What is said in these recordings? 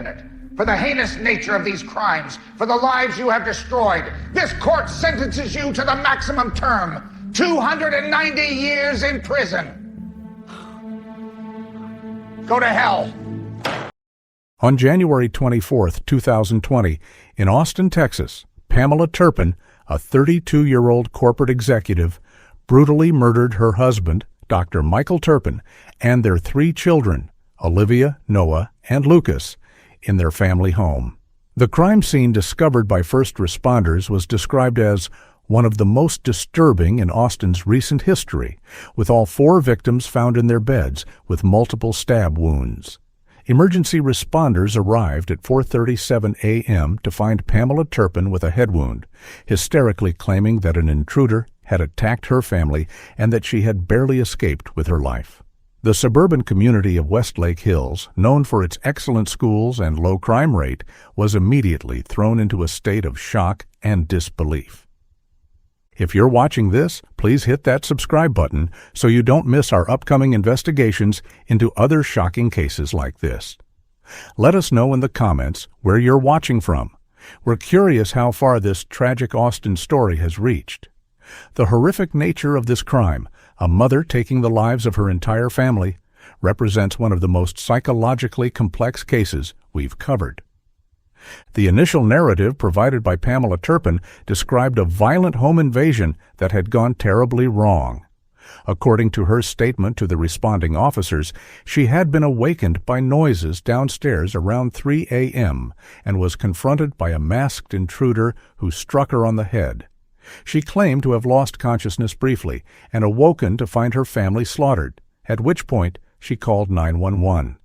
minute. For the heinous nature of these crimes, for the lives you have destroyed, this court sentences you to the maximum term, 290 years in prison. Go to hell. On January 24, 2020, in Austin, Texas, Pamela Turpin, a 32-year-old corporate executive, brutally murdered her husband, Dr. Michael Turpin, and their 3 children, Olivia, Noah, and Lucas, in their family home. The crime scene discovered by first responders was described as one of the most disturbing in Austin's recent history, with all 4 victims found in their beds with multiple stab wounds. Emergency responders arrived at 4:37 a.m. to find Pamela Turpin with a head wound, hysterically claiming that an intruder had attacked her family and that she had barely escaped with her life. The suburban community of Westlake Hills, known for its excellent schools and low crime rate, was immediately thrown into a state of shock and disbelief. If you're watching this, please hit that subscribe button so you don't miss our upcoming investigations into other shocking cases like this. Let us know in the comments where you're watching from. We're curious how far this tragic Austin story has reached. The horrific nature of this crime, a mother taking the lives of her entire family, represents one of the most psychologically complex cases we've covered. The initial narrative provided by Pamela Turpin described a violent home invasion that had gone terribly wrong. According to her statement to the responding officers, she had been awakened by noises downstairs around 3 a.m. and was confronted by a masked intruder who struck her on the head. She claimed to have lost consciousness briefly and awoken to find her family slaughtered, at which point she called 911.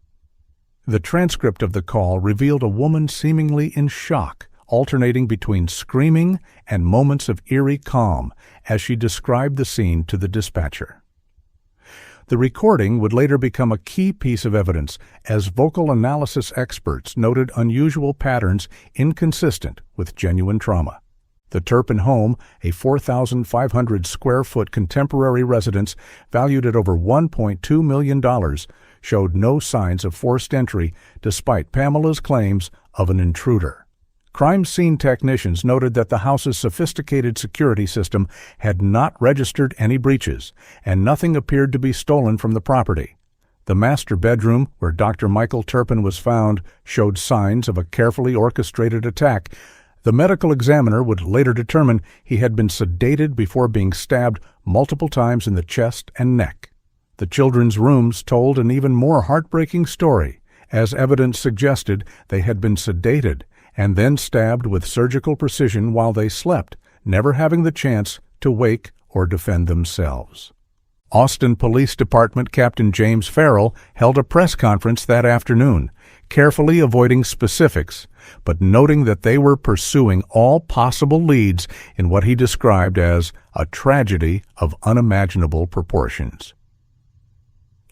The transcript of the call revealed a woman seemingly in shock, alternating between screaming and moments of eerie calm as she described the scene to the dispatcher. The recording would later become a key piece of evidence as vocal analysis experts noted unusual patterns inconsistent with genuine trauma. The Turpin home, a 4,500-square-foot contemporary residence valued at over $1.2 million, showed no signs of forced entry despite Pamela's claims of an intruder. Crime scene technicians noted that the house's sophisticated security system had not registered any breaches, and nothing appeared to be stolen from the property. The master bedroom, where Dr. Michael Turpin was found, showed signs of a carefully orchestrated attack. The medical examiner would later determine he had been sedated before being stabbed multiple times in the chest and neck. The children's rooms told an even more heartbreaking story. As evidence suggested, they had been sedated and then stabbed with surgical precision while they slept, never having the chance to wake or defend themselves. Austin Police Department Captain James Farrell held a press conference that afternoon, carefully avoiding specifics, but noting that they were pursuing all possible leads in what he described as a tragedy of unimaginable proportions.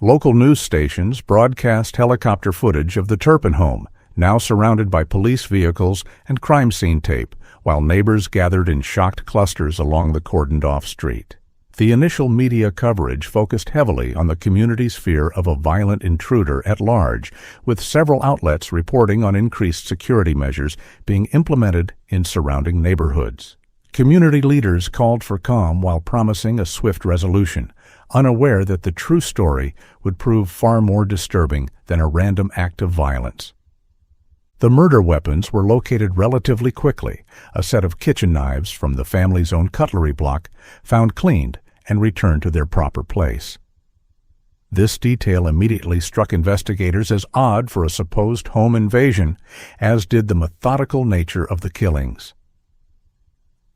Local news stations broadcast helicopter footage of the Turpin home, now surrounded by police vehicles and crime scene tape, while neighbors gathered in shocked clusters along the cordoned-off street. The initial media coverage focused heavily on the community's fear of a violent intruder at large, with several outlets reporting on increased security measures being implemented in surrounding neighborhoods. Community leaders called for calm while promising a swift resolution, unaware that the true story would prove far more disturbing than a random act of violence. The murder weapons were located relatively quickly, a set of kitchen knives from the family's own cutlery block, found cleaned and returned to their proper place. This detail immediately struck investigators as odd for a supposed home invasion, as did the methodical nature of the killings.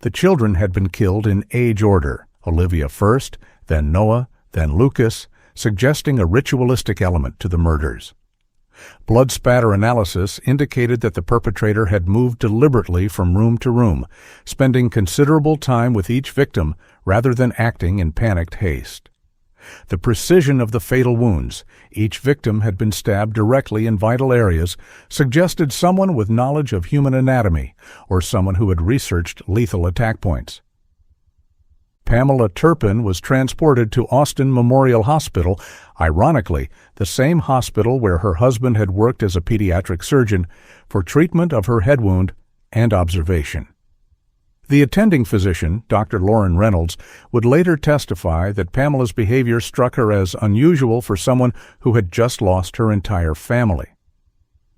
The children had been killed in age order, Olivia first, then Noah, then Lucas, suggesting a ritualistic element to the murders. Blood spatter analysis indicated that the perpetrator had moved deliberately from room to room, spending considerable time with each victim rather than acting in panicked haste. The precision of the fatal wounds, each victim had been stabbed directly in vital areas, suggested someone with knowledge of human anatomy or someone who had researched lethal attack points. Pamela Turpin was transported to Austin Memorial Hospital, ironically, the same hospital where her husband had worked as a pediatric surgeon, for treatment of her head wound and observation. The attending physician, Dr. Lauren Reynolds, would later testify that Pamela's behavior struck her as unusual for someone who had just lost her entire family.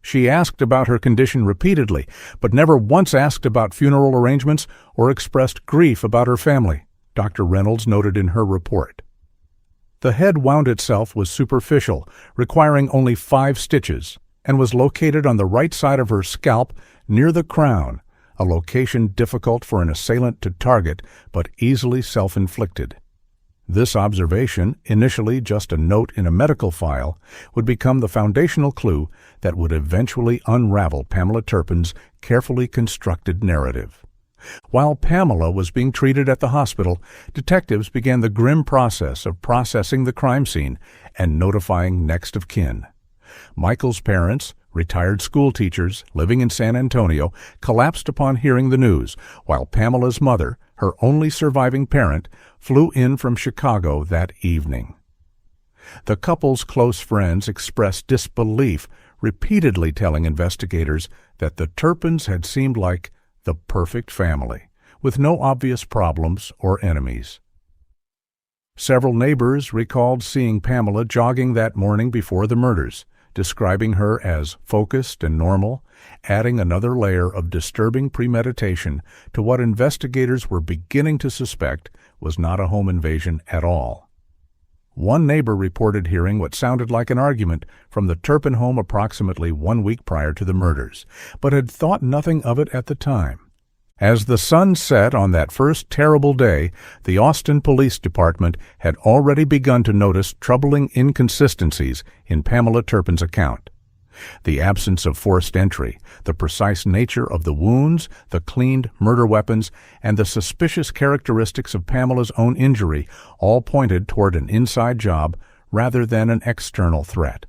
She asked about her condition repeatedly, but never once asked about funeral arrangements or expressed grief about her family, Dr. Reynolds noted in her report. The head wound itself was superficial, requiring only 5 stitches, and was located on the right side of her scalp near the crown, a location difficult for an assailant to target but easily self-inflicted. This observation, initially just a note in a medical file, would become the foundational clue that would eventually unravel Pamela Turpin's carefully constructed narrative. While Pamela was being treated at the hospital, detectives began the grim process of processing the crime scene and notifying next of kin. Michael's parents, retired school teachers living in San Antonio, collapsed upon hearing the news, while Pamela's mother, her only surviving parent, flew in from Chicago that evening. The couple's close friends expressed disbelief, repeatedly telling investigators that the Turpins had seemed like the perfect family, with no obvious problems or enemies. Several neighbors recalled seeing Pamela jogging that morning before the murders, describing her as focused and normal, adding another layer of disturbing premeditation to what investigators were beginning to suspect was not a home invasion at all. One neighbor reported hearing what sounded like an argument from the Turpin home approximately 1 week prior to the murders, but had thought nothing of it at the time. As the sun set on that first terrible day, the Austin Police Department had already begun to notice troubling inconsistencies in Pamela Turpin's account. The absence of forced entry, the precise nature of the wounds, the cleaned murder weapons, and the suspicious characteristics of Pamela's own injury all pointed toward an inside job rather than an external threat.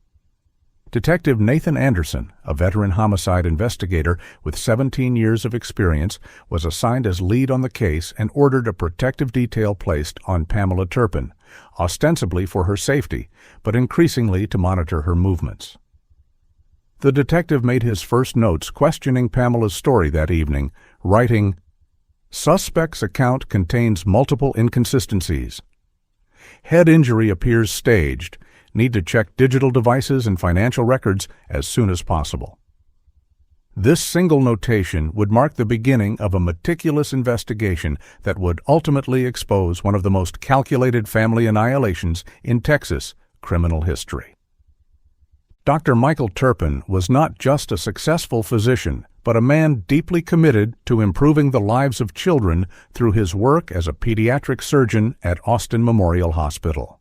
Detective Nathan Anderson, a veteran homicide investigator with 17 years of experience, was assigned as lead on the case and ordered a protective detail placed on Pamela Turpin, ostensibly for her safety, but increasingly to monitor her movements. The detective made his first notes questioning Pamela's story that evening, writing, "Suspect's account contains multiple inconsistencies. Head injury appears staged. Need to check digital devices and financial records as soon as possible." This single notation would mark the beginning of a meticulous investigation that would ultimately expose one of the most calculated family annihilations in Texas criminal history. Dr. Michael Turpin was not just a successful physician, but a man deeply committed to improving the lives of children through his work as a pediatric surgeon at Austin Memorial Hospital.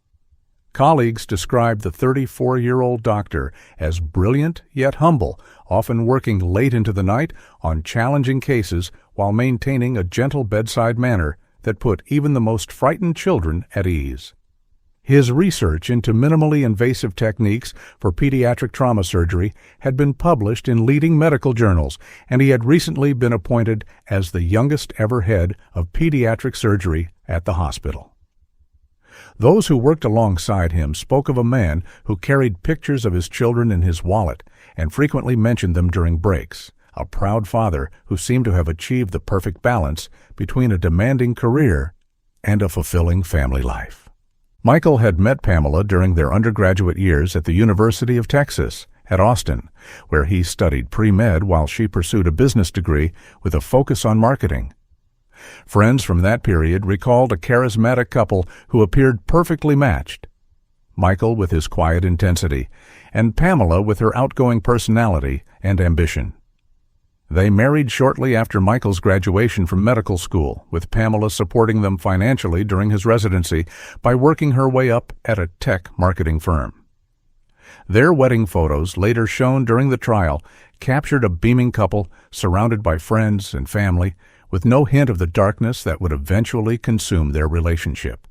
Colleagues described the 34-year-old doctor as brilliant yet humble, often working late into the night on challenging cases while maintaining a gentle bedside manner that put even the most frightened children at ease. His research into minimally invasive techniques for pediatric trauma surgery had been published in leading medical journals, and he had recently been appointed as the youngest ever head of pediatric surgery at the hospital. Those who worked alongside him spoke of a man who carried pictures of his children in his wallet and frequently mentioned them during breaks, a proud father who seemed to have achieved the perfect balance between a demanding career and a fulfilling family life. Michael had met Pamela during their undergraduate years at the University of Texas at Austin, where he studied pre-med while she pursued a business degree with a focus on marketing. Friends from that period recalled a charismatic couple who appeared perfectly matched. Michael with his quiet intensity, and Pamela with her outgoing personality and ambition. They married shortly after Michael's graduation from medical school, with Pamela supporting them financially during his residency by working her way up at a tech marketing firm. Their wedding photos, later shown during the trial, captured a beaming couple surrounded by friends and family, with no hint of the darkness that would eventually consume their relationship.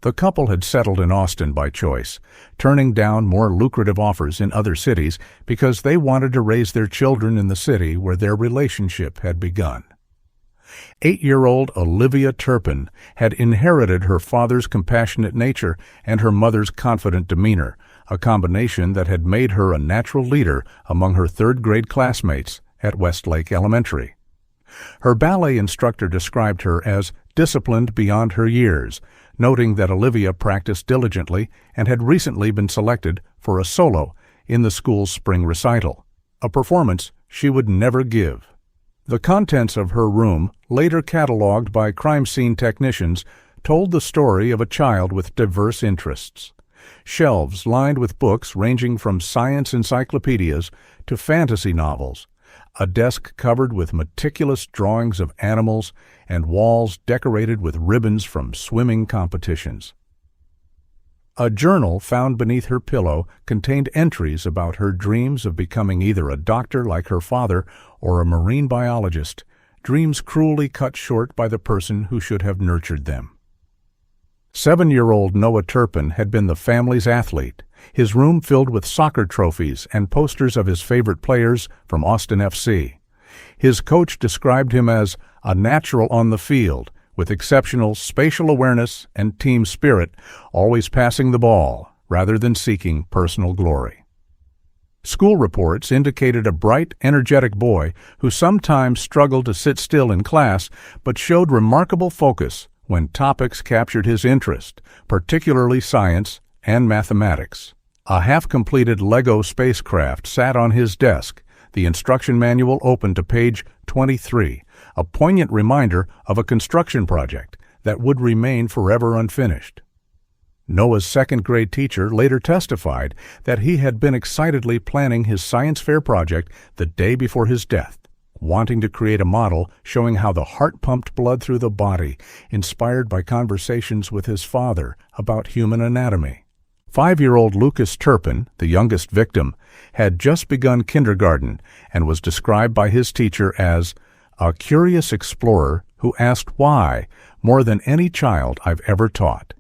The couple had settled in Austin by choice, turning down more lucrative offers in other cities because they wanted to raise their children in the city where their relationship had begun. 8-year-old Olivia Turpin had inherited her father's compassionate nature and her mother's confident demeanor, a combination that had made her a natural leader among her third-grade classmates at Westlake Elementary. Her ballet instructor described her as disciplined beyond her years, noting that Olivia practiced diligently and had recently been selected for a solo in the school's spring recital, a performance she would never give. The contents of her room, later cataloged by crime scene technicians, told the story of a child with diverse interests. Shelves lined with books ranging from science encyclopedias to fantasy novels, a desk covered with meticulous drawings of animals, and walls decorated with ribbons from swimming competitions. A journal found beneath her pillow contained entries about her dreams of becoming either a doctor like her father or a marine biologist, dreams cruelly cut short by the person who should have nurtured them. 7-year-old Noah Turpin had been the family's athlete, his room filled with soccer trophies and posters of his favorite players from Austin FC. His coach described him as a natural on the field, with exceptional spatial awareness and team spirit, always passing the ball rather than seeking personal glory. School reports indicated a bright, energetic boy who sometimes struggled to sit still in class but showed remarkable focus when topics captured his interest, particularly science and mathematics. A half-completed Lego spacecraft sat on his desk, the instruction manual open to page 23, a poignant reminder of a construction project that would remain forever unfinished. Noah's second-grade teacher later testified that he had been excitedly planning his science fair project the day before his death, wanting to create a model showing how the heart pumped blood through the body, inspired by conversations with his father about human anatomy. 5-year-old Lucas Turpin, the youngest victim, had just begun kindergarten and was described by his teacher as a curious explorer who asked why more than any child I've ever taught.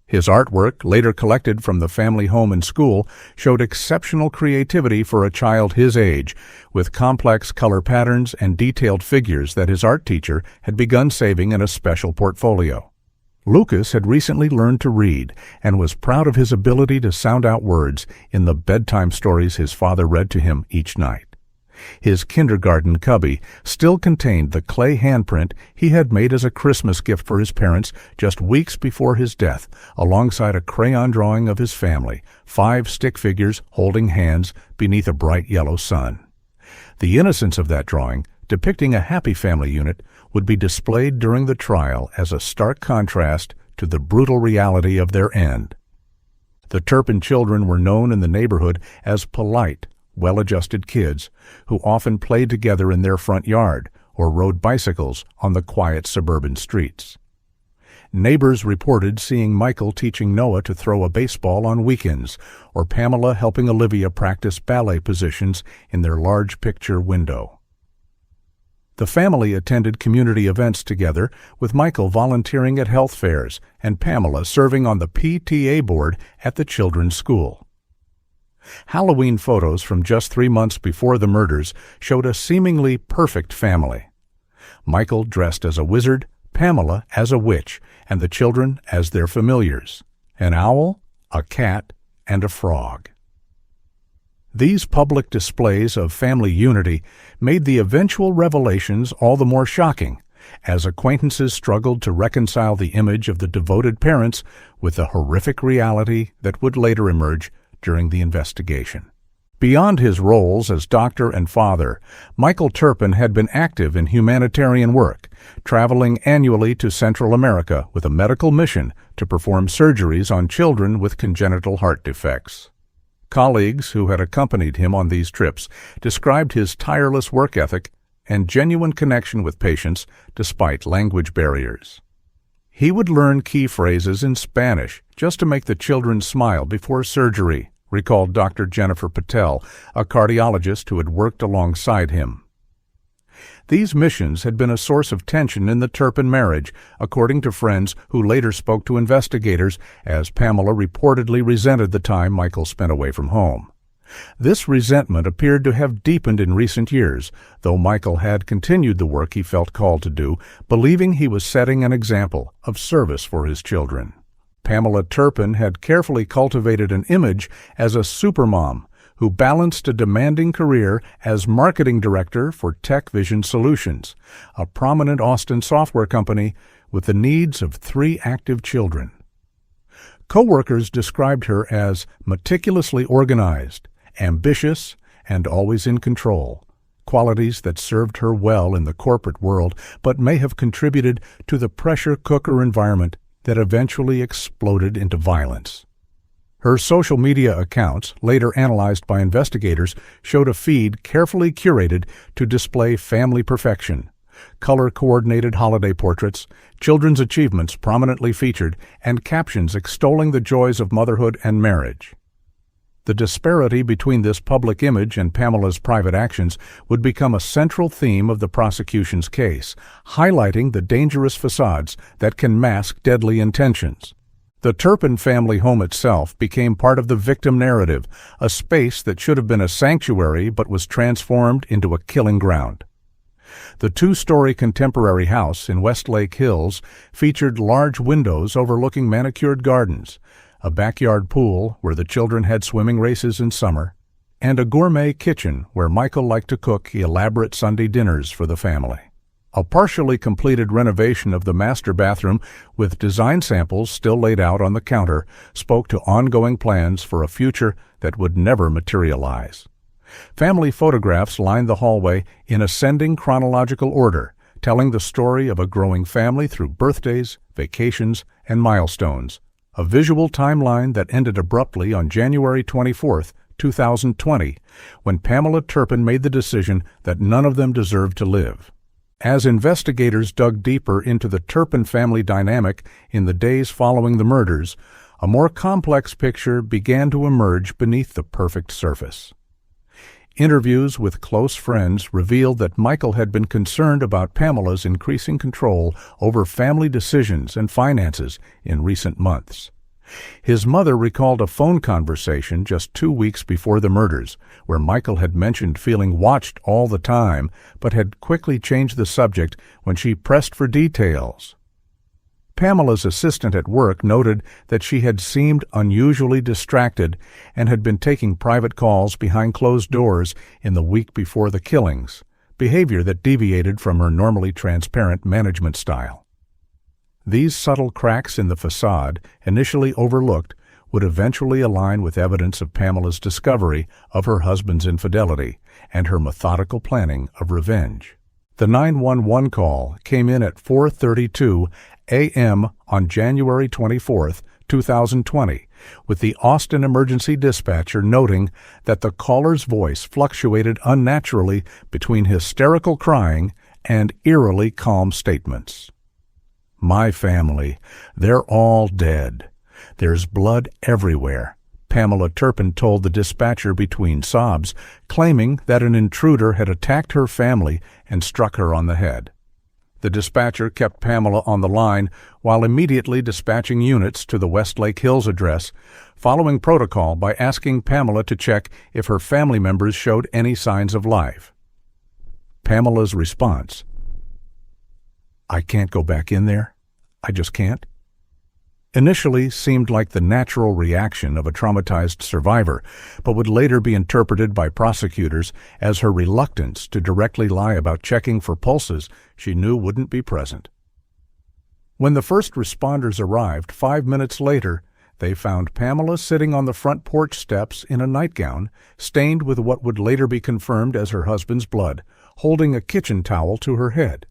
His artwork, later collected from the family home and school, showed exceptional creativity for a child his age, with complex color patterns and detailed figures that his art teacher had begun saving in a special portfolio. Lucas had recently learned to read and was proud of his ability to sound out words in the bedtime stories his father read to him each night. His kindergarten cubby still contained the clay handprint he had made as a Christmas gift for his parents just weeks before his death, alongside a crayon drawing of his family, 5 stick figures holding hands beneath a bright yellow sun. The innocence of that drawing, depicting a happy family unit, would be displayed during the trial as a stark contrast to the brutal reality of their end. The Turpin children were known in the neighborhood as polite, well-adjusted kids who often played together in their front yard or rode bicycles on the quiet suburban streets. Neighbors reported seeing Michael teaching Noah to throw a baseball on weekends, or Pamela helping Olivia practice ballet positions in their large picture window. The family attended community events together, with Michael volunteering at health fairs and Pamela serving on the PTA board at the children's school. Halloween photos from just 3 months before the murders showed a seemingly perfect family. Michael dressed as a wizard, Pamela as a witch, and the children as their familiars: an owl, a cat, and a frog. These public displays of family unity made the eventual revelations all the more shocking, as acquaintances struggled to reconcile the image of the devoted parents with the horrific reality that would later emerge during the investigation. Beyond his roles as doctor and father, Michael Turpin had been active in humanitarian work, traveling annually to Central America with a medical mission to perform surgeries on children with congenital heart defects. Colleagues who had accompanied him on these trips described his tireless work ethic and genuine connection with patients despite language barriers. He would learn key phrases in Spanish just to make the children smile before surgery, recalled Dr. Jennifer Patel, a cardiologist who had worked alongside him. These missions had been a source of tension in the Turpin marriage, according to friends who later spoke to investigators, as Pamela reportedly resented the time Michael spent away from home. This resentment appeared to have deepened in recent years, though Michael had continued the work he felt called to do, believing he was setting an example of service for his children. Pamela Turpin had carefully cultivated an image as a supermom who balanced a demanding career as marketing director for Tech Vision Solutions, a prominent Austin software company with the needs of 3 active children. Coworkers described her as meticulously organized, ambitious, and always in control, qualities that served her well in the corporate world but may have contributed to the pressure cooker environment that eventually exploded into violence. Her social media accounts, later analyzed by investigators, showed a feed carefully curated to display family perfection, color-coordinated holiday portraits, children's achievements prominently featured, and captions extolling the joys of motherhood and marriage. The disparity between this public image and Pamela's private actions would become a central theme of the prosecution's case, highlighting the dangerous facades that can mask deadly intentions. The Turpin family home itself became part of the victim narrative, a space that should have been a sanctuary but was transformed into a killing ground. The 2-story contemporary house in Westlake Hills featured large windows overlooking manicured gardens, a backyard pool where the children had swimming races in summer, and a gourmet kitchen where Michael liked to cook elaborate Sunday dinners for the family. A partially completed renovation of the master bathroom, with design samples still laid out on the counter, spoke to ongoing plans for a future that would never materialize. Family photographs lined the hallway in ascending chronological order, telling the story of a growing family through birthdays, vacations, and milestones, a visual timeline that ended abruptly on January 24, 2020, when Pamela Turpin made the decision that none of them deserved to live. As investigators dug deeper into the Turpin family dynamic in the days following the murders, a more complex picture began to emerge beneath the perfect surface. Interviews with close friends revealed that Michael had been concerned about Pamela's increasing control over family decisions and finances in recent months. His mother recalled a phone conversation just 2 weeks before the murders, where Michael had mentioned feeling watched all the time, but had quickly changed the subject when she pressed for details. Pamela's assistant at work noted that she had seemed unusually distracted and had been taking private calls behind closed doors in the week before the killings, behavior that deviated from her normally transparent management style. These subtle cracks in the facade, initially overlooked, would eventually align with evidence of Pamela's discovery of her husband's infidelity and her methodical planning of revenge. The 911 call came in at 4:32 a.m. on January 24, 2020, with the Austin emergency dispatcher noting that the caller's voice fluctuated unnaturally between hysterical crying and eerily calm statements. "My family, they're all dead. There's blood everywhere," Pamela Turpin told the dispatcher between sobs, claiming that an intruder had attacked her family and struck her on the head. The dispatcher kept Pamela on the line while immediately dispatching units to the Westlake Hills address, following protocol by asking Pamela to check if her family members showed any signs of life. Pamela's response: "I can't go back in there. I just can't," initially seemed like the natural reaction of a traumatized survivor, but would later be interpreted by prosecutors as her reluctance to directly lie about checking for pulses she knew wouldn't be present. When the first responders arrived 5 minutes later, they found Pamela sitting on the front porch steps in a nightgown, stained with what would later be confirmed as her husband's blood, holding a kitchen towel to her head.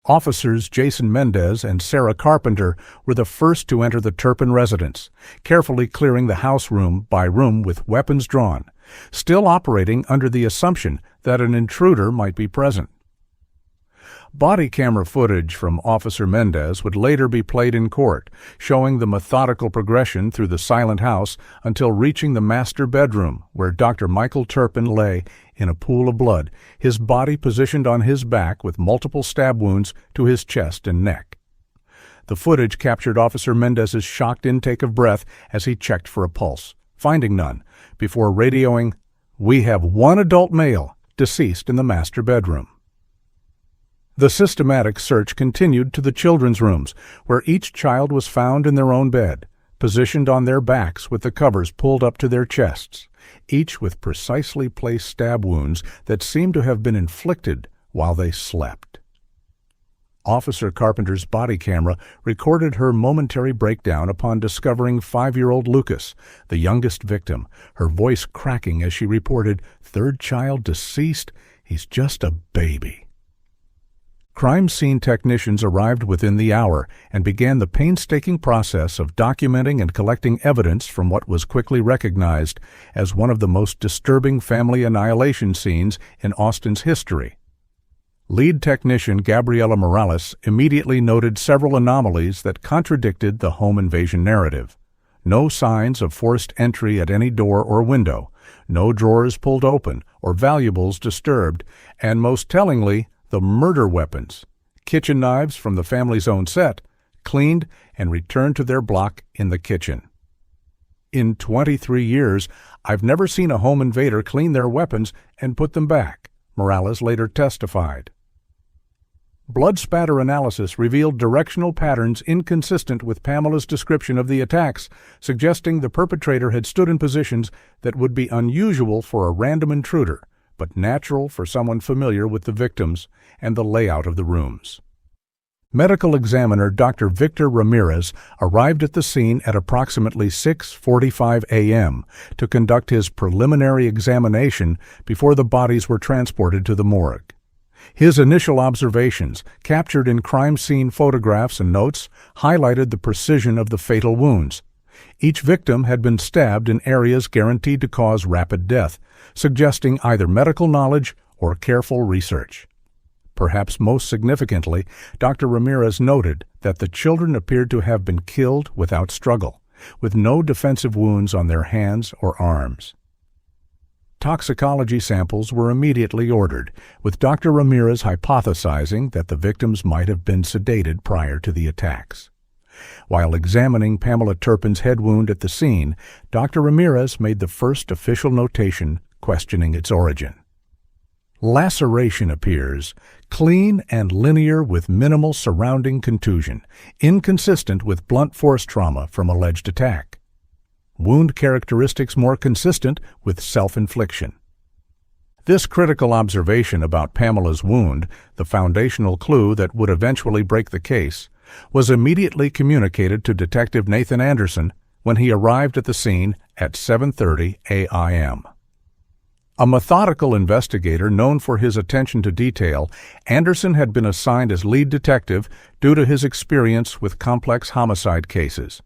Officers Jason Mendez and Sarah Carpenter were the first to enter the Turpin residence, carefully clearing the house room by room with weapons drawn, still operating under the assumption that an intruder might be present. Body camera footage from Officer Mendez would later be played in court, showing the methodical progression through the silent house until reaching the master bedroom, where Dr. Michael Turpin lay in a pool of blood, his body positioned on his back with multiple stab wounds to his chest and neck. The footage captured Officer Mendez's shocked intake of breath as he checked for a pulse, finding none, before radioing, We have one adult male deceased in the master bedroom. The systematic search continued to the children's rooms, where each child was found in their own bed, positioned on their backs with the covers pulled up to their chests, each with precisely placed stab wounds that seemed to have been inflicted while they slept. Officer Carpenter's body camera recorded her momentary breakdown upon discovering 5-year-old Lucas, the youngest victim, her voice cracking as she reported, "Third child deceased? He's just a baby." Crime scene technicians arrived within the hour and began the painstaking process of documenting and collecting evidence from what was quickly recognized as one of the most disturbing family annihilation scenes in Austin's history. Lead technician Gabriela Morales immediately noted several anomalies that contradicted the home invasion narrative. No signs of forced entry at any door or window, no drawers pulled open or valuables disturbed, and most tellingly, the murder weapons, kitchen knives from the family's own set, cleaned and returned to their block in the kitchen. "In 23 years, I've never seen a home invader clean their weapons and put them back," Morales later testified. Blood spatter analysis revealed directional patterns inconsistent with Pamela's description of the attacks, suggesting the perpetrator had stood in positions that would be unusual for a random intruder, but natural for someone familiar with the victims and the layout of the rooms. Medical examiner Dr. Victor Ramirez arrived at the scene at approximately 6:45 a.m. to conduct his preliminary examination before the bodies were transported to the morgue. His initial observations, captured in crime scene photographs and notes, highlighted the precision of the fatal wounds. Each victim had been stabbed in areas guaranteed to cause rapid death, suggesting either medical knowledge or careful research. Perhaps most significantly, Dr. Ramirez noted that the children appeared to have been killed without struggle, with no defensive wounds on their hands or arms. Toxicology samples were immediately ordered, with Dr. Ramirez hypothesizing that the victims might have been sedated prior to the attacks. While examining Pamela Turpin's head wound at the scene, Dr. Ramirez made the first official notation questioning its origin. Laceration appears clean and linear with minimal surrounding contusion, inconsistent with blunt force trauma from alleged attack. Wound characteristics more consistent with self-infliction. This critical observation about Pamela's wound, the foundational clue that would eventually break the case, was immediately communicated to Detective Nathan Anderson when he arrived at the scene at 7:30 a.m. A methodical investigator known for his attention to detail, Anderson had been assigned as lead detective due to his experience with complex homicide cases.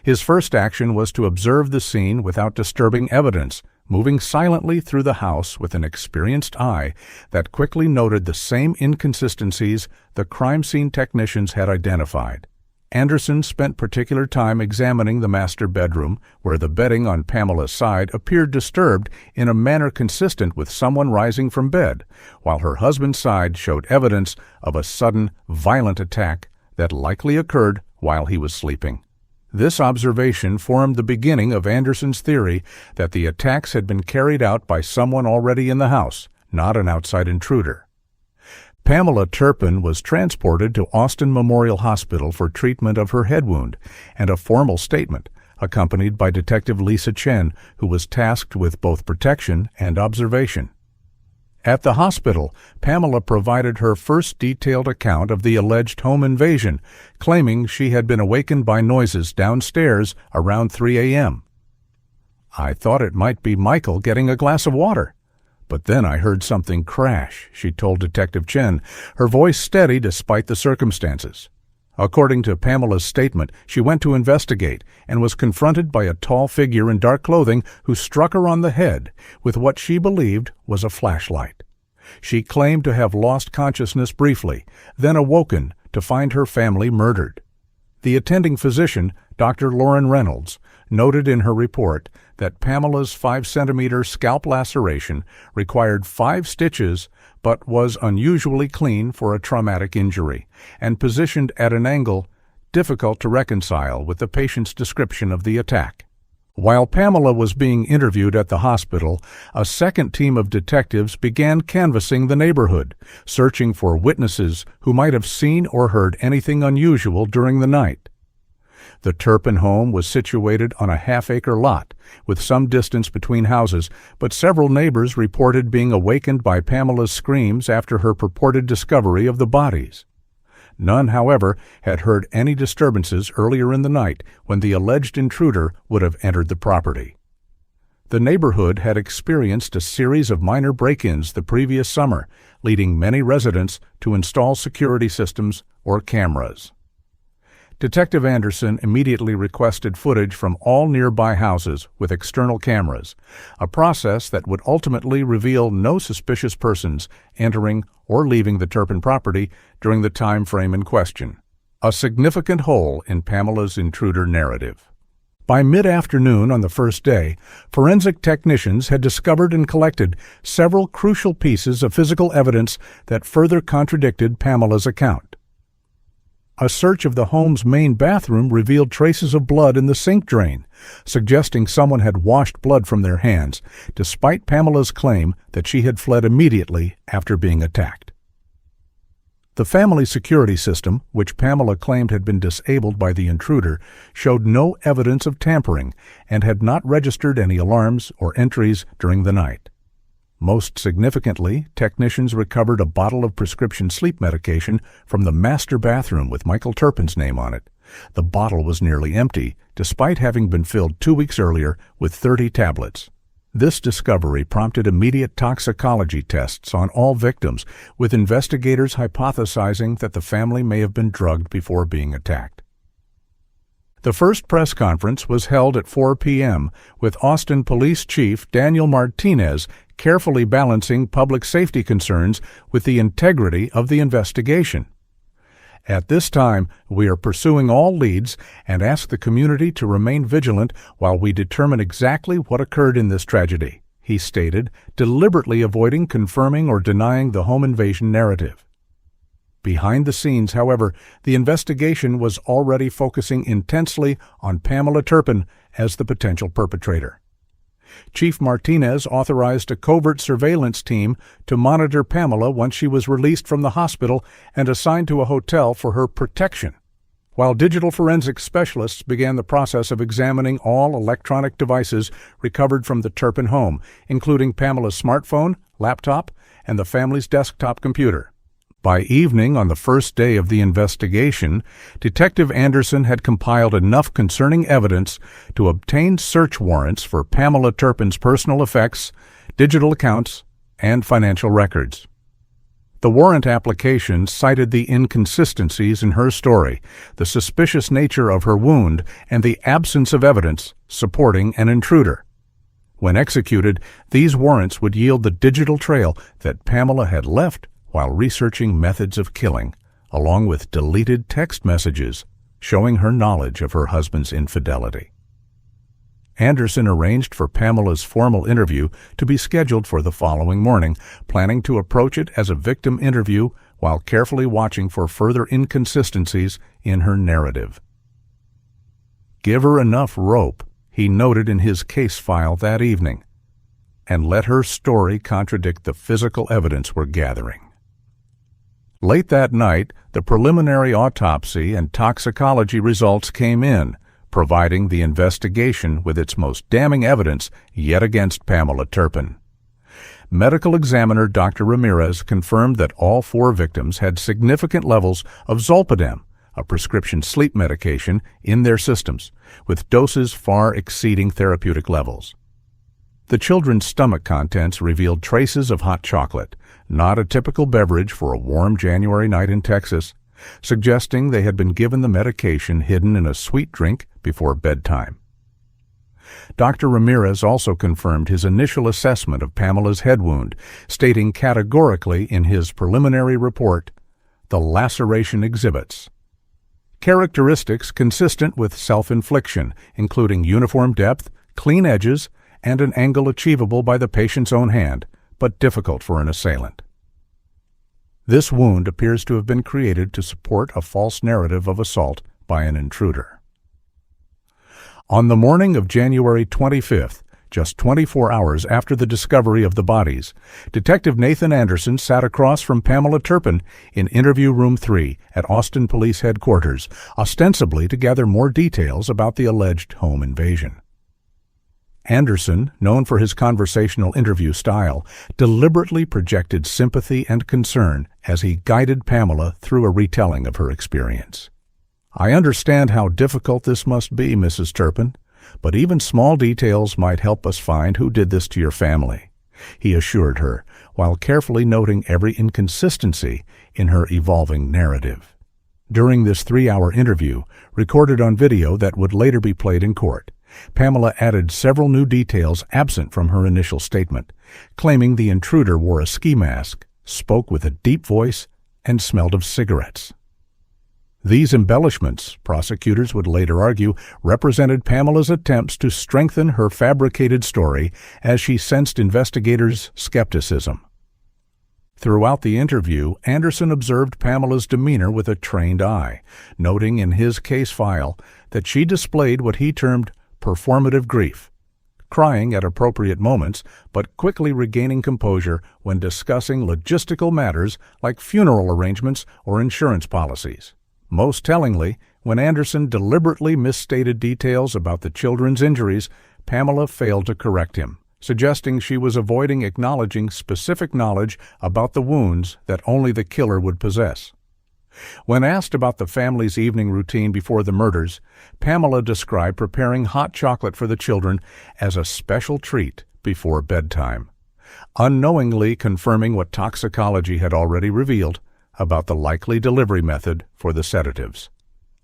His first action was to observe the scene without disturbing evidence, moving silently through the house with an experienced eye that quickly noted the same inconsistencies the crime scene technicians had identified. Anderson spent particular time examining the master bedroom, where the bedding on Pamela's side appeared disturbed in a manner consistent with someone rising from bed, while her husband's side showed evidence of a sudden, violent attack that likely occurred while he was sleeping. This observation formed the beginning of Anderson's theory that the attacks had been carried out by someone already in the house, not an outside intruder. Pamela Turpin was transported to Austin Memorial Hospital for treatment of her head wound and a formal statement, accompanied by Detective Lisa Chen, who was tasked with both protection and observation. At the hospital, Pamela provided her first detailed account of the alleged home invasion, claiming she had been awakened by noises downstairs around 3 a.m. "I thought it might be Michael getting a glass of water, but then I heard something crash," she told Detective Chen, her voice steady despite the circumstances. According to Pamela's statement, she went to investigate and was confronted by a tall figure in dark clothing who struck her on the head with what she believed was a flashlight. She claimed to have lost consciousness briefly, then awoken to find her family murdered. The attending physician, Dr. Lauren Reynolds, noted in her report that Pamela's 5-centimeter scalp laceration required 5 stitches but was unusually clean for a traumatic injury and positioned at an angle difficult to reconcile with the patient's description of the attack. While Pamela was being interviewed at the hospital, a second team of detectives began canvassing the neighborhood, searching for witnesses who might have seen or heard anything unusual during the night. The Turpin home was situated on a half-acre lot, with some distance between houses, but several neighbors reported being awakened by Pamela's screams after her purported discovery of the bodies. None, however, had heard any disturbances earlier in the night when the alleged intruder would have entered the property. The neighborhood had experienced a series of minor break-ins the previous summer, leading many residents to install security systems or cameras. Detective Anderson immediately requested footage from all nearby houses with external cameras, a process that would ultimately reveal no suspicious persons entering or leaving the Turpin property during the time frame in question, a significant hole in Pamela's intruder narrative. By mid-afternoon on the first day, forensic technicians had discovered and collected several crucial pieces of physical evidence that further contradicted Pamela's account. A search of the home's main bathroom revealed traces of blood in the sink drain, suggesting someone had washed blood from their hands, despite Pamela's claim that she had fled immediately after being attacked. The family security system, which Pamela claimed had been disabled by the intruder, showed no evidence of tampering and had not registered any alarms or entries during the night. Most significantly, technicians recovered a bottle of prescription sleep medication from the master bathroom with Michael Turpin's name on it. The bottle was nearly empty, despite having been filled 2 weeks earlier with 30 tablets. This discovery prompted immediate toxicology tests on all victims, with investigators hypothesizing that the family may have been drugged before being attacked. The first press conference was held at 4 p.m., with Austin Police Chief Daniel Martinez carefully balancing public safety concerns with the integrity of the investigation. At this time, we are pursuing all leads and ask the community to remain vigilant while we determine exactly what occurred in this tragedy, he stated, deliberately avoiding confirming or denying the home invasion narrative. Behind the scenes, however, the investigation was already focusing intensely on Pamela Turpin as the potential perpetrator. Chief Martinez authorized a covert surveillance team to monitor Pamela once she was released from the hospital and assigned to a hotel for her protection, while digital forensics specialists began the process of examining all electronic devices recovered from the Turpin home, including Pamela's smartphone, laptop, and the family's desktop computer. By evening on the first day of the investigation, Detective Anderson had compiled enough concerning evidence to obtain search warrants for Pamela Turpin's personal effects, digital accounts, and financial records. The warrant application cited the inconsistencies in her story, the suspicious nature of her wound, and the absence of evidence supporting an intruder. When executed, these warrants would yield the digital trail that Pamela had left while researching methods of killing, along with deleted text messages showing her knowledge of her husband's infidelity. Anderson arranged for Pamela's formal interview to be scheduled for the following morning, planning to approach it as a victim interview while carefully watching for further inconsistencies in her narrative. "Give her enough rope," he noted in his case file that evening, "and let her story contradict the physical evidence we're gathering." Late that night, the preliminary autopsy and toxicology results came in, providing the investigation with its most damning evidence yet against Pamela Turpin. Medical examiner Dr. Ramirez confirmed that all 4 victims had significant levels of Zolpidem, a prescription sleep medication, in their systems, with doses far exceeding therapeutic levels. The children's stomach contents revealed traces of hot chocolate, not a typical beverage for a warm January night in Texas, suggesting they had been given the medication hidden in a sweet drink before bedtime. Dr. Ramirez also confirmed his initial assessment of Pamela's head wound, stating categorically in his preliminary report, "The laceration exhibits characteristics consistent with self-infliction, including uniform depth, clean edges, and an angle achievable by the patient's own hand, but difficult for an assailant." This wound appears to have been created to support a false narrative of assault by an intruder. On the morning of January 25th, just 24 hours after the discovery of the bodies, Detective Nathan Anderson sat across from Pamela Turpin in interview room 3 at Austin Police Headquarters, ostensibly to gather more details about the alleged home invasion. Anderson, known for his conversational interview style, deliberately projected sympathy and concern as he guided Pamela through a retelling of her experience. "I understand how difficult this must be, Mrs. Turpin, but even small details might help us find who did this to your family," he assured her, while carefully noting every inconsistency in her evolving narrative. During this 3-hour interview, recorded on video that would later be played in court, Pamela added several new details absent from her initial statement, claiming the intruder wore a ski mask, spoke with a deep voice, and smelled of cigarettes. These embellishments, prosecutors would later argue, represented Pamela's attempts to strengthen her fabricated story as she sensed investigators' skepticism. Throughout the interview, Anderson observed Pamela's demeanor with a trained eye, noting in his case file that she displayed what he termed performative grief, crying at appropriate moments, but quickly regaining composure when discussing logistical matters like funeral arrangements or insurance policies. Most tellingly, when Anderson deliberately misstated details about the children's injuries, Pamela failed to correct him, suggesting she was avoiding acknowledging specific knowledge about the wounds that only the killer would possess. When asked about the family's evening routine before the murders, Pamela described preparing hot chocolate for the children as a special treat before bedtime, unknowingly confirming what toxicology had already revealed about the likely delivery method for the sedatives.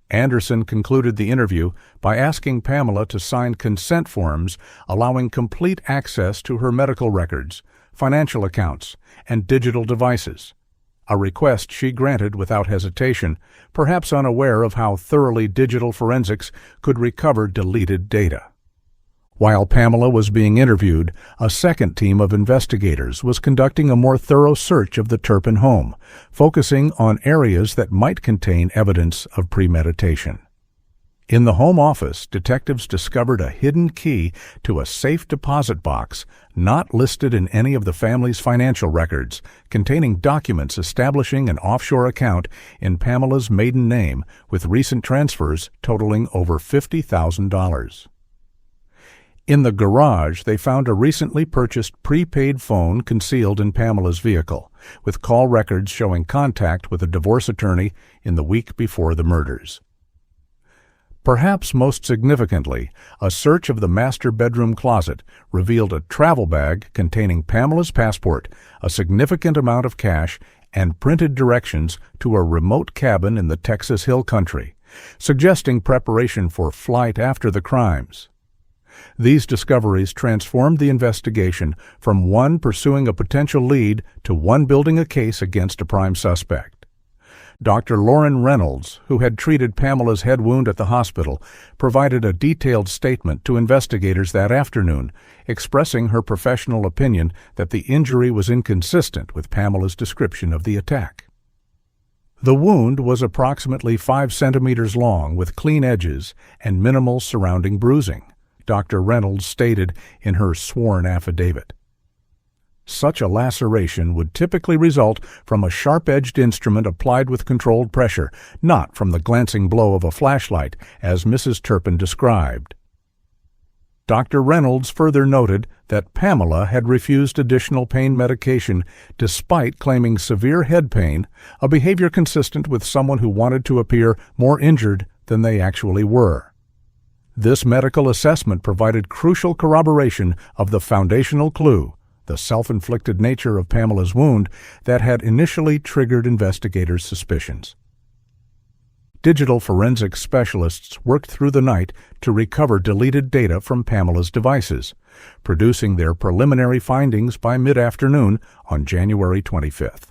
Anderson concluded the interview by asking Pamela to sign consent forms allowing complete access to her medical records, financial accounts, and digital devices, a request she granted without hesitation, perhaps unaware of how thoroughly digital forensics could recover deleted data. While Pamela was being interviewed, a second team of investigators was conducting a more thorough search of the Turpin home, focusing on areas that might contain evidence of premeditation. In the home office, detectives discovered a hidden key to a safe deposit box not listed in any of the family's financial records, containing documents establishing an offshore account in Pamela's maiden name with recent transfers totaling over $50,000. In the garage, they found a recently purchased prepaid phone concealed in Pamela's vehicle, with call records showing contact with a divorce attorney in the week before the murders. Perhaps most significantly, a search of the master bedroom closet revealed a travel bag containing Pamela's passport, a significant amount of cash, and printed directions to a remote cabin in the Texas Hill Country, suggesting preparation for flight after the crimes. These discoveries transformed the investigation from one pursuing a potential lead to one building a case against a prime suspect. Dr. Lauren Reynolds, who had treated Pamela's head wound at the hospital, provided a detailed statement to investigators that afternoon, expressing her professional opinion that the injury was inconsistent with Pamela's description of the attack. The wound was approximately 5 centimeters long with clean edges and minimal surrounding bruising, Dr. Reynolds stated in her sworn affidavit. Such a laceration would typically result from a sharp-edged instrument applied with controlled pressure, not from the glancing blow of a flashlight, as Mrs. Turpin described. Dr. Reynolds further noted that Pamela had refused additional pain medication despite claiming severe head pain, a behavior consistent with someone who wanted to appear more injured than they actually were. This medical assessment provided crucial corroboration of the foundational clue, the self-inflicted nature of Pamela's wound, that had initially triggered investigators' suspicions. Digital forensics specialists worked through the night to recover deleted data from Pamela's devices, producing their preliminary findings by mid-afternoon on January 25th.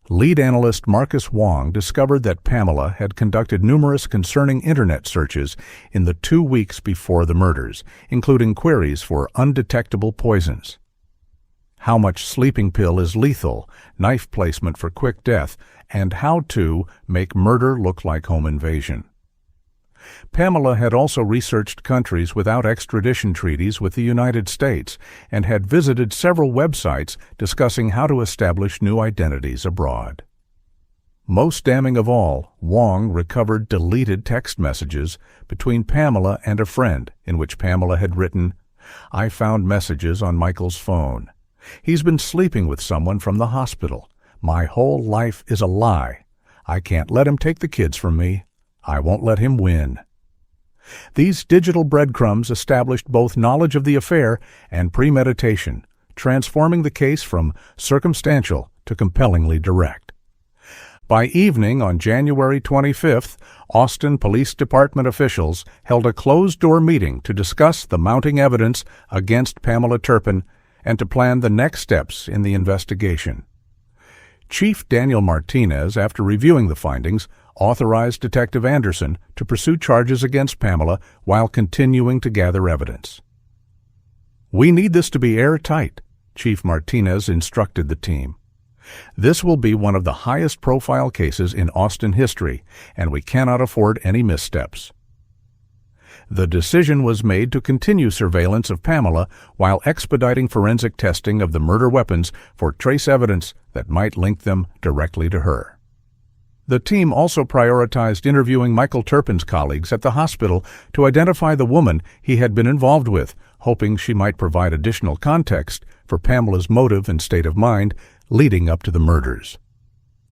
Lead analyst Marcus Wong discovered that Pamela had conducted numerous concerning Internet searches in the 2 weeks before the murders, including queries for undetectable poisons. How much sleeping pill is lethal, knife placement for quick death, and how to make murder look like home invasion. Pamela had also researched countries without extradition treaties with the United States and had visited several websites discussing how to establish new identities abroad. Most damning of all, Wong recovered deleted text messages between Pamela and a friend in which Pamela had written, "I found messages on Michael's phone. He's been sleeping with someone from the hospital. My whole life is a lie. I can't let him take the kids from me. I won't let him win." These digital breadcrumbs established both knowledge of the affair and premeditation, transforming the case from circumstantial to compellingly direct. By evening on January 25th, Austin Police Department officials held a closed-door meeting to discuss the mounting evidence against Pamela Turpin and to plan the next steps in the investigation. Chief Daniel Martinez, after reviewing the findings, authorized Detective Anderson to pursue charges against Pamela while continuing to gather evidence. "We need this to be airtight," Chief Martinez instructed the team. "This will be one of the highest-profile cases in Austin history, and we cannot afford any missteps." The decision was made to continue surveillance of Pamela while expediting forensic testing of the murder weapons for trace evidence that might link them directly to her. The team also prioritized interviewing Michael Turpin's colleagues at the hospital to identify the woman he had been involved with, hoping she might provide additional context for Pamela's motive and state of mind leading up to the murders.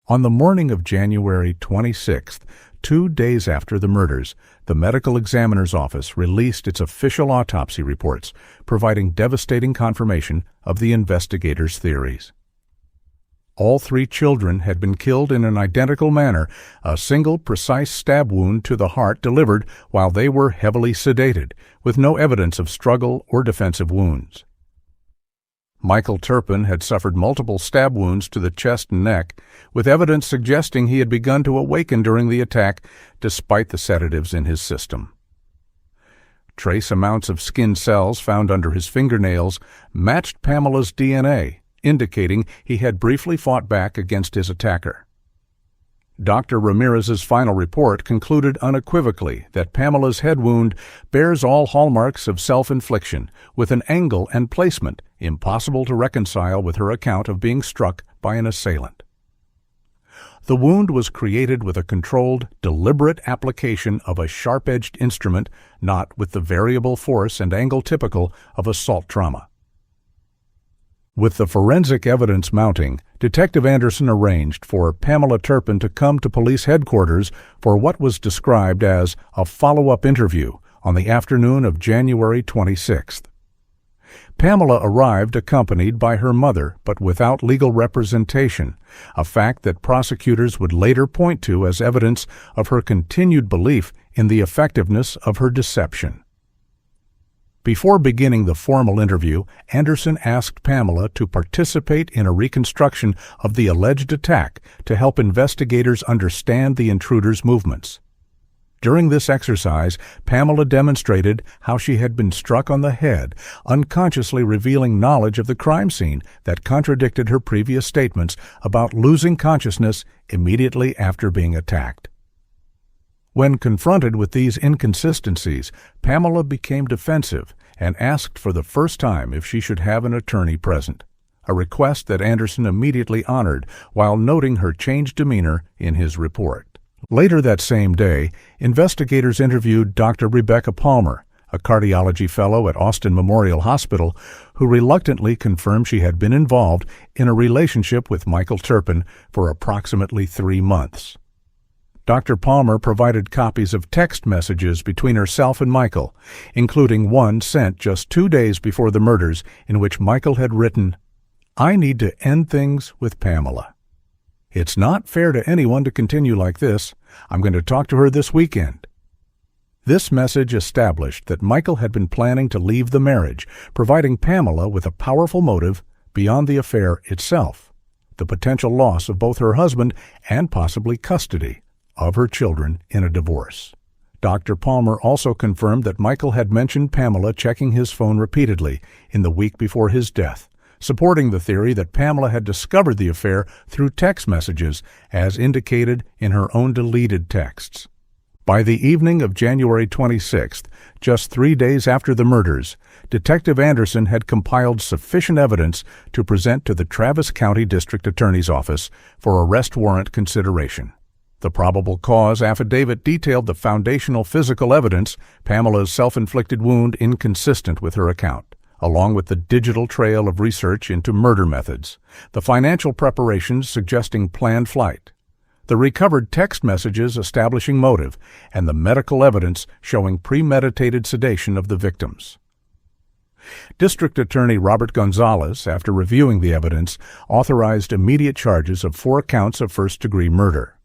On the morning of January 26th, 2 days after the murders, the medical examiner's office released its official autopsy reports, providing devastating confirmation of the investigators' theories. All 3 children had been killed in an identical manner, a single precise stab wound to the heart delivered while they were heavily sedated, with no evidence of struggle or defensive wounds. Michael Turpin had suffered multiple stab wounds to the chest and neck, with evidence suggesting he had begun to awaken during the attack despite the sedatives in his system. Trace amounts of skin cells found under his fingernails matched Pamela's DNA, indicating he had briefly fought back against his attacker. Dr. Ramirez's final report concluded unequivocally that Pamela's head wound bears all hallmarks of self-infliction, with an angle and placement impossible to reconcile with her account of being struck by an assailant. The wound was created with a controlled, deliberate application of a sharp-edged instrument, not with the variable force and angle typical of assault trauma. With the forensic evidence mounting, Detective Anderson arranged for Pamela Turpin to come to police headquarters for what was described as a follow-up interview on the afternoon of January 26th. Pamela arrived accompanied by her mother, but without legal representation, a fact that prosecutors would later point to as evidence of her continued belief in the effectiveness of her deception. Before beginning the formal interview, Anderson asked Pamela to participate in a reconstruction of the alleged attack to help investigators understand the intruder's movements. During this exercise, Pamela demonstrated how she had been struck on the head, unconsciously revealing knowledge of the crime scene that contradicted her previous statements about losing consciousness immediately after being attacked. When confronted with these inconsistencies, Pamela became defensive and asked for the first time if she should have an attorney present, a request that Anderson immediately honored while noting her changed demeanor in his report. Later that same day, investigators interviewed Dr. Rebecca Palmer, a cardiology fellow at Austin Memorial Hospital, who reluctantly confirmed she had been involved in a relationship with Michael Turpin for approximately 3 months. Dr. Palmer provided copies of text messages between herself and Michael, including one sent just 2 days before the murders in which Michael had written, "I need to end things with Pamela. It's not fair to anyone to continue like this. I'm going to talk to her this weekend." This message established that Michael had been planning to leave the marriage, providing Pamela with a powerful motive beyond the affair itself, the potential loss of both her husband and possibly custody of her children in a divorce. Dr. Palmer also confirmed that Michael had mentioned Pamela checking his phone repeatedly in the week before his death, supporting the theory that Pamela had discovered the affair through text messages, as indicated in her own deleted texts. By the evening of January 26th, just 3 days after the murders, Detective Anderson had compiled sufficient evidence to present to the Travis County District Attorney's Office for arrest warrant consideration. The probable cause affidavit detailed the foundational physical evidence, Pamela's self-inflicted wound inconsistent with her account, along with the digital trail of research into murder methods, the financial preparations suggesting planned flight, the recovered text messages establishing motive, and the medical evidence showing premeditated sedation of the victims. District Attorney Robert Gonzalez, after reviewing the evidence, authorized immediate charges of 4 counts of first-degree murder.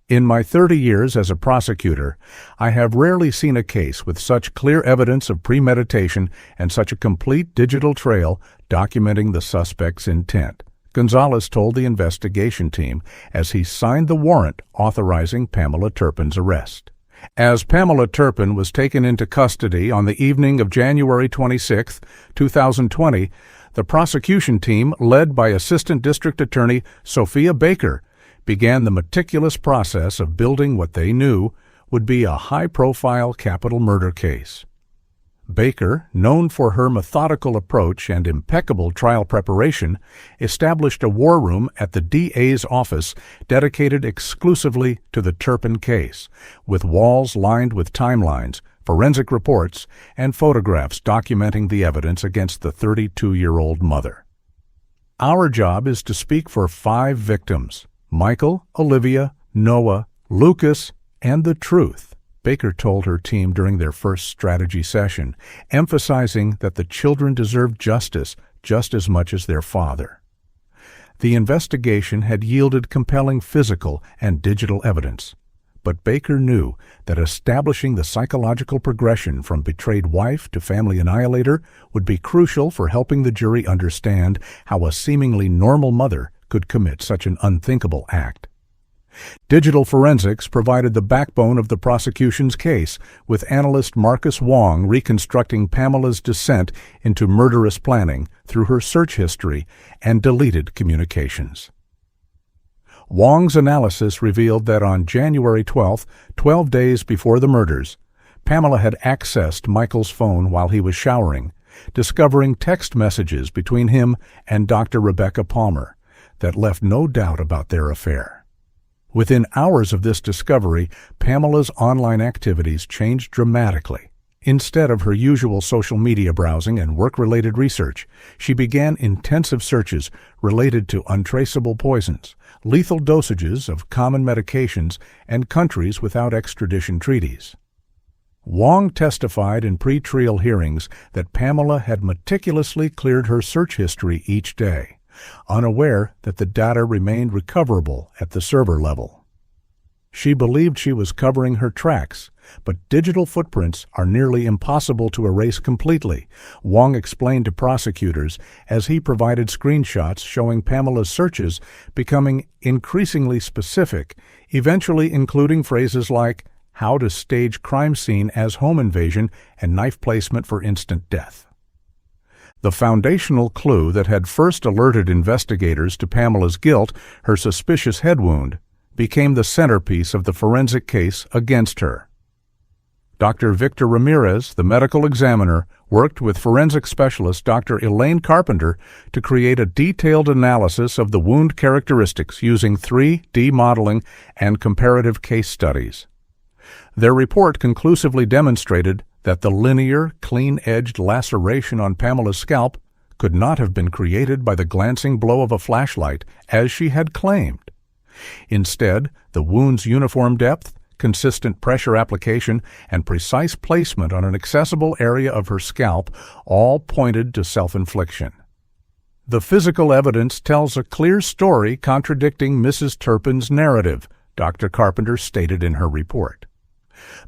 In my 30 years as a prosecutor, I have rarely seen a case with such clear evidence of premeditation and such a complete digital trail documenting the suspect's intent, Gonzalez told the investigation team as he signed the warrant authorizing Pamela Turpin's arrest. As Pamela Turpin was taken into custody on the evening of January 26, 2020, the prosecution team, led by Assistant District Attorney Sophia Baker, began the meticulous process of building what they knew would be a high-profile capital murder case. Baker, known for her methodical approach and impeccable trial preparation, established a war room at the DA's office dedicated exclusively to the Turpin case, with walls lined with timelines, forensic reports, and photographs documenting the evidence against the 32-year-old mother. Our job is to speak for 5 victims: Michael, Olivia, Noah, Lucas, and the truth, Baker told her team during their first strategy session, emphasizing that the children deserved justice just as much as their father. The investigation had yielded compelling physical and digital evidence, but Baker knew that establishing the psychological progression from betrayed wife to family annihilator would be crucial for helping the jury understand how a seemingly normal mother could commit such an unthinkable act. Digital forensics provided the backbone of the prosecution's case, with analyst Marcus Wong reconstructing Pamela's descent into murderous planning through her search history and deleted communications. Wong's analysis revealed that on January 12, 12 days before the murders, Pamela had accessed Michael's phone while he was showering, discovering text messages between him and Dr. Rebecca Palmer that left no doubt about their affair. Within hours of this discovery, Pamela's online activities changed dramatically. Instead of her usual social media browsing and work-related research, she began intensive searches related to untraceable poisons, lethal dosages of common medications, and countries without extradition treaties. Wong testified in pre-trial hearings that Pamela had meticulously cleared her search history each day, unaware that the data remained recoverable at the server level. She believed she was covering her tracks, but digital footprints are nearly impossible to erase completely, Wong explained to prosecutors as he provided screenshots showing Pamela's searches becoming increasingly specific, eventually including phrases like how to stage crime scene as home invasion and knife placement for instant death. The foundational clue that had first alerted investigators to Pamela's guilt, her suspicious head wound, became the centerpiece of the forensic case against her. Dr. Victor Ramirez, the medical examiner, worked with forensic specialist Dr. Elaine Carpenter to create a detailed analysis of the wound characteristics using 3D modeling and comparative case studies. Their report conclusively demonstrated that the linear, clean-edged laceration on Pamela's scalp could not have been created by the glancing blow of a flashlight, as she had claimed. Instead, the wound's uniform depth, consistent pressure application, and precise placement on an accessible area of her scalp all pointed to self-infliction. The physical evidence tells a clear story contradicting Mrs. Turpin's narrative, Dr. Carpenter stated in her report.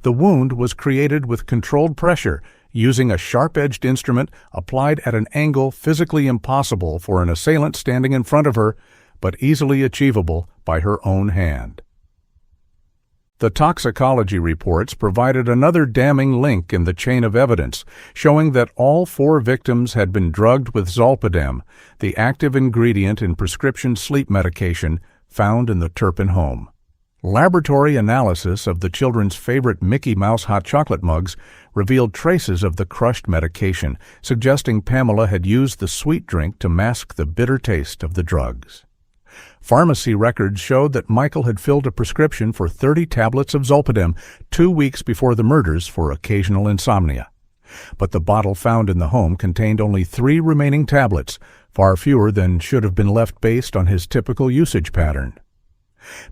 The wound was created with controlled pressure, using a sharp-edged instrument applied at an angle physically impossible for an assailant standing in front of her, but easily achievable by her own hand. The toxicology reports provided another damning link in the chain of evidence, showing that all 4 victims had been drugged with zolpidem, the active ingredient in prescription sleep medication found in the Turpin home. Laboratory analysis of the children's favorite Mickey Mouse hot chocolate mugs revealed traces of the crushed medication, suggesting Pamela had used the sweet drink to mask the bitter taste of the drugs. Pharmacy records showed that Michael had filled a prescription for 30 tablets of Zolpidem 2 weeks before the murders for occasional insomnia. But the bottle found in the home contained only 3 remaining tablets, far fewer than should have been left based on his typical usage pattern.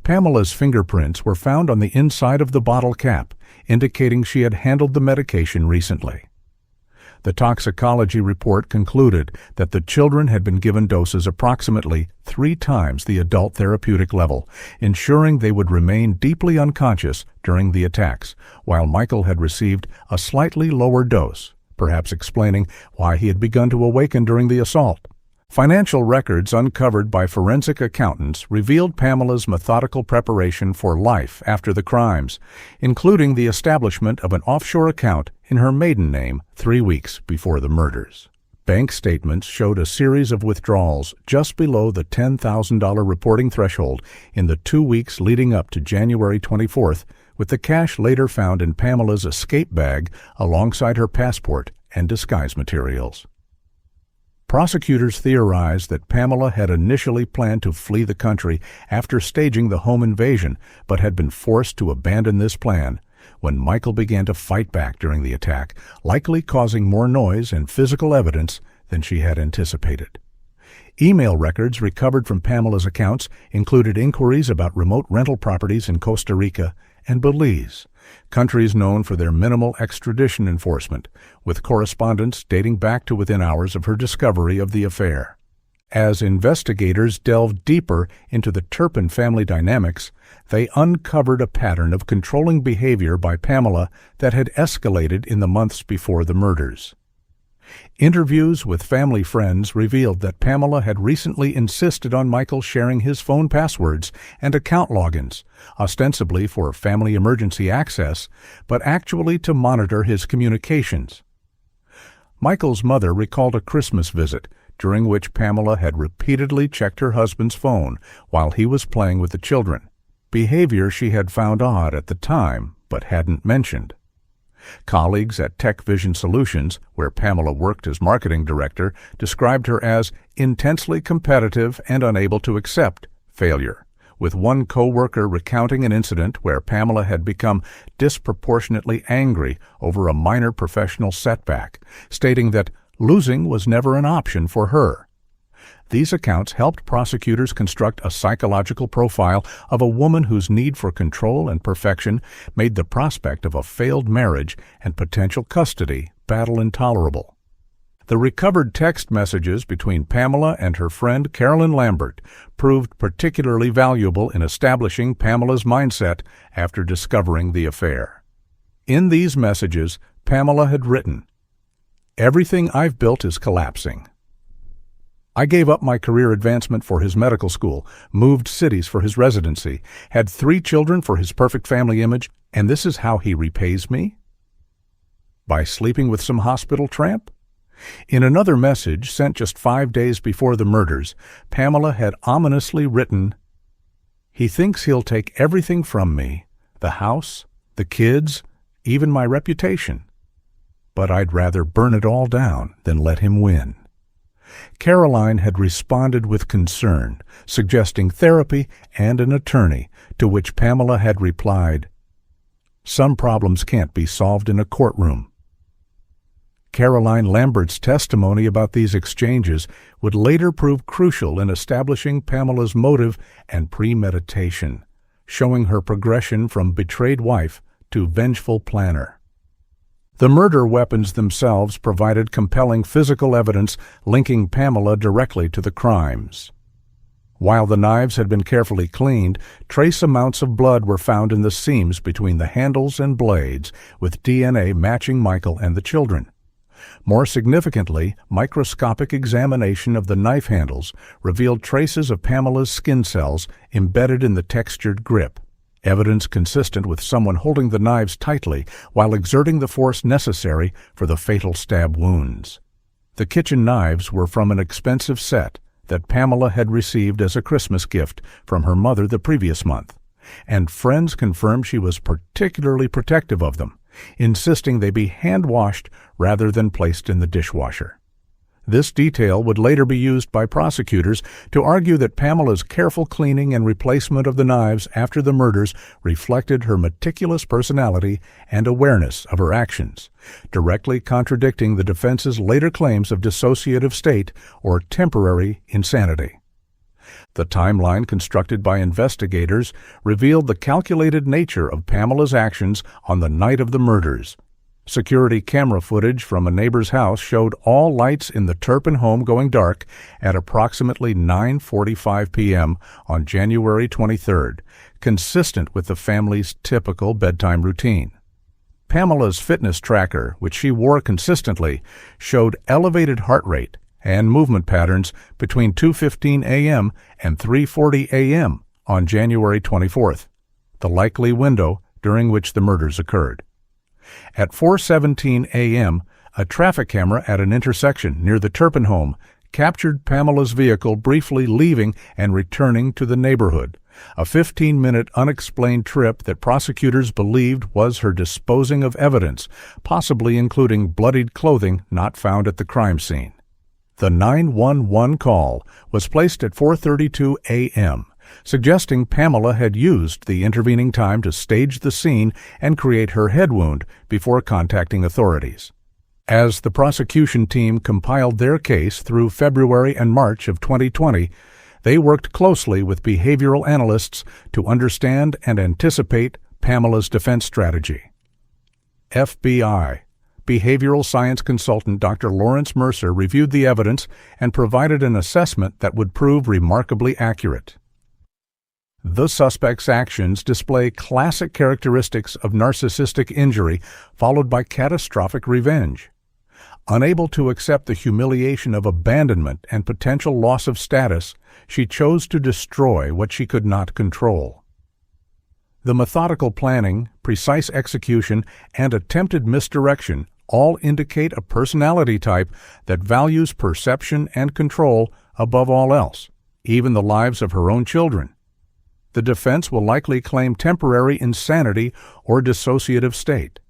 Pamela's fingerprints were found on the inside of the bottle cap, indicating she had handled the medication recently. The toxicology report concluded that the children had been given doses approximately 3 times the adult therapeutic level, ensuring they would remain deeply unconscious during the attacks, while Michael had received a slightly lower dose, perhaps explaining why he had begun to awaken during the assault. Financial records uncovered by forensic accountants revealed Pamela's methodical preparation for life after the crimes, including the establishment of an offshore account in her maiden name 3 weeks before the murders. Bank statements showed a series of withdrawals just below the $10,000 reporting threshold in the 2 weeks leading up to January 24th, with the cash later found in Pamela's escape bag alongside her passport and disguise materials. Prosecutors theorized that Pamela had initially planned to flee the country after staging the home invasion, but had been forced to abandon this plan when Michael began to fight back during the attack, likely causing more noise and physical evidence than she had anticipated. Email records recovered from Pamela's accounts included inquiries about remote rental properties in Costa Rica and Belize, countries known for their minimal extradition enforcement, with correspondence dating back to within hours of her discovery of the affair. As investigators delved deeper into the Turpin family dynamics, they uncovered a pattern of controlling behavior by Pamela that had escalated in the months before the murders. Interviews with family friends revealed that Pamela had recently insisted on Michael sharing his phone passwords and account logins, ostensibly for family emergency access, but actually to monitor his communications. Michael's mother recalled a Christmas visit during which Pamela had repeatedly checked her husband's phone while he was playing with the children, behavior she had found odd at the time but hadn't mentioned. Colleagues at Tech Vision Solutions, where Pamela worked as marketing director, described her as intensely competitive and unable to accept failure, with one co-worker recounting an incident where Pamela had become disproportionately angry over a minor professional setback, stating that losing was never an option for her. These accounts helped prosecutors construct a psychological profile of a woman whose need for control and perfection made the prospect of a failed marriage and potential custody battle intolerable. The recovered text messages between Pamela and her friend Carolyn Lambert proved particularly valuable in establishing Pamela's mindset after discovering the affair. In these messages, Pamela had written, "Everything I've built is collapsing. I gave up my career advancement for his medical school, moved cities for his residency, had 3 children for his perfect family image, and this is how he repays me? By sleeping with some hospital tramp?" In another message sent just 5 days before the murders, Pamela had ominously written, "He thinks he'll take everything from me, the house, the kids, even my reputation. But I'd rather burn it all down than let him win." Caroline had responded with concern, suggesting therapy and an attorney, to which Pamela had replied, "Some problems can't be solved in a courtroom." Caroline Lambert's testimony about these exchanges would later prove crucial in establishing Pamela's motive and premeditation, showing her progression from betrayed wife to vengeful planner. The murder weapons themselves provided compelling physical evidence linking Pamela directly to the crimes. While the knives had been carefully cleaned, trace amounts of blood were found in the seams between the handles and blades, with DNA matching Michael and the children. More significantly, microscopic examination of the knife handles revealed traces of Pamela's skin cells embedded in the textured grip, evidence consistent with someone holding the knives tightly while exerting the force necessary for the fatal stab wounds. The kitchen knives were from an expensive set that Pamela had received as a Christmas gift from her mother the previous month, and friends confirmed she was particularly protective of them, insisting they be hand-washed rather than placed in the dishwasher. This detail would later be used by prosecutors to argue that Pamela's careful cleaning and replacement of the knives after the murders reflected her meticulous personality and awareness of her actions, directly contradicting the defense's later claims of dissociative state or temporary insanity. The timeline constructed by investigators revealed the calculated nature of Pamela's actions on the night of the murders. Security camera footage from a neighbor's house showed all lights in the Turpin home going dark at approximately 9:45 p.m. on January 23rd, consistent with the family's typical bedtime routine. Pamela's fitness tracker, which she wore consistently, showed elevated heart rate and movement patterns between 2:15 a.m. and 3:40 a.m. on January 24th, the likely window during which the murders occurred. At 4:17 a.m., a traffic camera at an intersection near the Turpin home captured Pamela's vehicle briefly leaving and returning to the neighborhood, a 15-minute unexplained trip that prosecutors believed was her disposing of evidence, possibly including bloodied clothing not found at the crime scene. The 911 call was placed at 4:32 a.m., suggesting Pamela had used the intervening time to stage the scene and create her head wound before contacting authorities. As the prosecution team compiled their case through February and March of 2020, they worked closely with behavioral analysts to understand and anticipate Pamela's defense strategy. FBI Behavioral science consultant Dr. Lawrence Mercer reviewed the evidence and provided an assessment that would prove remarkably accurate. The suspect's actions display classic characteristics of narcissistic injury followed by catastrophic revenge. Unable to accept the humiliation of abandonment and potential loss of status, she chose to destroy what she could not control. The methodical planning, precise execution, and attempted misdirection all indicate a personality type that values perception and control above all else, even the lives of her own children. The defense will likely claim temporary insanity or dissociative state,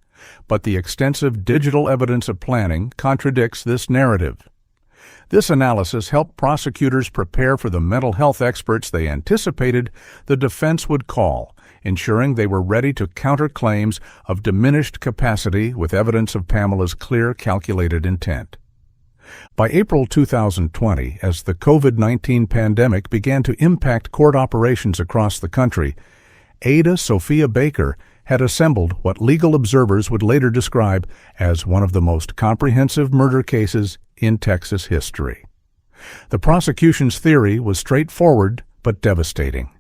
but the extensive digital evidence of planning contradicts this narrative. This analysis helped prosecutors prepare for the mental health experts they anticipated the defense would call, ensuring they were ready to counter claims of diminished capacity with evidence of Pamela's clear, calculated intent. By April 2020, as the COVID-19 pandemic began to impact court operations across the country, Ada Sophia Baker had assembled what legal observers would later describe as one of the most comprehensive murder cases in Texas history. The prosecution's theory was straightforward but devastating.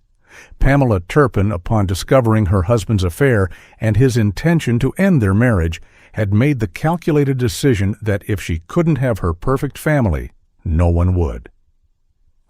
Pamela Turpin, upon discovering her husband's affair and his intention to end their marriage, had made the calculated decision that if she couldn't have her perfect family, no one would.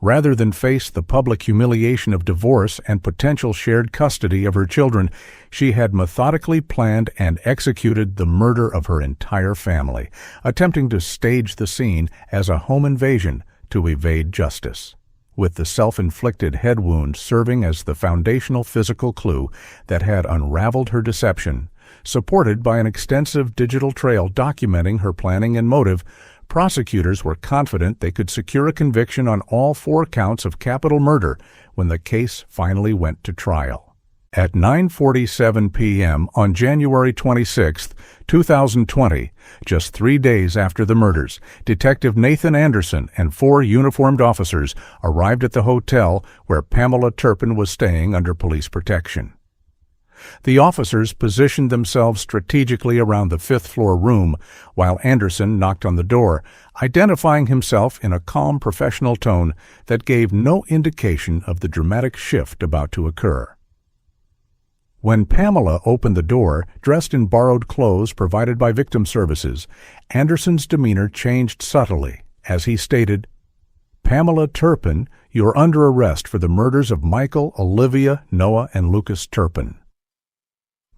Rather than face the public humiliation of divorce and potential shared custody of her children, she had methodically planned and executed the murder of her entire family, attempting to stage the scene as a home invasion to evade justice, with the self-inflicted head wound serving as the foundational physical clue that had unraveled her deception. Supported by an extensive digital trail documenting her planning and motive, prosecutors were confident they could secure a conviction on all 4 counts of capital murder when the case finally went to trial. At 9:47 p.m. on January 26, 2020, just 3 days after the murders, Detective Nathan Anderson and 4 uniformed officers arrived at the hotel where Pamela Turpin was staying under police protection. The officers positioned themselves strategically around the 5th-floor room while Anderson knocked on the door, identifying himself in a calm professional tone that gave no indication of the dramatic shift about to occur. When Pamela opened the door, dressed in borrowed clothes provided by victim services, Anderson's demeanor changed subtly as he stated, "Pamela Turpin, you're under arrest for the murders of Michael, Olivia, Noah, and Lucas Turpin."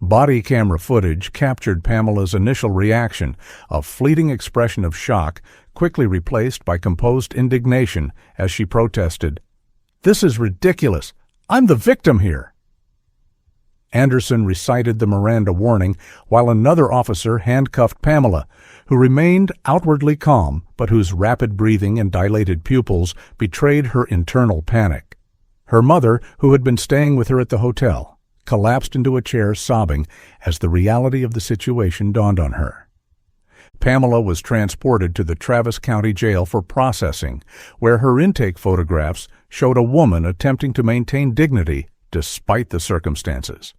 Body camera footage captured Pamela's initial reaction, a fleeting expression of shock, quickly replaced by composed indignation as she protested, "This is ridiculous. I'm the victim here." Anderson recited the Miranda warning while another officer handcuffed Pamela, who remained outwardly calm but whose rapid breathing and dilated pupils betrayed her internal panic. Her mother, who had been staying with her at the hotel, collapsed into a chair sobbing as the reality of the situation dawned on her. Pamela was transported to the Travis County Jail for processing, where her intake photographs showed a woman attempting to maintain dignity despite the circumstances.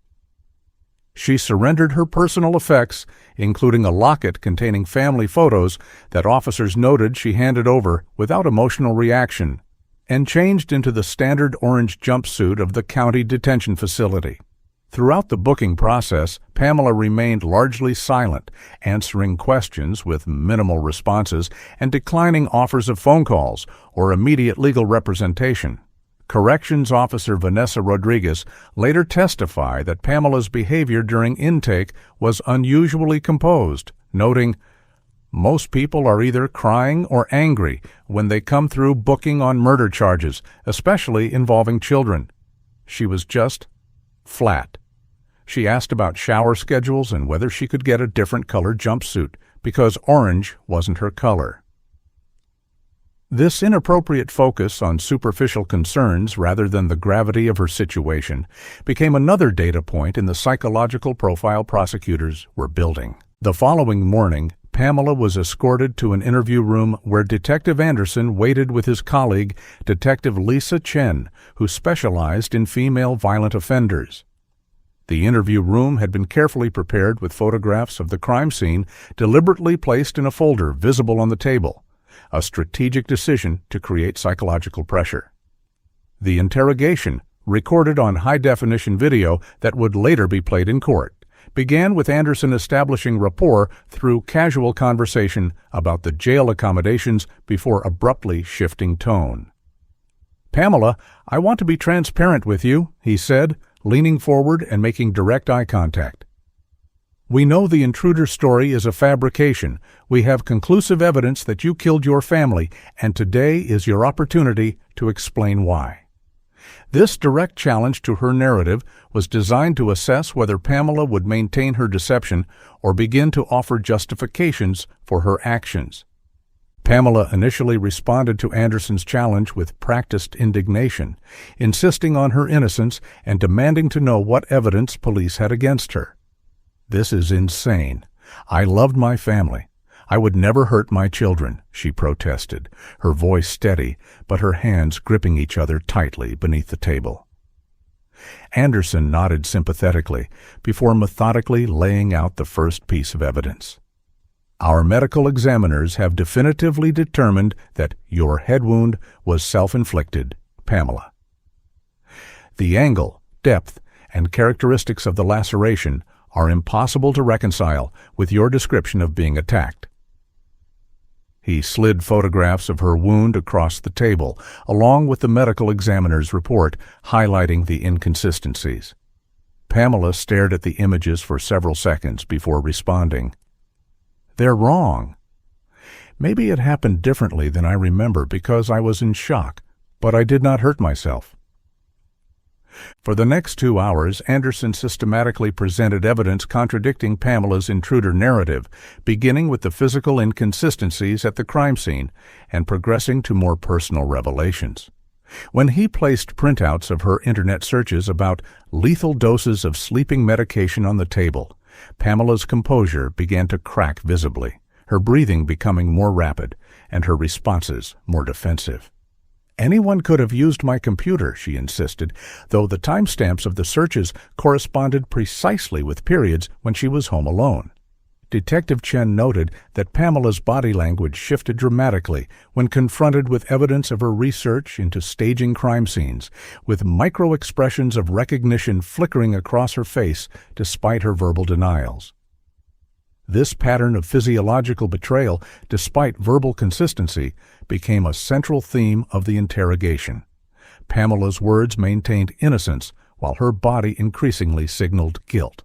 She surrendered her personal effects, including a locket containing family photos that officers noted she handed over without emotional reaction, and changed into the standard orange jumpsuit of the county detention facility. Throughout the booking process, Pamela remained largely silent, answering questions with minimal responses and declining offers of phone calls or immediate legal representation. Corrections Officer Vanessa Rodriguez later testified that Pamela's behavior during intake was unusually composed, noting, "Most people are either crying or angry when they come through booking on murder charges, especially involving children. She was just flat." She asked about shower schedules and whether she could get a different colored jumpsuit, because orange wasn't her color. This inappropriate focus on superficial concerns rather than the gravity of her situation became another data point in the psychological profile prosecutors were building. The following morning, Pamela was escorted to an interview room where Detective Anderson waited with his colleague, Detective Lisa Chen, who specialized in female violent offenders. The interview room had been carefully prepared with photographs of the crime scene deliberately placed in a folder visible on the table, a strategic decision to create psychological pressure. The interrogation, recorded on high-definition video that would later be played in court, began with Anderson establishing rapport through casual conversation about the jail accommodations before abruptly shifting tone. "Pamela, I want to be transparent with you," he said, leaning forward and making direct eye contact. "We know the intruder story is a fabrication. We have conclusive evidence that you killed your family, and today is your opportunity to explain why." This direct challenge to her narrative was designed to assess whether Pamela would maintain her deception or begin to offer justifications for her actions. Pamela initially responded to Anderson's challenge with practiced indignation, insisting on her innocence and demanding to know what evidence police had against her. "This is insane. I loved my family. I would never hurt my children," she protested, her voice steady, but her hands gripping each other tightly beneath the table. Anderson nodded sympathetically before methodically laying out the first piece of evidence. "Our medical examiners have definitively determined that your head wound was self-inflicted, Pamela. The angle, depth, and characteristics of the laceration are impossible to reconcile with your description of being attacked." He slid photographs of her wound across the table, along with the medical examiner's report, highlighting the inconsistencies. Pamela stared at the images for several seconds before responding. "They're wrong. Maybe it happened differently than I remember because I was in shock, but I did not hurt myself." For the next 2 hours, Anderson systematically presented evidence contradicting Pamela's intruder narrative, beginning with the physical inconsistencies at the crime scene and progressing to more personal revelations. When he placed printouts of her internet searches about lethal doses of sleeping medication on the table, Pamela's composure began to crack visibly, her breathing becoming more rapid and her responses more defensive. "Anyone could have used my computer," she insisted, though the timestamps of the searches corresponded precisely with periods when she was home alone. Detective Chen noted that Pamela's body language shifted dramatically when confronted with evidence of her research into staging crime scenes, with micro-expressions of recognition flickering across her face despite her verbal denials. This pattern of physiological betrayal, despite verbal consistency, became a central theme of the interrogation. Pamela's words maintained innocence, while her body increasingly signaled guilt.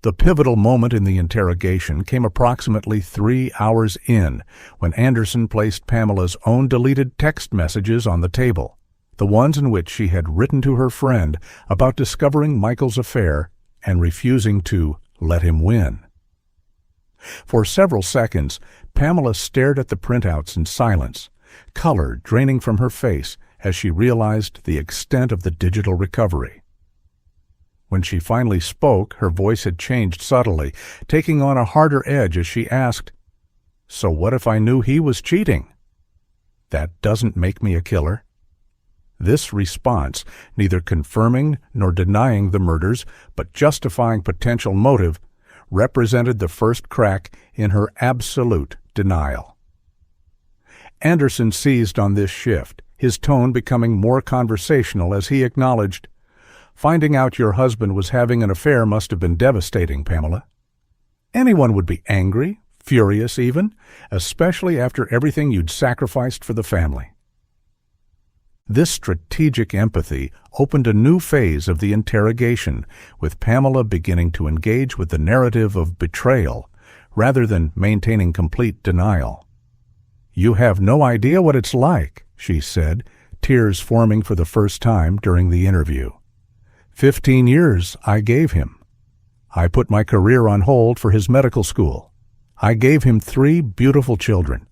The pivotal moment in the interrogation came approximately 3 hours in, when Anderson placed Pamela's own deleted text messages on the table. the ones in which she had written to her friend about discovering Michael's affair and refusing to let him win. For several seconds, Pamela stared at the printouts in silence, color draining from her face as she realized the extent of the digital recovery. When she finally spoke, her voice had changed subtly, taking on a harder edge as she asked, "So what if I knew he was cheating? That doesn't make me a killer." This response, neither confirming nor denying the murders, but justifying potential motive, represented the first crack in her absolute denial. Anderson seized on this shift, his tone becoming more conversational as he acknowledged, "Finding out your husband was having an affair must have been devastating, Pamela. Anyone would be angry, furious even, especially after everything you'd sacrificed for the family." This strategic empathy opened a new phase of the interrogation, with Pamela beginning to engage with the narrative of betrayal rather than maintaining complete denial. "You have no idea what it's like," she said, tears forming for the first time during the interview. 15 years I gave him. I put my career on hold for his medical school. I gave him 3 beautiful children.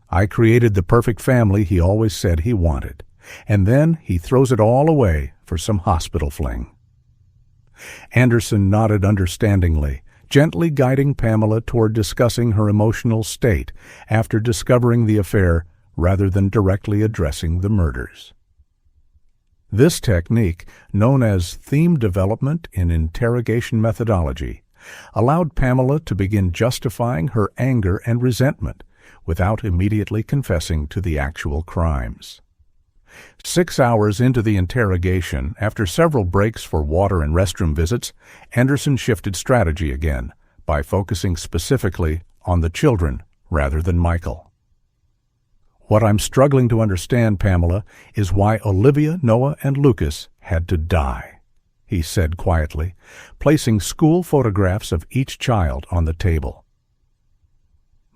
I created the perfect family he always said he wanted. And then he throws it all away for some hospital fling. Anderson nodded understandingly, gently guiding Pamela toward discussing her emotional state after discovering the affair rather than directly addressing the murders. This technique, known as theme development in interrogation methodology, allowed Pamela to begin justifying her anger and resentment without immediately confessing to the actual crimes. 6 hours into the interrogation, after several breaks for water and restroom visits, Anderson shifted strategy again by focusing specifically on the children rather than Michael. "What I'm struggling to understand, Pamela, is why Olivia, Noah, and Lucas had to die," he said quietly, placing school photographs of each child on the table.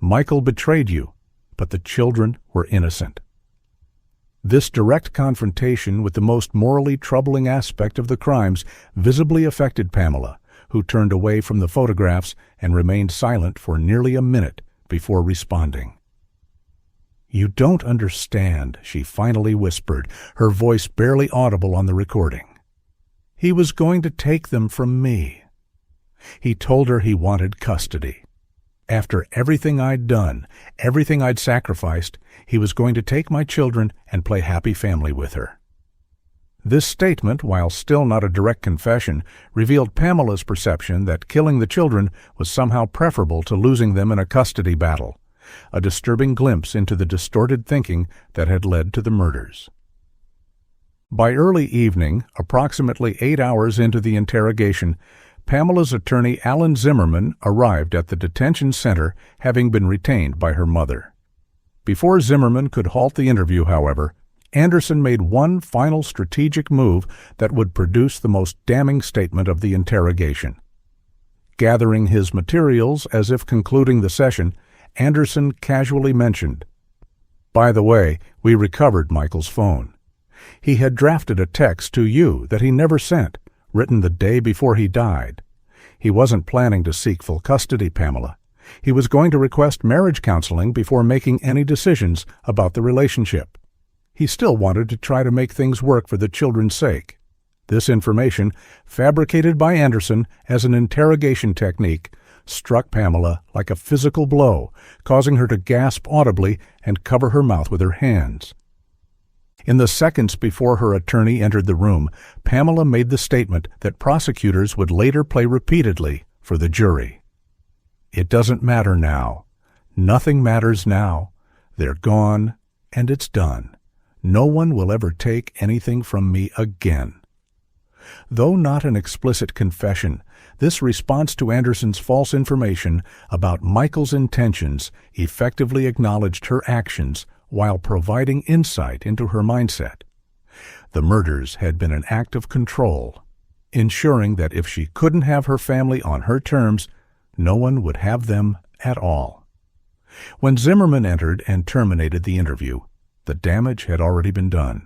"Michael betrayed you, but the children were innocent." This direct confrontation with the most morally troubling aspect of the crimes visibly affected Pamela, who turned away from the photographs and remained silent for nearly a minute before responding. "You don't understand," she finally whispered, her voice barely audible on the recording. "He was going to take them from me. He told her he wanted custody. After everything I'd done, everything I'd sacrificed, he was going to take my children and play happy family with her." This statement, while still not a direct confession, revealed Pamela's perception that killing the children was somehow preferable to losing them in a custody battle, a disturbing glimpse into the distorted thinking that had led to the murders. By early evening, approximately 8 hours into the interrogation, Pamela's attorney Alan Zimmerman arrived at the detention center, having been retained by her mother. Before Zimmerman could halt the interview, however, Anderson made one final strategic move that would produce the most damning statement of the interrogation. Gathering his materials as if concluding the session, Anderson casually mentioned, "By the way, we recovered Michael's phone. He had drafted a text to you that he never sent, written the day before he died. He wasn't planning to seek full custody, Pamela. He was going to request marriage counseling before making any decisions about the relationship. He still wanted to try to make things work for the children's sake." This information, fabricated by Anderson as an interrogation technique, struck Pamela like a physical blow, causing her to gasp audibly and cover her mouth with her hands. In the seconds before her attorney entered the room, Pamela made the statement that prosecutors would later play repeatedly for the jury. "It doesn't matter now. Nothing matters now. They're gone, and it's done. No one will ever take anything from me again." Though not an explicit confession, this response to Anderson's false information about Michael's intentions effectively acknowledged her actions while providing insight into her mindset. The murders had been an act of control, ensuring that if she couldn't have her family on her terms, no one would have them at all. When Zimmerman entered and terminated the interview, the damage had already been done.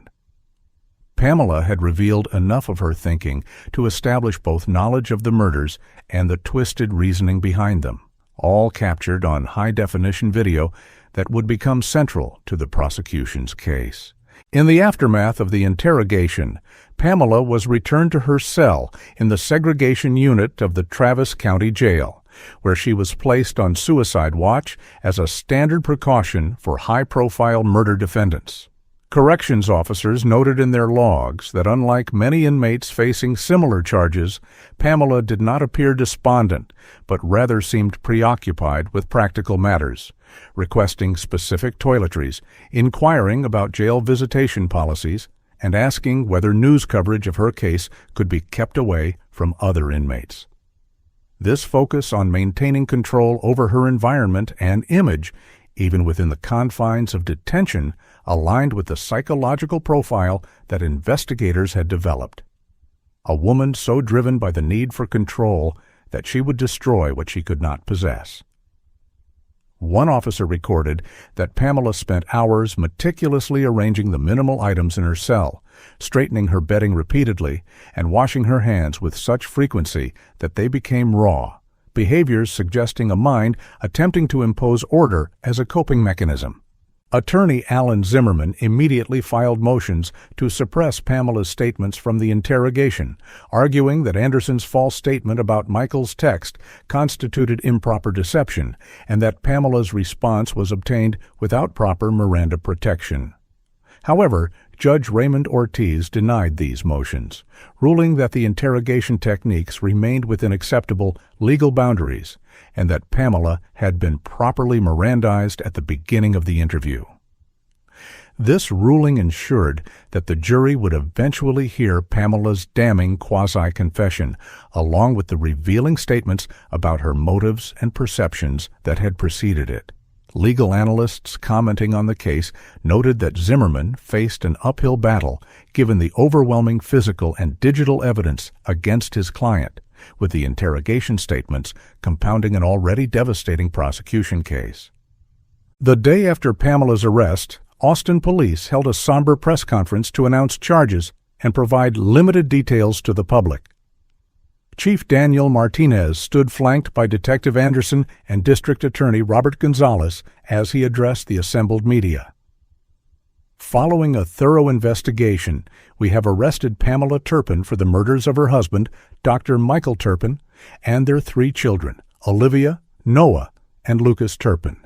Pamela had revealed enough of her thinking to establish both knowledge of the murders and the twisted reasoning behind them, all captured on high-definition video that would become central to the prosecution's case. In the aftermath of the interrogation, Pamela was returned to her cell in the segregation unit of the Travis County Jail, where she was placed on suicide watch as a standard precaution for high-profile murder defendants. Corrections officers noted in their logs that unlike many inmates facing similar charges, Pamela did not appear despondent, but rather seemed preoccupied with practical matters, requesting specific toiletries, inquiring about jail visitation policies, and asking whether news coverage of her case could be kept away from other inmates. This focus on maintaining control over her environment and image, even within the confines of detention, aligned with the psychological profile that investigators had developed. A woman so driven by the need for control that she would destroy what she could not possess. One officer recorded that Pamela spent hours meticulously arranging the minimal items in her cell, straightening her bedding repeatedly, and washing her hands with such frequency that they became raw, behaviors suggesting a mind attempting to impose order as a coping mechanism. Attorney Alan Zimmerman immediately filed motions to suppress Pamela's statements from the interrogation, arguing that Anderson's false statement about Michael's text constituted improper deception and that Pamela's response was obtained without proper Miranda protection. However, Judge Raymond Ortiz denied these motions, ruling that the interrogation techniques remained within acceptable legal boundaries and that Pamela had been properly Mirandized at the beginning of the interview. This ruling ensured that the jury would eventually hear Pamela's damning quasi-confession, along with the revealing statements about her motives and perceptions that had preceded it. Legal analysts commenting on the case noted that Zimmerman faced an uphill battle given the overwhelming physical and digital evidence against his client, with the interrogation statements compounding an already devastating prosecution case. The day after Pamela's arrest, Austin police held a somber press conference to announce charges and provide limited details to the public. Chief Daniel Martinez stood flanked by Detective Anderson and District Attorney Robert Gonzalez as he addressed the assembled media. Following a thorough investigation, we have arrested Pamela Turpin for the murders of her husband, Dr. Michael Turpin, and their 3 children, Olivia, Noah, and Lucas Turpin.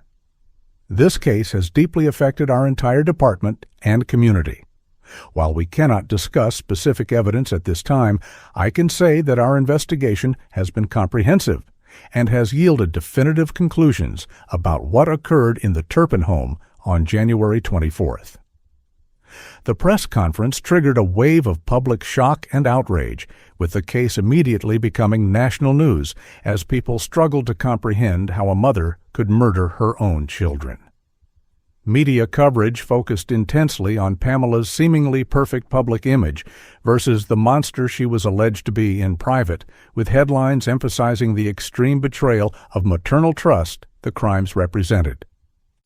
This case has deeply affected our entire department and community. While we cannot discuss specific evidence at this time, I can say that our investigation has been comprehensive and has yielded definitive conclusions about what occurred in the Turpin home on January 24th. The press conference triggered a wave of public shock and outrage, with the case immediately becoming national news as people struggled to comprehend how a mother could murder her own children. Media coverage focused intensely on Pamela's seemingly perfect public image versus the monster she was alleged to be in private, with headlines emphasizing the extreme betrayal of maternal trust the crimes represented.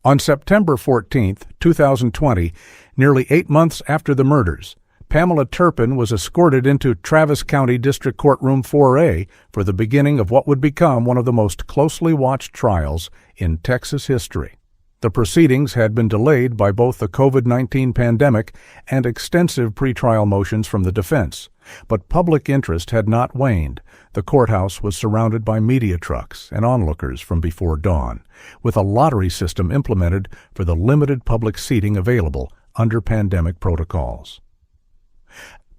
On September 14, 2020, nearly 8 months after the murders, Pamela Turpin was escorted into Travis County District Courtroom 4A for the beginning of what would become one of the most closely watched trials in Texas history. The proceedings had been delayed by both the COVID-19 pandemic and extensive pretrial motions from the defense, but public interest had not waned. The courthouse was surrounded by media trucks and onlookers from before dawn, with a lottery system implemented for the limited public seating available under pandemic protocols.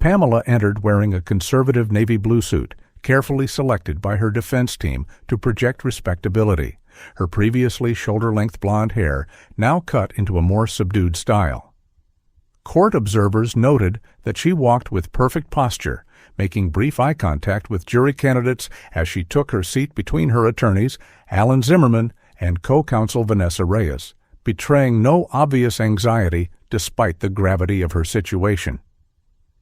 Pamela entered wearing a conservative navy blue suit, carefully selected by her defense team to project respectability. Her previously shoulder-length blonde hair now cut into a more subdued style. Court observers noted that she walked with perfect posture, making brief eye contact with jury candidates as she took her seat between her attorneys, Alan Zimmerman and co-counsel Vanessa Reyes, betraying no obvious anxiety despite the gravity of her situation.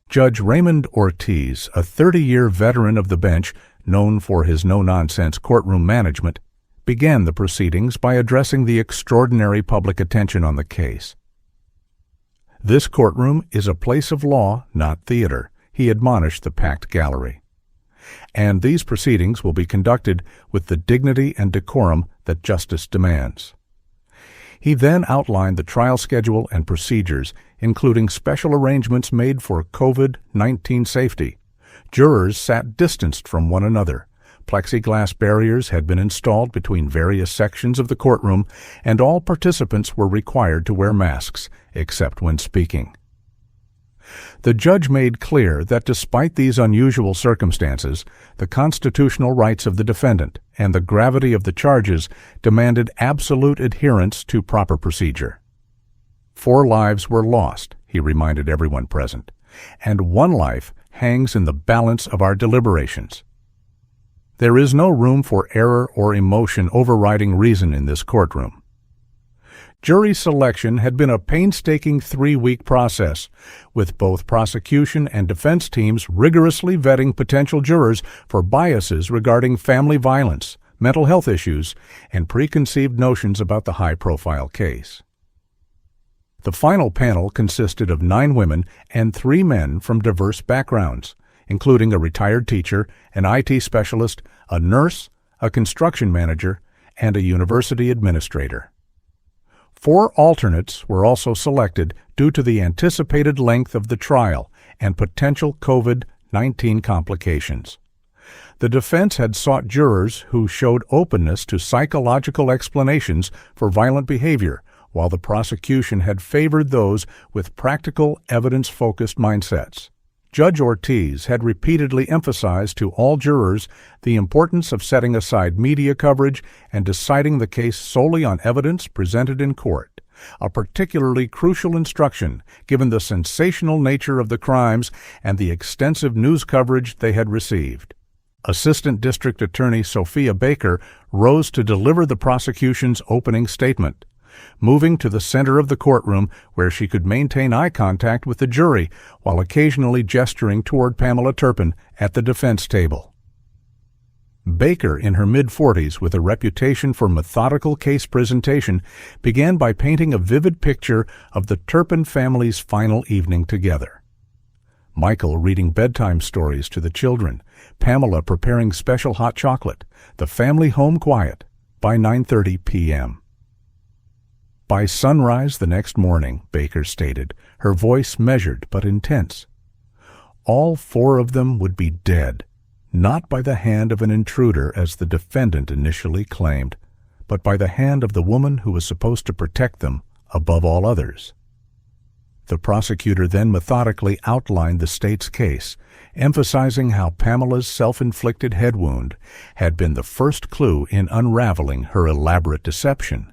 Judge Raymond Ortiz, a 30-year veteran of the bench known for his no-nonsense courtroom management, began the proceedings by addressing the extraordinary public attention on the case. "This courtroom is a place of law, not theater," he admonished the packed gallery. "And these proceedings will be conducted with the dignity and decorum that justice demands." He then outlined the trial schedule and procedures, including special arrangements made for COVID-19 safety. Jurors sat distanced from one another. Plexiglass barriers had been installed between various sections of the courtroom, and all participants were required to wear masks, except when speaking. The judge made clear that despite these unusual circumstances, the constitutional rights of the defendant and the gravity of the charges demanded absolute adherence to proper procedure. 4 lives were lost, he reminded everyone present, and 1 life hangs in the balance of our deliberations. There is no room for error or emotion overriding reason in this courtroom. Jury selection had been a painstaking 3-week process, with both prosecution and defense teams rigorously vetting potential jurors for biases regarding family violence, mental health issues, and preconceived notions about the high-profile case. The final panel consisted of 9 women and 3 men from diverse backgrounds, including a retired teacher, an IT specialist, a nurse, a construction manager, and a university administrator. 4 alternates were also selected due to the anticipated length of the trial and potential COVID-19 complications. The defense had sought jurors who showed openness to psychological explanations for violent behavior, while the prosecution had favored those with practical, evidence-focused mindsets. Judge Ortiz had repeatedly emphasized to all jurors the importance of setting aside media coverage and deciding the case solely on evidence presented in court, a particularly crucial instruction given the sensational nature of the crimes and the extensive news coverage they had received. Assistant District Attorney Sophia Baker rose to deliver the prosecution's opening statement, moving to the center of the courtroom where she could maintain eye contact with the jury while occasionally gesturing toward Pamela Turpin at the defense table. Baker, in her mid-40s with a reputation for methodical case presentation, began by painting a vivid picture of the Turpin family's final evening together. Michael reading bedtime stories to the children, Pamela preparing special hot chocolate, the family home quiet by 9:30 p.m. By sunrise the next morning, Baker stated, her voice measured but intense, all 4 of them would be dead, not by the hand of an intruder as the defendant initially claimed, but by the hand of the woman who was supposed to protect them above all others. The prosecutor then methodically outlined the state's case, emphasizing how Pamela's self-inflicted head wound had been the first clue in unraveling her elaborate deception.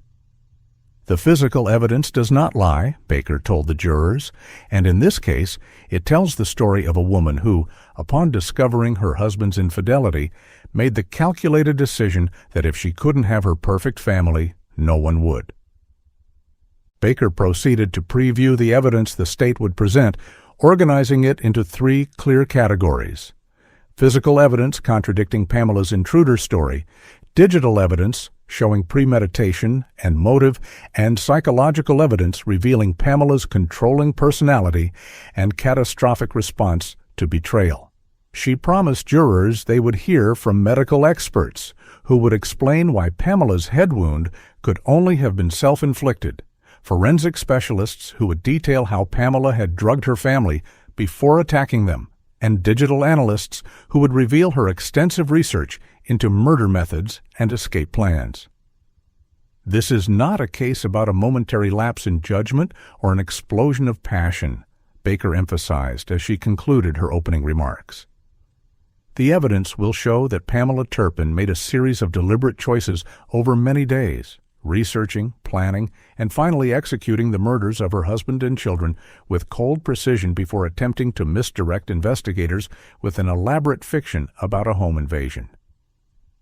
The physical evidence does not lie, Baker told the jurors, and in this case, it tells the story of a woman who, upon discovering her husband's infidelity, made the calculated decision that if she couldn't have her perfect family, no one would. Baker proceeded to preview the evidence the state would present, organizing it into 3 clear categories: physical evidence contradicting Pamela's intruder story, digital evidence showing premeditation and motive, and psychological evidence revealing Pamela's controlling personality and catastrophic response to betrayal. She promised jurors they would hear from medical experts who would explain why Pamela's head wound could only have been self-inflicted, forensic specialists who would detail how Pamela had drugged her family before attacking them, and digital analysts who would reveal her extensive research into murder methods and escape plans. This is not a case about a momentary lapse in judgment or an explosion of passion, Baker emphasized as she concluded her opening remarks. The evidence will show that Pamela Turpin made a series of deliberate choices over many days, researching, planning, and finally executing the murders of her husband and children with cold precision before attempting to misdirect investigators with an elaborate fiction about a home invasion.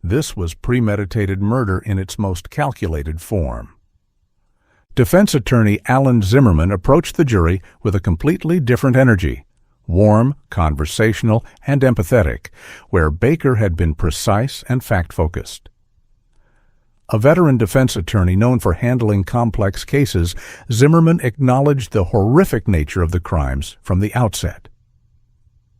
This was premeditated murder in its most calculated form. Defense attorney Alan Zimmerman approached the jury with a completely different energy, warm, conversational, and empathetic, where Baker had been precise and fact-focused. A veteran defense attorney known for handling complex cases, Zimmerman acknowledged the horrific nature of the crimes from the outset.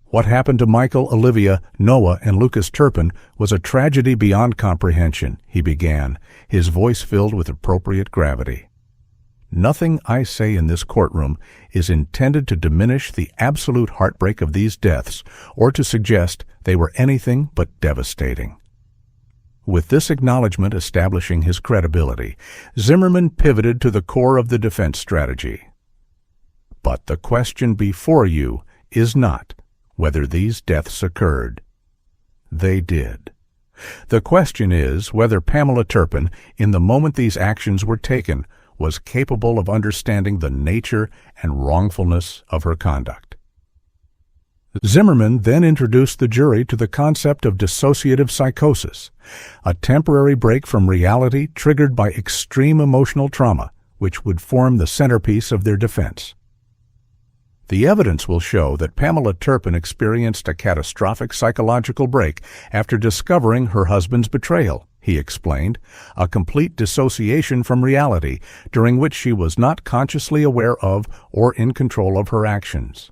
What happened to Michael, Olivia, Noah, and Lucas Turpin was a tragedy beyond comprehension, he began, his voice filled with appropriate gravity. Nothing I say in this courtroom is intended to diminish the absolute heartbreak of these deaths or to suggest they were anything but devastating. With this acknowledgment establishing his credibility, Zimmerman pivoted to the core of the defense strategy. But the question before you is not whether these deaths occurred. They did. The question is whether Pamela Turpin, in the moment these actions were taken, was capable of understanding the nature and wrongfulness of her conduct. Zimmerman then introduced the jury to the concept of dissociative psychosis, a temporary break from reality triggered by extreme emotional trauma, which would form the centerpiece of their defense. The evidence will show that Pamela Turpin experienced a catastrophic psychological break after discovering her husband's betrayal, he explained, a complete dissociation from reality during which she was not consciously aware of or in control of her actions.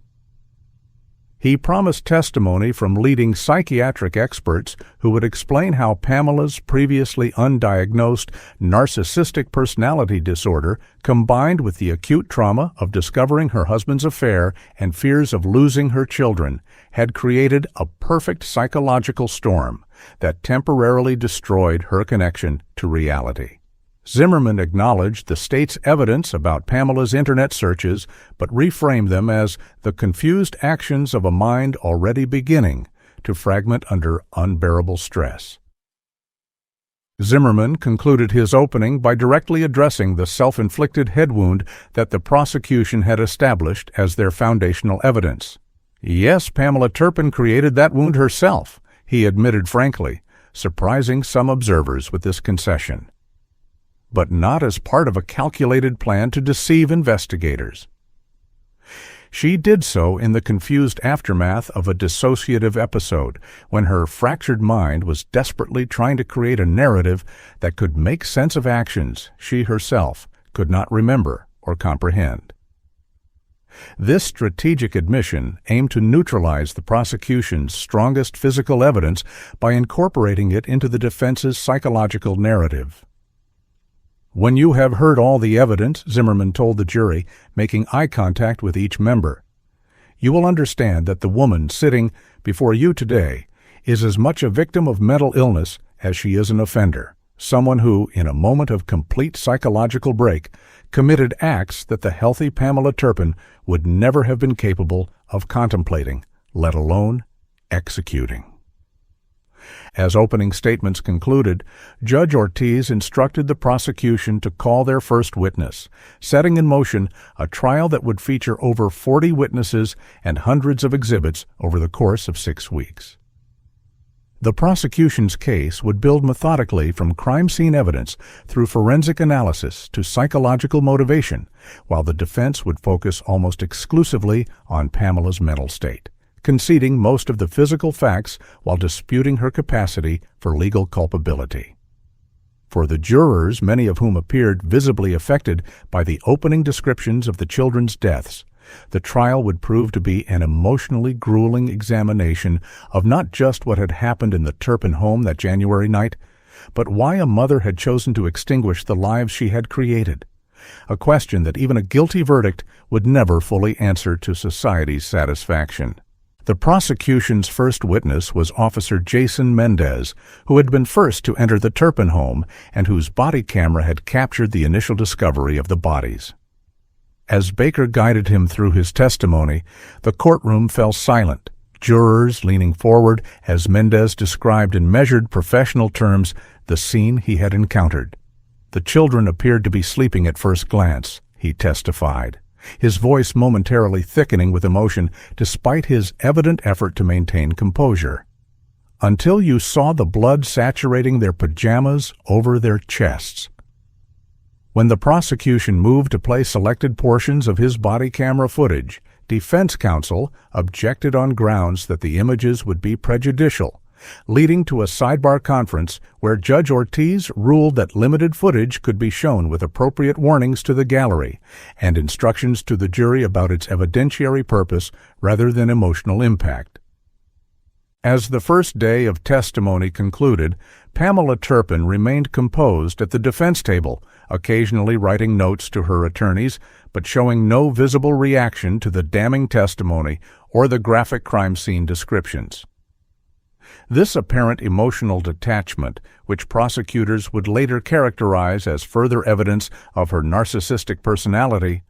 He promised testimony from leading psychiatric experts who would explain how Pamela's previously undiagnosed narcissistic personality disorder, combined with the acute trauma of discovering her husband's affair and fears of losing her children, had created a perfect psychological storm that temporarily destroyed her connection to reality. Zimmerman acknowledged the state's evidence about Pamela's internet searches, but reframed them as the confused actions of a mind already beginning to fragment under unbearable stress. Zimmerman concluded his opening by directly addressing the self-inflicted head wound that the prosecution had established as their foundational evidence. Yes, Pamela Turpin created that wound herself, he admitted frankly, surprising some observers with this concession, but not as part of a calculated plan to deceive investigators. She did so in the confused aftermath of a dissociative episode, when her fractured mind was desperately trying to create a narrative that could make sense of actions she herself could not remember or comprehend. This strategic admission aimed to neutralize the prosecution's strongest physical evidence by incorporating it into the defense's psychological narrative. When you have heard all the evidence, Zimmerman told the jury, making eye contact with each member, you will understand that the woman sitting before you today is as much a victim of mental illness as she is an offender, someone who, in a moment of complete psychological break, committed acts that the healthy Pamela Turpin would never have been capable of contemplating, let alone executing. As opening statements concluded, Judge Ortiz instructed the prosecution to call their first witness, setting in motion a trial that would feature over 40 witnesses and hundreds of exhibits over the course of 6 weeks. The prosecution's case would build methodically from crime scene evidence through forensic analysis to psychological motivation, while the defense would focus almost exclusively on Pamela's mental state, conceding most of the physical facts while disputing her capacity for legal culpability. For the jurors, many of whom appeared visibly affected by the opening descriptions of the children's deaths, the trial would prove to be an emotionally grueling examination of not just what had happened in the Turpin home that January night, but why a mother had chosen to extinguish the lives she had created, a question that even a guilty verdict would never fully answer to society's satisfaction. The prosecution's first witness was Officer Jason Mendez, who had been first to enter the Turpin home and whose body camera had captured the initial discovery of the bodies. As Baker guided him through his testimony, the courtroom fell silent, jurors leaning forward as Mendez described in measured professional terms the scene he had encountered. The children appeared to be sleeping at first glance, he testified, his voice momentarily thickening with emotion despite his evident effort to maintain composure. Until you saw the blood saturating their pajamas over their chests. When the prosecution moved to play selected portions of his body camera footage, defense counsel objected on grounds that the images would be prejudicial, leading to a sidebar conference where Judge Ortiz ruled that limited footage could be shown with appropriate warnings to the gallery and instructions to the jury about its evidentiary purpose rather than emotional impact. As the first day of testimony concluded, Pamela Turpin remained composed at the defense table, occasionally writing notes to her attorneys, but showing no visible reaction to the damning testimony or the graphic crime scene descriptions. This apparent emotional detachment, which prosecutors would later characterize as further evidence of her narcissistic personality,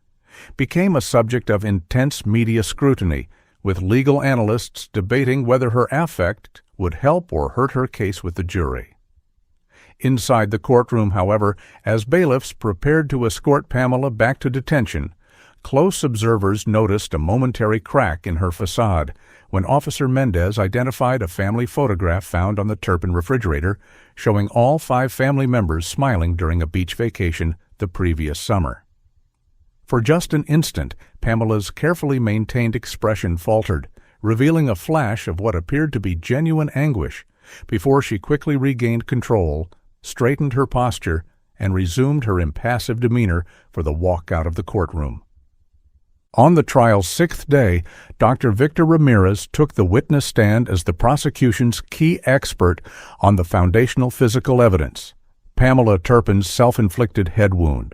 became a subject of intense media scrutiny, with legal analysts debating whether her affect would help or hurt her case with the jury. Inside the courtroom, however, as bailiffs prepared to escort Pamela back to detention, close observers noticed a momentary crack in her facade when Officer Mendez identified a family photograph found on the Turpin refrigerator showing all 5 family members smiling during a beach vacation the previous summer. For just an instant, Pamela's carefully maintained expression faltered, revealing a flash of what appeared to be genuine anguish, before she quickly regained control, straightened her posture, and resumed her impassive demeanor for the walk out of the courtroom. On the trial's 6th day, Dr. Victor Ramirez took the witness stand as the prosecution's key expert on the foundational physical evidence, Pamela Turpin's self-inflicted head wound.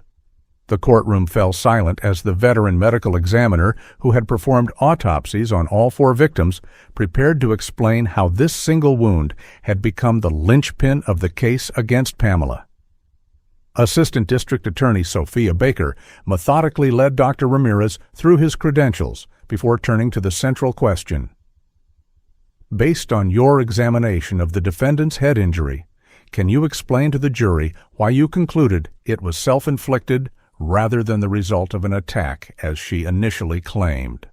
The courtroom fell silent as the veteran medical examiner, who had performed autopsies on all 4 victims, prepared to explain how this single wound had become the linchpin of the case against Pamela. Assistant District Attorney Sophia Baker methodically led Dr. Ramirez through his credentials before turning to the central question. Based on your examination of the defendant's head injury, can you explain to the jury why you concluded it was self-inflicted rather than the result of an attack, as she initially claimed?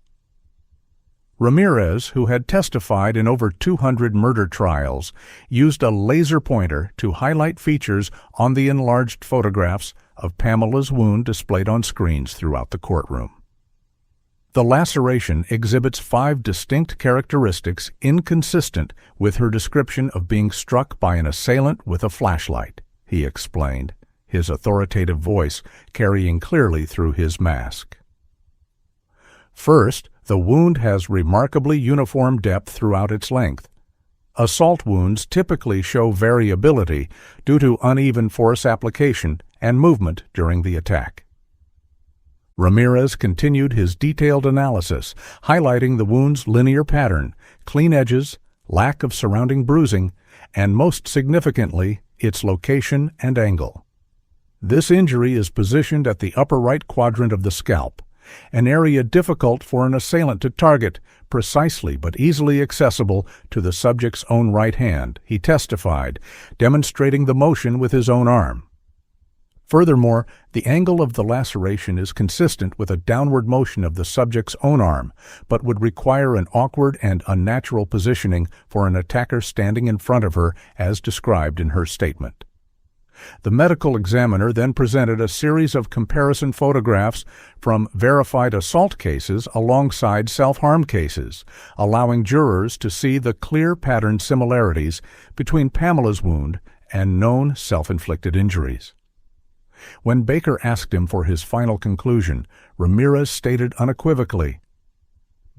Ramirez, who had testified in over 200 murder trials, used a laser pointer to highlight features on the enlarged photographs of Pamela's wound displayed on screens throughout the courtroom. The laceration exhibits 5 distinct characteristics inconsistent with her description of being struck by an assailant with a flashlight, he explained, his authoritative voice carrying clearly through his mask. First, the wound has remarkably uniform depth throughout its length. Assault wounds typically show variability due to uneven force application and movement during the attack. Ramirez continued his detailed analysis, highlighting the wound's linear pattern, clean edges, lack of surrounding bruising, and most significantly, its location and angle. This injury is positioned at the upper right quadrant of the scalp, an area difficult for an assailant to target precisely but easily accessible to the subject's own right hand, he testified, demonstrating the motion with his own arm. Furthermore, the angle of the laceration is consistent with a downward motion of the subject's own arm, but would require an awkward and unnatural positioning for an attacker standing in front of her, as described in her statement. The medical examiner then presented a series of comparison photographs from verified assault cases alongside self-harm cases, allowing jurors to see the clear pattern similarities between Pamela's wound and known self-inflicted injuries. When Baker asked him for his final conclusion, Ramirez stated unequivocally,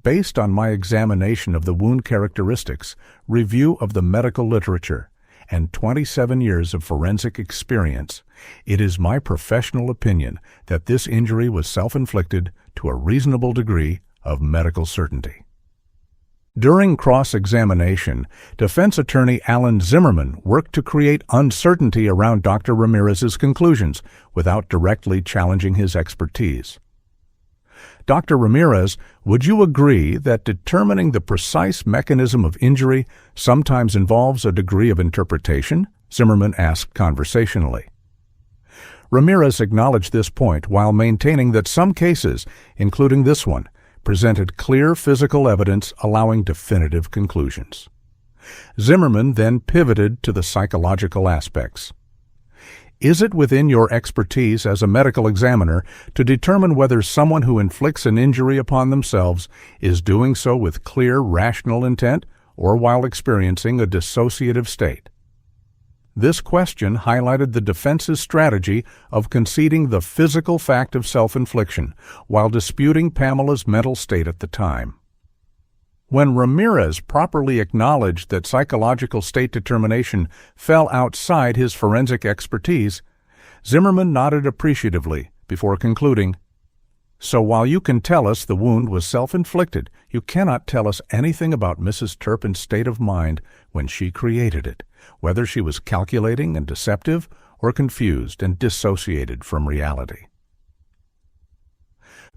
"Based on my examination of the wound characteristics, review of the medical literature, and 27 years of forensic experience, it is my professional opinion that this injury was self-inflicted to a reasonable degree of medical certainty." During cross-examination, defense attorney Alan Zimmerman worked to create uncertainty around Dr. Ramirez's conclusions without directly challenging his expertise. Dr. Ramirez, would you agree that determining the precise mechanism of injury sometimes involves a degree of interpretation? Zimmerman asked conversationally. Ramirez acknowledged this point while maintaining that some cases, including this one, presented clear physical evidence allowing definitive conclusions. Zimmerman then pivoted to the psychological aspects. Is it within your expertise as a medical examiner to determine whether someone who inflicts an injury upon themselves is doing so with clear, rational intent or while experiencing a dissociative state. This question highlighted the defense's strategy of conceding the physical fact of self-infliction while disputing Pamela's mental state at the time. When Ramirez properly acknowledged that psychological state determination fell outside his forensic expertise, Zimmerman nodded appreciatively before concluding, "So while you can tell us the wound was self-inflicted, you cannot tell us anything about Mrs. Turpin's state of mind when she created it, whether she was calculating and deceptive or confused and dissociated from reality."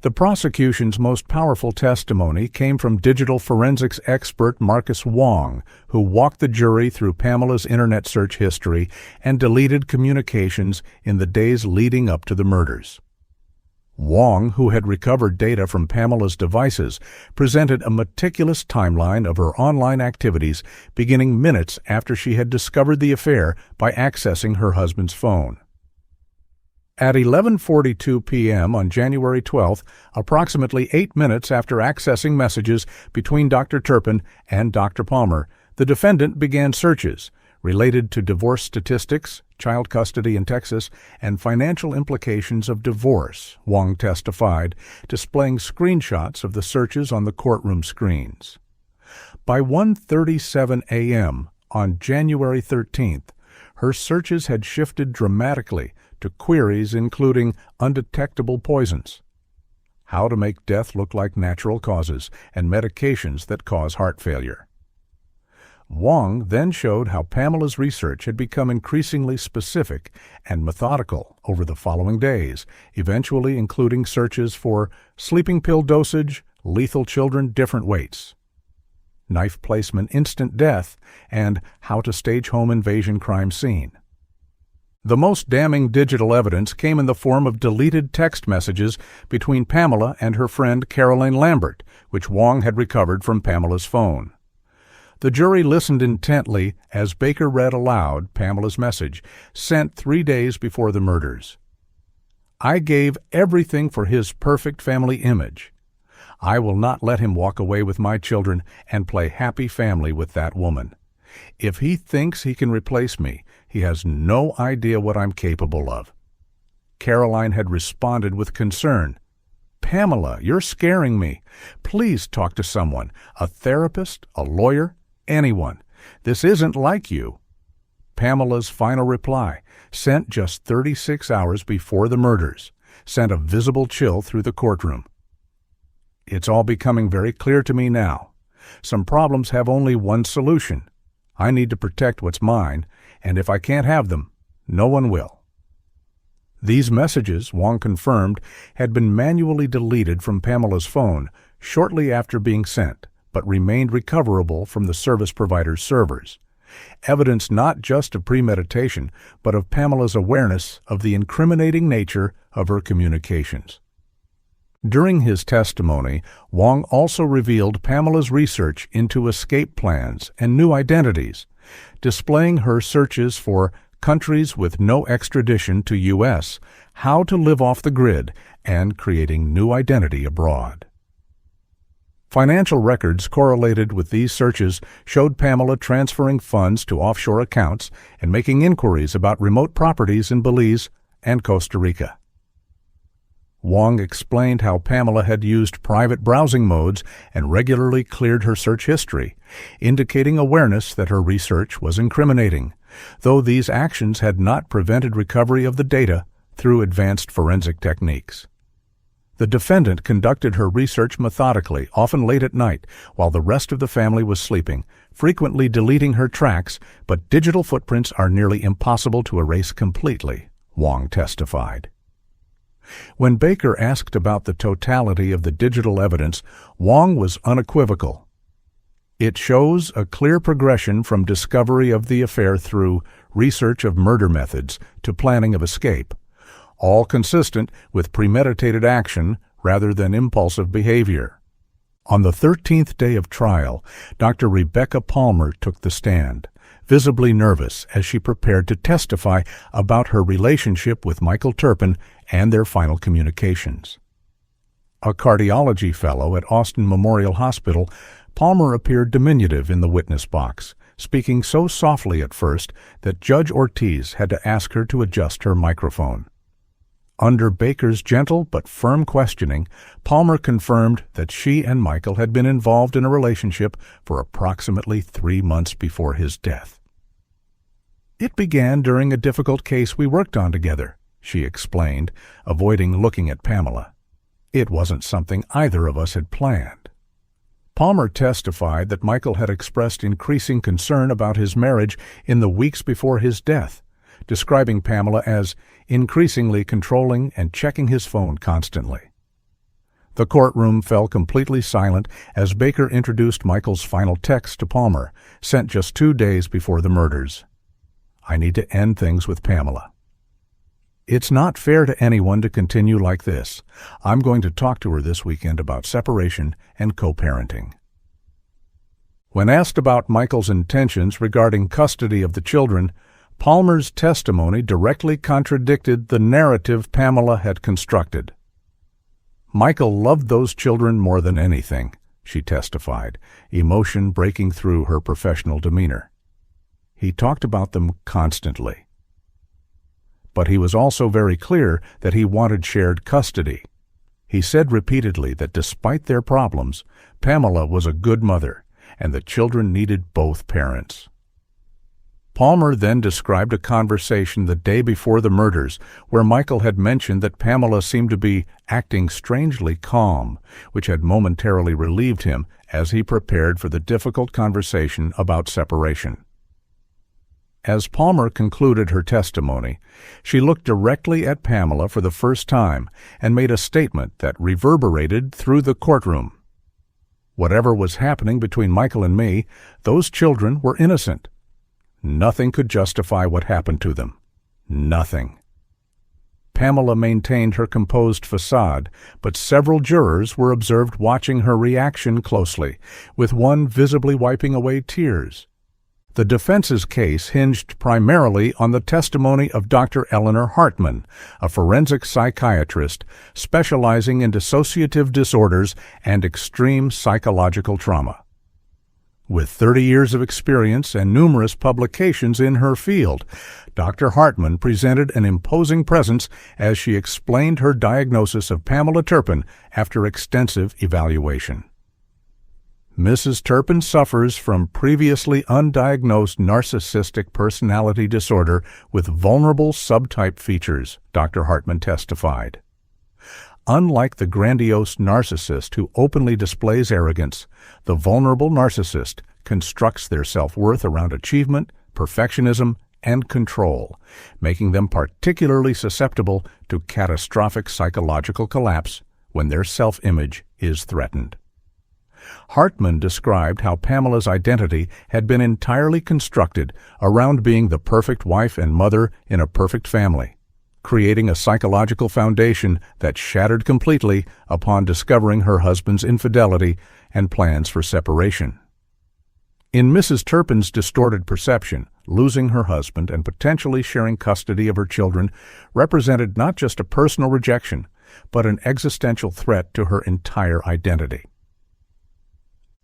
The prosecution's most powerful testimony came from digital forensics expert Marcus Wong, who walked the jury through Pamela's internet search history and deleted communications in the days leading up to the murders. Wong, who had recovered data from Pamela's devices, presented a meticulous timeline of her online activities beginning minutes after she had discovered the affair by accessing her husband's phone. At 11:42 p.m. on January 12th, approximately 8 minutes after accessing messages between Dr. Turpin and Dr. Palmer, the defendant began searches related to divorce statistics, child custody in Texas, and financial implications of divorce, Wong testified, displaying screenshots of the searches on the courtroom screens. By 1:37 a.m. on January 13th, her searches had shifted dramatically to queries including undetectable poisons, how to make death look like natural causes, and medications that cause heart failure. Wong then showed how Pamela's research had become increasingly specific and methodical over the following days, eventually including searches for sleeping pill dosage, lethal children, different weights, knife placement, instant death, and how to stage home invasion crime scene. The most damning digital evidence came in the form of deleted text messages between Pamela and her friend Caroline Lambert, which Wong had recovered from Pamela's phone. The jury listened intently as Baker read aloud Pamela's message, sent 3 days before the murders. "I gave everything for his perfect family image. I will not let him walk away with my children and play happy family with that woman. If he thinks he can replace me, he has no idea what I'm capable of." Caroline had responded with concern. "Pamela, you're scaring me. Please talk to someone, a therapist, a lawyer, anyone. This isn't like you." Pamela's final reply, sent just 36 hours before the murders, sent a visible chill through the courtroom. "It's all becoming very clear to me now. Some problems have only one solution. I need to protect what's mine, and if I can't have them, no one will." These messages, Wong confirmed, had been manually deleted from Pamela's phone shortly after being sent, but remained recoverable from the service provider's servers. Evidence not just of premeditation, but of Pamela's awareness of the incriminating nature of her communications. During his testimony, Wong also revealed Pamela's research into escape plans and new identities, displaying her searches for countries with no extradition to U.S., how to live off the grid, and creating new identity abroad. Financial records correlated with these searches showed Pamela transferring funds to offshore accounts and making inquiries about remote properties in Belize and Costa Rica. Wong explained how Pamela had used private browsing modes and regularly cleared her search history, indicating awareness that her research was incriminating, though these actions had not prevented recovery of the data through advanced forensic techniques. The defendant conducted her research methodically, often late at night, while the rest of the family was sleeping, frequently deleting her tracks, but digital footprints are nearly impossible to erase completely, Wong testified. When Baker asked about the totality of the digital evidence, Wong was unequivocal. "It shows a clear progression from discovery of the affair through research of murder methods to planning of escape, all consistent with premeditated action rather than impulsive behavior." On the 13th day of trial, Dr. Rebecca Palmer took the stand, visibly nervous as she prepared to testify about her relationship with Michael Turpin and their final communications. A cardiology fellow at Austin Memorial Hospital, Palmer appeared diminutive in the witness box, speaking so softly at first that Judge Ortiz had to ask her to adjust her microphone. Under Baker's gentle but firm questioning, Palmer confirmed that she and Michael had been involved in a relationship for approximately 3 months before his death. "It began during a difficult case we worked on together," she explained, avoiding looking at Pamela. "It wasn't something either of us had planned." Palmer testified that Michael had expressed increasing concern about his marriage in the weeks before his death, describing Pamela as increasingly controlling and checking his phone constantly. The courtroom fell completely silent as Baker introduced Michael's final text to Palmer, sent just 2 days before the murders. "I need to end things with Pamela. It's not fair to anyone to continue like this. I'm going to talk to her this weekend about separation and co-parenting." When asked about Michael's intentions regarding custody of the children, Palmer's testimony directly contradicted the narrative Pamela had constructed. "Michael loved those children more than anything," she testified, emotion breaking through her professional demeanor. "He talked about them constantly. But he was also very clear that he wanted shared custody. He said repeatedly that despite their problems, Pamela was a good mother, and the children needed both parents." Palmer then described a conversation the day before the murders where Michael had mentioned that Pamela seemed to be acting strangely calm, which had momentarily relieved him as he prepared for the difficult conversation about separation. As Palmer concluded her testimony, she looked directly at Pamela for the first time and made a statement that reverberated through the courtroom. "Whatever was happening between Michael and me, those children were innocent. Nothing could justify what happened to them. Nothing." Pamela maintained her composed facade, but several jurors were observed watching her reaction closely, with one visibly wiping away tears. The defense's case hinged primarily on the testimony of Dr. Eleanor Hartman, a forensic psychiatrist specializing in dissociative disorders and extreme psychological trauma. With 30 years of experience and numerous publications in her field, Dr. Hartman presented an imposing presence as she explained her diagnosis of Pamela Turpin after extensive evaluation. "Mrs. Turpin suffers from previously undiagnosed narcissistic personality disorder with vulnerable subtype features," Dr. Hartman testified. "Unlike the grandiose narcissist who openly displays arrogance, the vulnerable narcissist constructs their self-worth around achievement, perfectionism, and control, making them particularly susceptible to catastrophic psychological collapse when their self-image is threatened." Hartman described how Pamela's identity had been entirely constructed around being the perfect wife and mother in a perfect family, creating a psychological foundation that shattered completely upon discovering her husband's infidelity and plans for separation. In Mrs. Turpin's distorted perception, losing her husband and potentially sharing custody of her children represented not just a personal rejection, but an existential threat to her entire identity.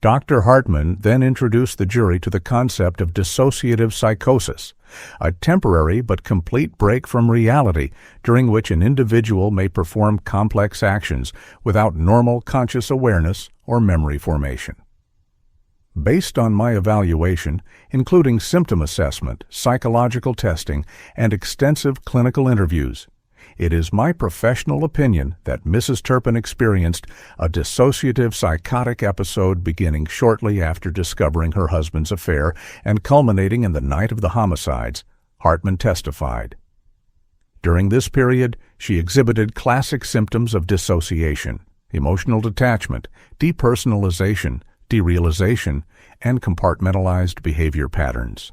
Dr. Hartman then introduced the jury to the concept of dissociative psychosis, a temporary but complete break from reality during which an individual may perform complex actions without normal conscious awareness or memory formation. "Based on my evaluation, including symptom assessment, psychological testing, and extensive clinical interviews, it is my professional opinion that Mrs. Turpin experienced a dissociative psychotic episode beginning shortly after discovering her husband's affair and culminating in the night of the homicides," Hartman testified. During this period, she exhibited classic symptoms of dissociation, emotional detachment, depersonalization, derealization, and compartmentalized behavior patterns.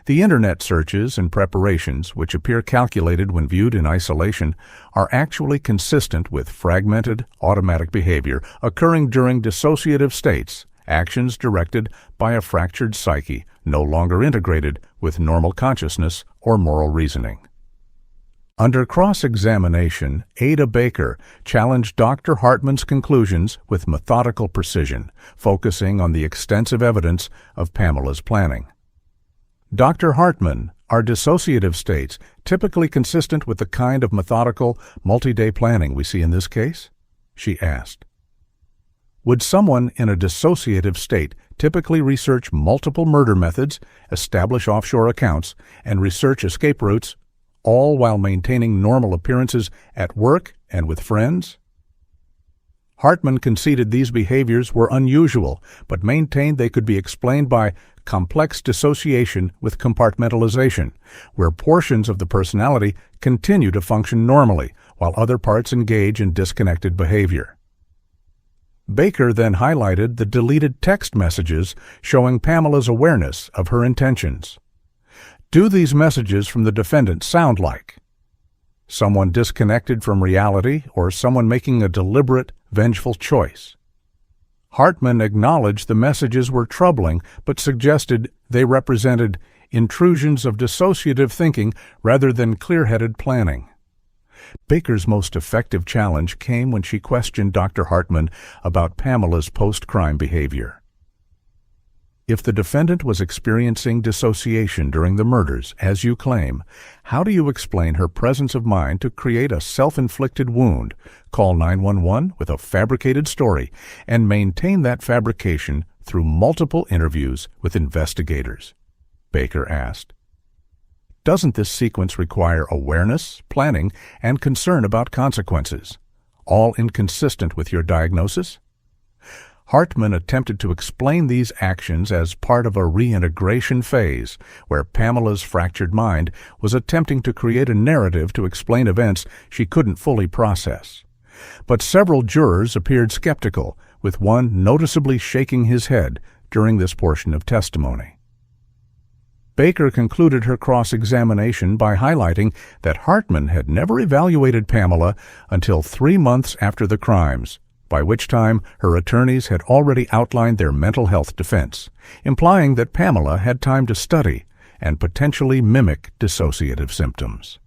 The Internet searches and preparations, which appear calculated when viewed in isolation, are actually consistent with fragmented, automatic behavior occurring during dissociative states, actions directed by a fractured psyche no longer integrated with normal consciousness or moral reasoning. Under cross-examination, Ada Baker challenged Dr. Hartman's conclusions with methodical precision, focusing on the extensive evidence of Pamela's planning. Dr. Hartman, are dissociative states typically consistent with the kind of methodical, multi-day planning we see in this case? She asked. Would someone in a dissociative state typically research multiple murder methods, establish offshore accounts, and research escape routes, all while maintaining normal appearances at work and with friends? Hartman conceded these behaviors were unusual, but maintained they could be explained by complex dissociation with compartmentalization, where portions of the personality continue to function normally, while other parts engage in disconnected behavior. Baker then highlighted the deleted text messages showing Pamela's awareness of her intentions. Do these messages from the defendant sound like someone disconnected from reality or someone making a deliberate, vengeful choice? Hartman acknowledged the messages were troubling, but suggested they represented intrusions of dissociative thinking rather than clear-headed planning. Baker's most effective challenge came when she questioned Dr. Hartman about Pamela's post-crime behavior. If the defendant was experiencing dissociation during the murders, as you claim, how do you explain her presence of mind to create a self-inflicted wound, call 911 with a fabricated story, and maintain that fabrication through multiple interviews with investigators? Baker asked. Doesn't this sequence require awareness, planning, and concern about consequences, all inconsistent with your diagnosis? Hartman attempted to explain these actions as part of a reintegration phase, where Pamela's fractured mind was attempting to create a narrative to explain events she couldn't fully process. But several jurors appeared skeptical, with one noticeably shaking his head during this portion of testimony. Baker concluded her cross-examination by highlighting that Hartman had never evaluated Pamela until 3 months after the crimes, by which time her attorneys had already outlined their mental health defense, implying that Pamela had time to study and potentially mimic dissociative symptoms.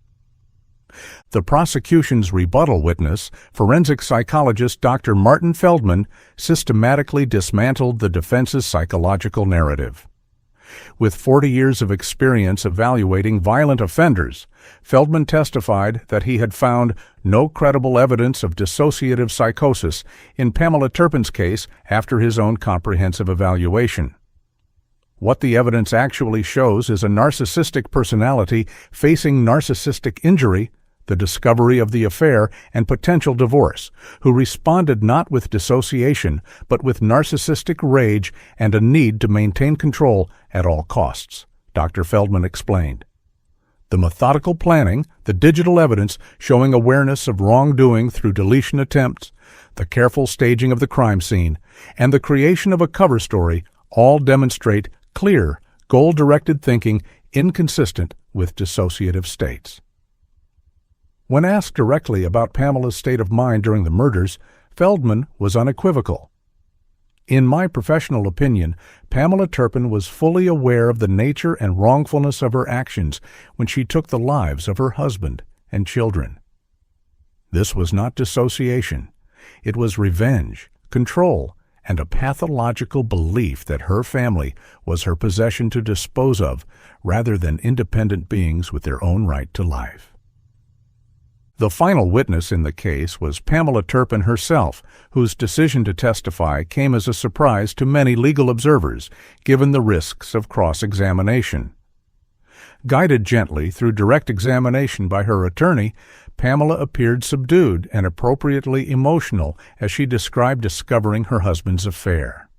The prosecution's rebuttal witness, forensic psychologist Dr. Martin Feldman, systematically dismantled the defense's psychological narrative. With 40 years of experience evaluating violent offenders, Feldman testified that he had found no credible evidence of dissociative psychosis in Pamela Turpin's case after his own comprehensive evaluation. What the evidence actually shows is a narcissistic personality facing narcissistic injury, the discovery of the affair, and potential divorce, who responded not with dissociation, but with narcissistic rage and a need to maintain control at all costs, Dr. Feldman explained. The methodical planning, the digital evidence showing awareness of wrongdoing through deletion attempts, the careful staging of the crime scene, and the creation of a cover story all demonstrate clear, goal-directed thinking inconsistent with dissociative states. When asked directly about Pamela's state of mind during the murders, Feldman was unequivocal. In my professional opinion, Pamela Turpin was fully aware of the nature and wrongfulness of her actions when she took the lives of her husband and children. This was not dissociation. It was revenge, control, and a pathological belief that her family was her possession to dispose of rather than independent beings with their own right to life. The final witness in the case was Pamela Turpin herself, whose decision to testify came as a surprise to many legal observers, given the risks of cross-examination. Guided gently through direct examination by her attorney, Pamela appeared subdued and appropriately emotional as she described discovering her husband's affair.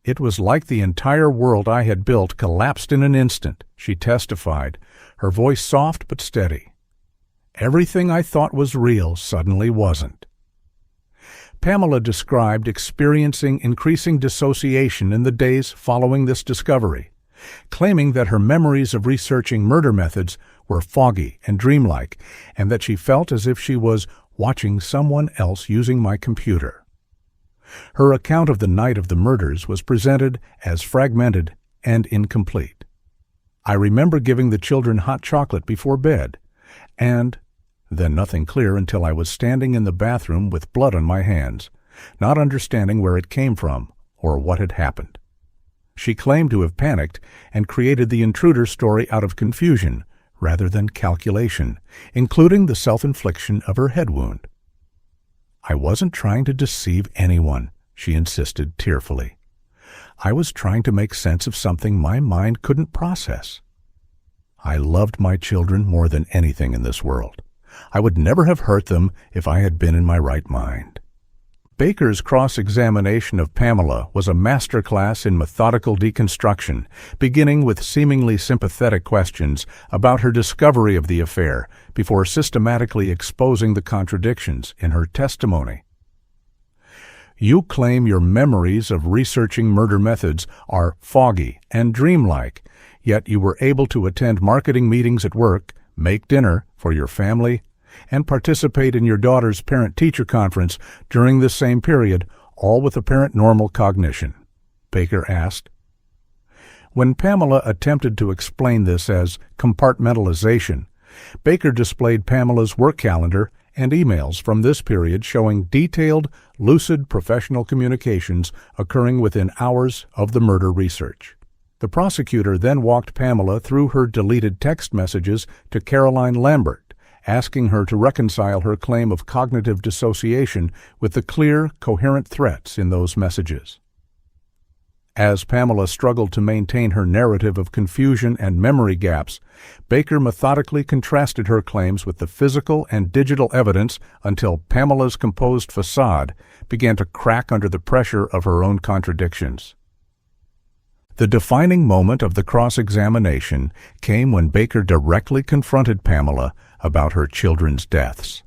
It was like the entire world I had built collapsed in an instant, she testified, her voice soft but steady. Everything I thought was real suddenly wasn't. Pamela described experiencing increasing dissociation in the days following this discovery, claiming that her memories of researching murder methods were foggy and dreamlike, and that she felt as if she was watching someone else using my computer. Her account of the night of the murders was presented as fragmented and incomplete. I remember giving the children hot chocolate before bed, And then nothing clear until I was standing in the bathroom with blood on my hands, not understanding where it came from or what had happened. She claimed to have panicked and created the intruder story out of confusion rather than calculation, including the self-infliction of her head wound. I wasn't trying to deceive anyone, she insisted tearfully. I was trying to make sense of something my mind couldn't process. I loved my children more than anything in this world. I would never have hurt them if I had been in my right mind. Baker's cross-examination of Pamela was a masterclass in methodical deconstruction, beginning with seemingly sympathetic questions about her discovery of the affair before systematically exposing the contradictions in her testimony. You claim your memories of researching murder methods are foggy and dreamlike, yet you were able to attend marketing meetings at work, make dinner for your family, and participate in your daughter's parent-teacher conference during this same period, all with apparent normal cognition, Baker asked. When Pamela attempted to explain this as compartmentalization, Baker displayed Pamela's work calendar and emails from this period showing detailed, lucid professional communications occurring within hours of the murder research. The prosecutor then walked Pamela through her deleted text messages to Caroline Lambert, asking her to reconcile her claim of cognitive dissociation with the clear, coherent threats in those messages. As Pamela struggled to maintain her narrative of confusion and memory gaps, Baker methodically contrasted her claims with the physical and digital evidence until Pamela's composed facade began to crack under the pressure of her own contradictions. The defining moment of the cross-examination came when Baker directly confronted Pamela about her children's deaths.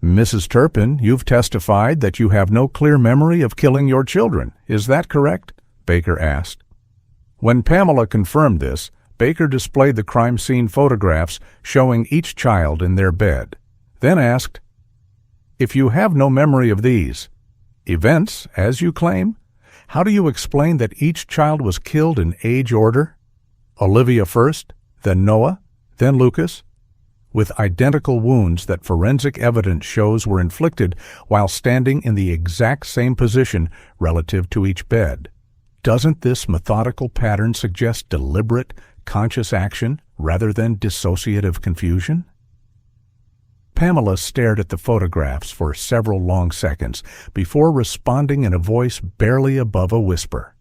Mrs. Turpin, you've testified that you have no clear memory of killing your children. Is that correct? Baker asked. When Pamela confirmed this, Baker displayed the crime scene photographs showing each child in their bed, then asked, "If you have no memory of these events, as you claim, how do you explain that each child was killed in age order? Olivia first, then Noah, then Lucas, with identical wounds that forensic evidence shows were inflicted while standing in the exact same position relative to each bed. Doesn't this methodical pattern suggest deliberate, conscious action rather than dissociative confusion?" Pamela stared at the photographs for several long seconds before responding in a voice barely above a whisper.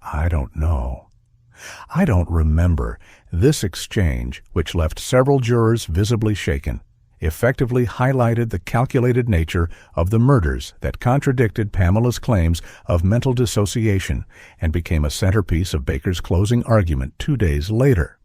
"I don't know. I don't remember." This exchange, which left several jurors visibly shaken, effectively highlighted the calculated nature of the murders that contradicted Pamela's claims of mental dissociation and became a centerpiece of Baker's closing argument 2 days later.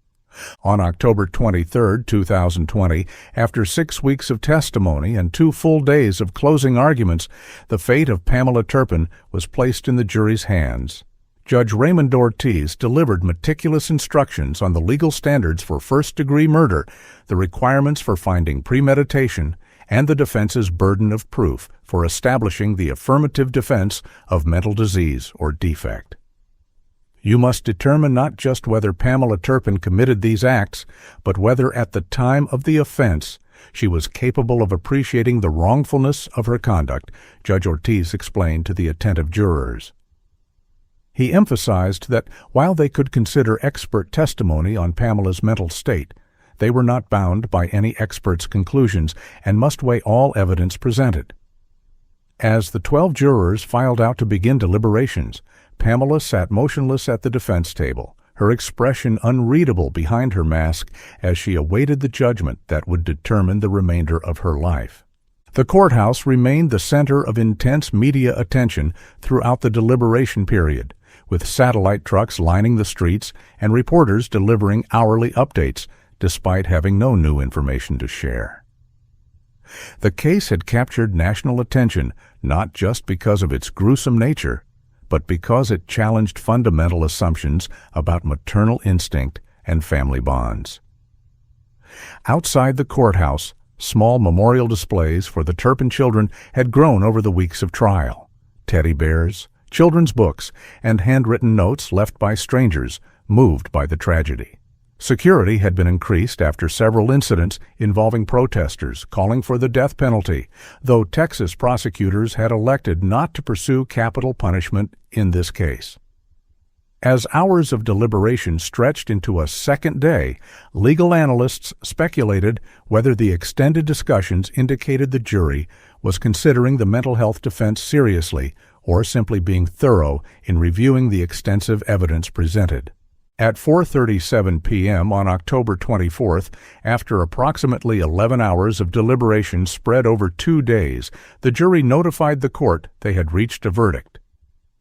On October 23, 2020, after 6 weeks of testimony and 2 full days of closing arguments, the fate of Pamela Turpin was placed in the jury's hands. Judge Raymond Ortiz delivered meticulous instructions on the legal standards for first-degree murder, the requirements for finding premeditation, and the defense's burden of proof for establishing the affirmative defense of mental disease or defect. You must determine not just whether Pamela Turpin committed these acts, but whether at the time of the offense she was capable of appreciating the wrongfulness of her conduct, Judge Ortiz explained to the attentive jurors. He emphasized that while they could consider expert testimony on Pamela's mental state, they were not bound by any expert's conclusions and must weigh all evidence presented. As the 12 jurors filed out to begin deliberations, Pamela sat motionless at the defense table, her expression unreadable behind her mask as she awaited the judgment that would determine the remainder of her life. The courthouse remained the center of intense media attention throughout the deliberation period, with satellite trucks lining the streets and reporters delivering hourly updates, despite having no new information to share. The case had captured national attention not just because of its gruesome nature, but because it challenged fundamental assumptions about maternal instinct and family bonds. Outside the courthouse, small memorial displays for the Turpin children had grown over the weeks of trial. Teddy bears, children's books, and handwritten notes left by strangers moved by the tragedy. Security had been increased after several incidents involving protesters calling for the death penalty, though Texas prosecutors had elected not to pursue capital punishment in this case. As hours of deliberation stretched into a second day, legal analysts speculated whether the extended discussions indicated the jury was considering the mental health defense seriously or simply being thorough in reviewing the extensive evidence presented. At 4:37 p.m. on October 24th, after approximately 11 hours of deliberation spread over 2 days, the jury notified the court they had reached a verdict.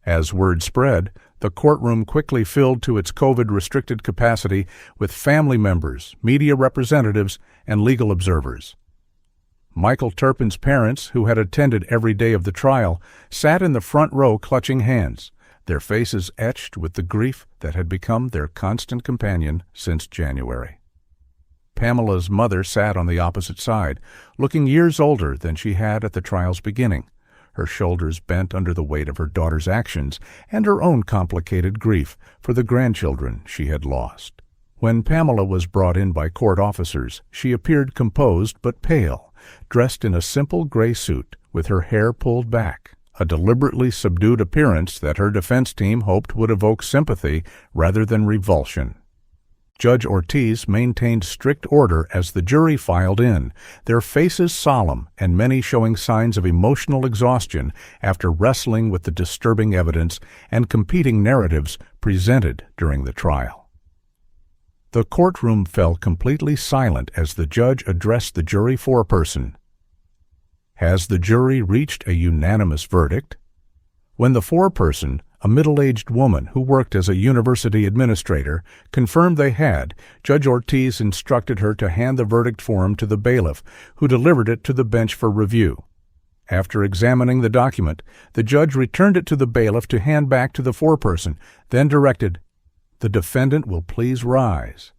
As word spread, the courtroom quickly filled to its COVID-restricted capacity with family members, media representatives, and legal observers. Michael Turpin's parents, who had attended every day of the trial, sat in the front row clutching hands, their faces etched with the grief that had become their constant companion since January. Pamela's mother sat on the opposite side, looking years older than she had at the trial's beginning, her shoulders bent under the weight of her daughter's actions and her own complicated grief for the grandchildren she had lost. When Pamela was brought in by court officers, she appeared composed but pale, dressed in a simple gray suit with her hair pulled back, a deliberately subdued appearance that her defense team hoped would evoke sympathy rather than revulsion. Judge Ortiz maintained strict order as the jury filed in, their faces solemn and many showing signs of emotional exhaustion after wrestling with the disturbing evidence and competing narratives presented during the trial. The courtroom fell completely silent as the judge addressed the jury foreperson. Has the jury reached a unanimous verdict? When the foreperson, a middle-aged woman who worked as a university administrator, confirmed they had, Judge Ortiz instructed her to hand the verdict form to the bailiff, who delivered it to the bench for review. After examining the document, the judge returned it to the bailiff to hand back to the foreperson, then directed, "The defendant will please rise."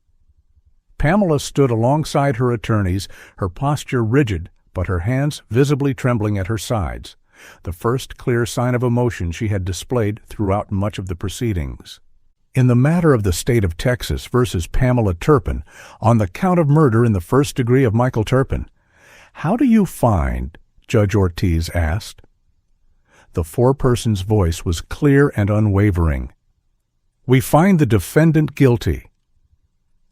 Pamela stood alongside her attorneys, her posture rigid, but her hands visibly trembling at her sides, the first clear sign of emotion she had displayed throughout much of the proceedings. In the matter of the state of Texas versus Pamela Turpin, on the count of murder in the first degree of Michael Turpin, how do you find? Judge Ortiz asked. The foreperson's voice was clear and unwavering. We find the defendant guilty.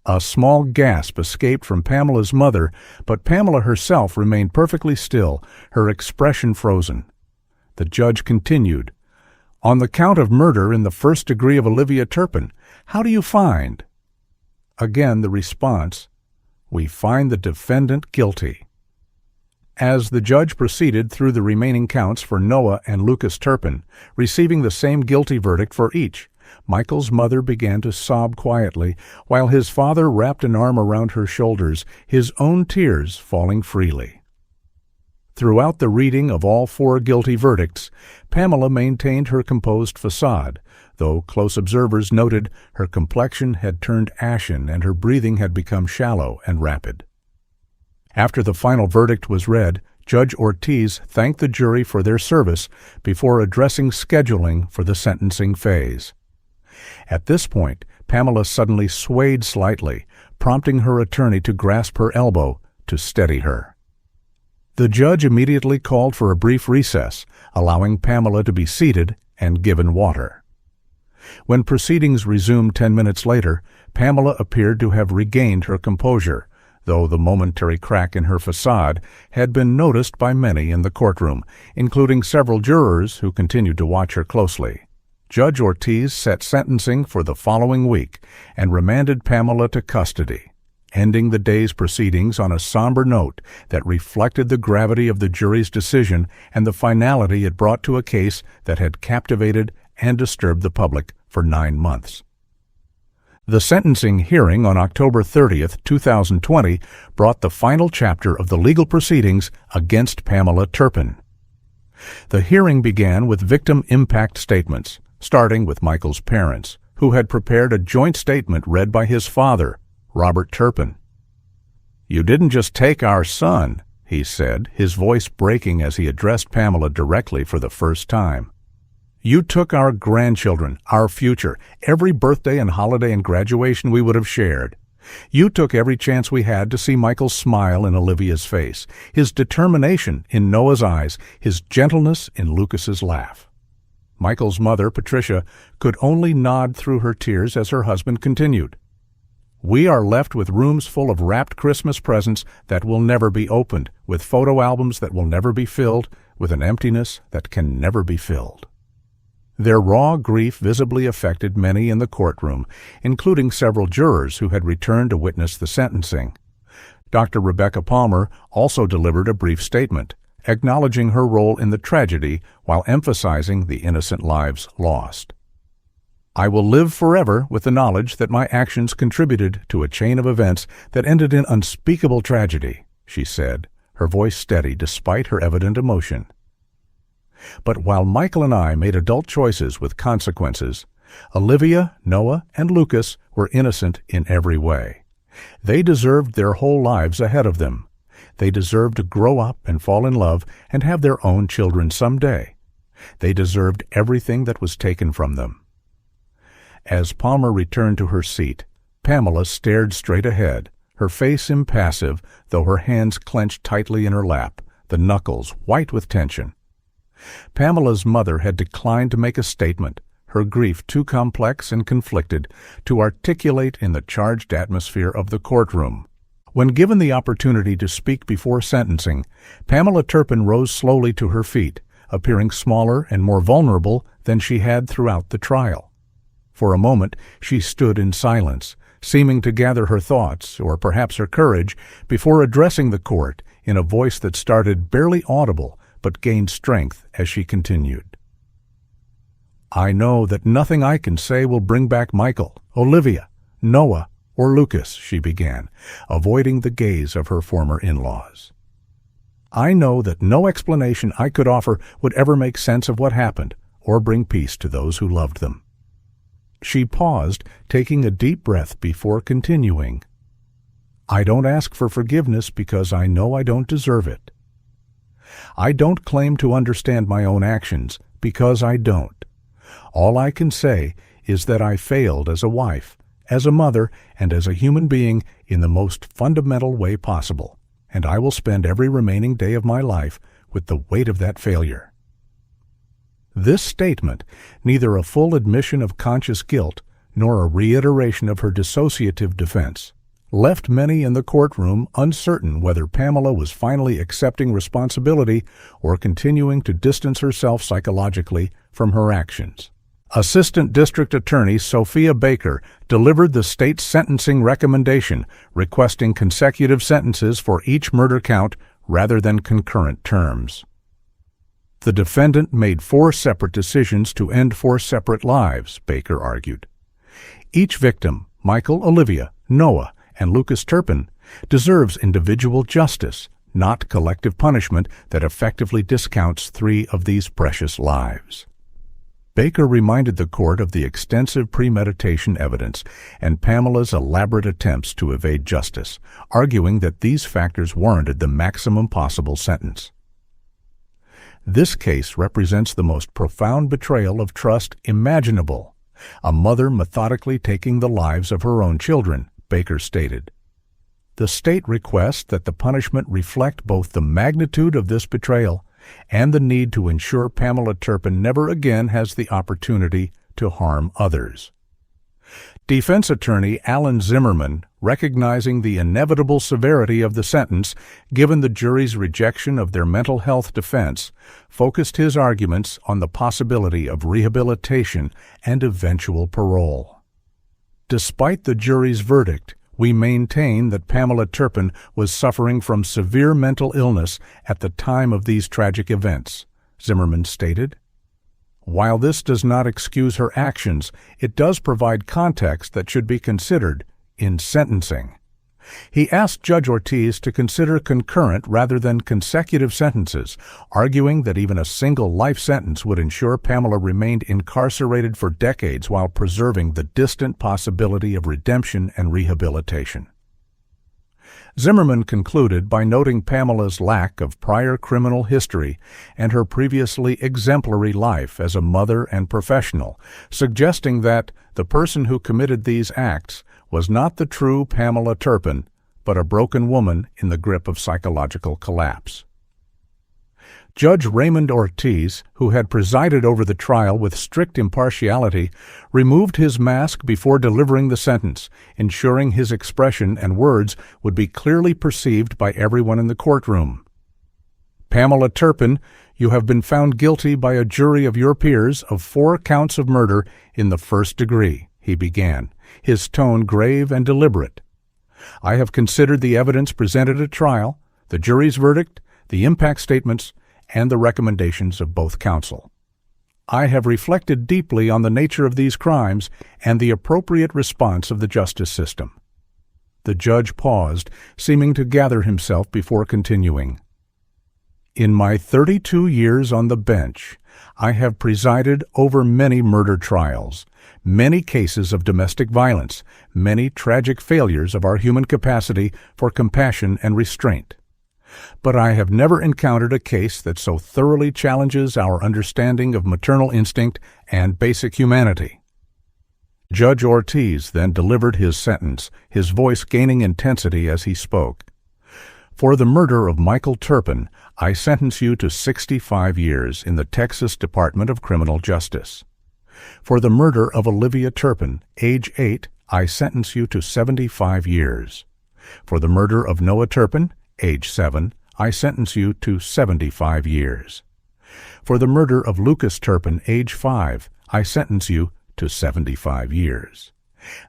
A small gasp escaped from Pamela's mother, but Pamela herself remained perfectly still, her expression frozen. The judge continued, On the count of murder in the first degree of Olivia Turpin, how do you find? Again the response, We find the defendant guilty. As the judge proceeded through the remaining counts for Noah and Lucas Turpin, receiving the same guilty verdict for each, Michael's mother began to sob quietly, while his father wrapped an arm around her shoulders, his own tears falling freely. Throughout the reading of all 4 guilty verdicts, Pamela maintained her composed facade, though close observers noted her complexion had turned ashen and her breathing had become shallow and rapid. After the final verdict was read, Judge Ortiz thanked the jury for their service before addressing scheduling for the sentencing phase. At this point, Pamela suddenly swayed slightly, prompting her attorney to grasp her elbow to steady her. The judge immediately called for a brief recess, allowing Pamela to be seated and given water. When proceedings resumed 10 minutes later, Pamela appeared to have regained her composure, though the momentary crack in her facade had been noticed by many in the courtroom, including several jurors who continued to watch her closely. Judge Ortiz set sentencing for the following week and remanded Pamela to custody, ending the day's proceedings on a somber note that reflected the gravity of the jury's decision and the finality it brought to a case that had captivated and disturbed the public for 9 months. The sentencing hearing on October 30th, 2020, brought the final chapter of the legal proceedings against Pamela Turpin. The hearing began with victim impact statements, starting with Michael's parents, who had prepared a joint statement read by his father, Robert Turpin. "You didn't just take our son," he said, his voice breaking as he addressed Pamela directly for the first time. "You took our grandchildren, our future, every birthday and holiday and graduation we would have shared. You took every chance we had to see Michael's smile in Olivia's face, his determination in Noah's eyes, his gentleness in Lucas's laugh. Michael's mother, Patricia, could only nod through her tears as her husband continued. We are left with rooms full of wrapped Christmas presents that will never be opened, with photo albums that will never be filled, with an emptiness that can never be filled. Their raw grief visibly affected many in the courtroom, including several jurors who had returned to witness the sentencing. Dr. Rebecca Palmer also delivered a brief statement, acknowledging her role in the tragedy while emphasizing the innocent lives lost. I will live forever with the knowledge that my actions contributed to a chain of events that ended in unspeakable tragedy, she said, her voice steady despite her evident emotion. But while Michael and I made adult choices with consequences, Olivia, Noah, and Lucas were innocent in every way. They deserved their whole lives ahead of them. They deserved to grow up and fall in love and have their own children someday. They deserved everything that was taken from them. As Palmer returned to her seat, Pamela stared straight ahead, her face impassive, though her hands clenched tightly in her lap, the knuckles white with tension. Pamela's mother had declined to make a statement, her grief too complex and conflicted to articulate in the charged atmosphere of the courtroom. When given the opportunity to speak before sentencing, Pamela Turpin rose slowly to her feet, appearing smaller and more vulnerable than she had throughout the trial. For a moment she stood in silence, seeming to gather her thoughts, or perhaps her courage, before addressing the court in a voice that started barely audible but gained strength as she continued. I know that nothing I can say will bring back Michael, Olivia, Noah, or Lucas, she began, avoiding the gaze of her former in-laws. I know that no explanation I could offer would ever make sense of what happened or bring peace to those who loved them. She paused, taking a deep breath before continuing. I don't ask for forgiveness because I know I don't deserve it. I don't claim to understand my own actions because I don't. All I can say is that I failed as a wife, as a mother, and as a human being in the most fundamental way possible, and I will spend every remaining day of my life with the weight of that failure. This statement, neither a full admission of conscious guilt nor a reiteration of her dissociative defense, left many in the courtroom uncertain whether Pamela was finally accepting responsibility or continuing to distance herself psychologically from her actions. Assistant District Attorney Sophia Baker delivered the state's sentencing recommendation, requesting consecutive sentences for each murder count rather than concurrent terms. The defendant made 4 separate decisions to end 4 separate lives, Baker argued. Each victim, Michael, Olivia, Noah, and Lucas Turpin, deserves individual justice, not collective punishment that effectively discounts 3 of these precious lives. Baker reminded the court of the extensive premeditation evidence and Pamela's elaborate attempts to evade justice, arguing that these factors warranted the maximum possible sentence. This case represents the most profound betrayal of trust imaginable, a mother methodically taking the lives of her own children, Baker stated. The state requests that the punishment reflect both the magnitude of this betrayal and the need to ensure Pamela Turpin never again has the opportunity to harm others. Defense attorney Alan Zimmerman, recognizing the inevitable severity of the sentence given the jury's rejection of their mental health defense, focused his arguments on the possibility of rehabilitation and eventual parole. Despite the jury's verdict, we maintain that Pamela Turpin was suffering from severe mental illness at the time of these tragic events, Zimmerman stated. While this does not excuse her actions, it does provide context that should be considered in sentencing. He asked Judge Ortiz to consider concurrent rather than consecutive sentences, arguing that even a single life sentence would ensure Pamela remained incarcerated for decades while preserving the distant possibility of redemption and rehabilitation. Zimmerman concluded by noting Pamela's lack of prior criminal history and her previously exemplary life as a mother and professional, suggesting that the person who committed these acts was not the true Pamela Turpin, but a broken woman in the grip of psychological collapse. Judge Raymond Ortiz, who had presided over the trial with strict impartiality, removed his mask before delivering the sentence, ensuring his expression and words would be clearly perceived by everyone in the courtroom. Pamela Turpin, you have been found guilty by a jury of your peers of 4 counts of murder in the first degree, he began, his tone grave and deliberate. I have considered the evidence presented at trial, the jury's verdict, the impact statements, and the recommendations of both counsel. I have reflected deeply on the nature of these crimes and the appropriate response of the justice system. The judge paused, seeming to gather himself before continuing. In my 32 years on the bench, I have presided over many murder trials, many cases of domestic violence, many tragic failures of our human capacity for compassion and restraint. But I have never encountered a case that so thoroughly challenges our understanding of maternal instinct and basic humanity. Judge Ortiz then delivered his sentence, his voice gaining intensity as he spoke. For the murder of Michael Turpin, I sentence you to 65 years in the Texas Department of Criminal Justice. For the murder of Olivia Turpin, age 8, I sentence you to 75 years. For the murder of Noah Turpin, age 7, I sentence you to 75 years. For the murder of Lucas Turpin, age 5, I sentence you to 75 years.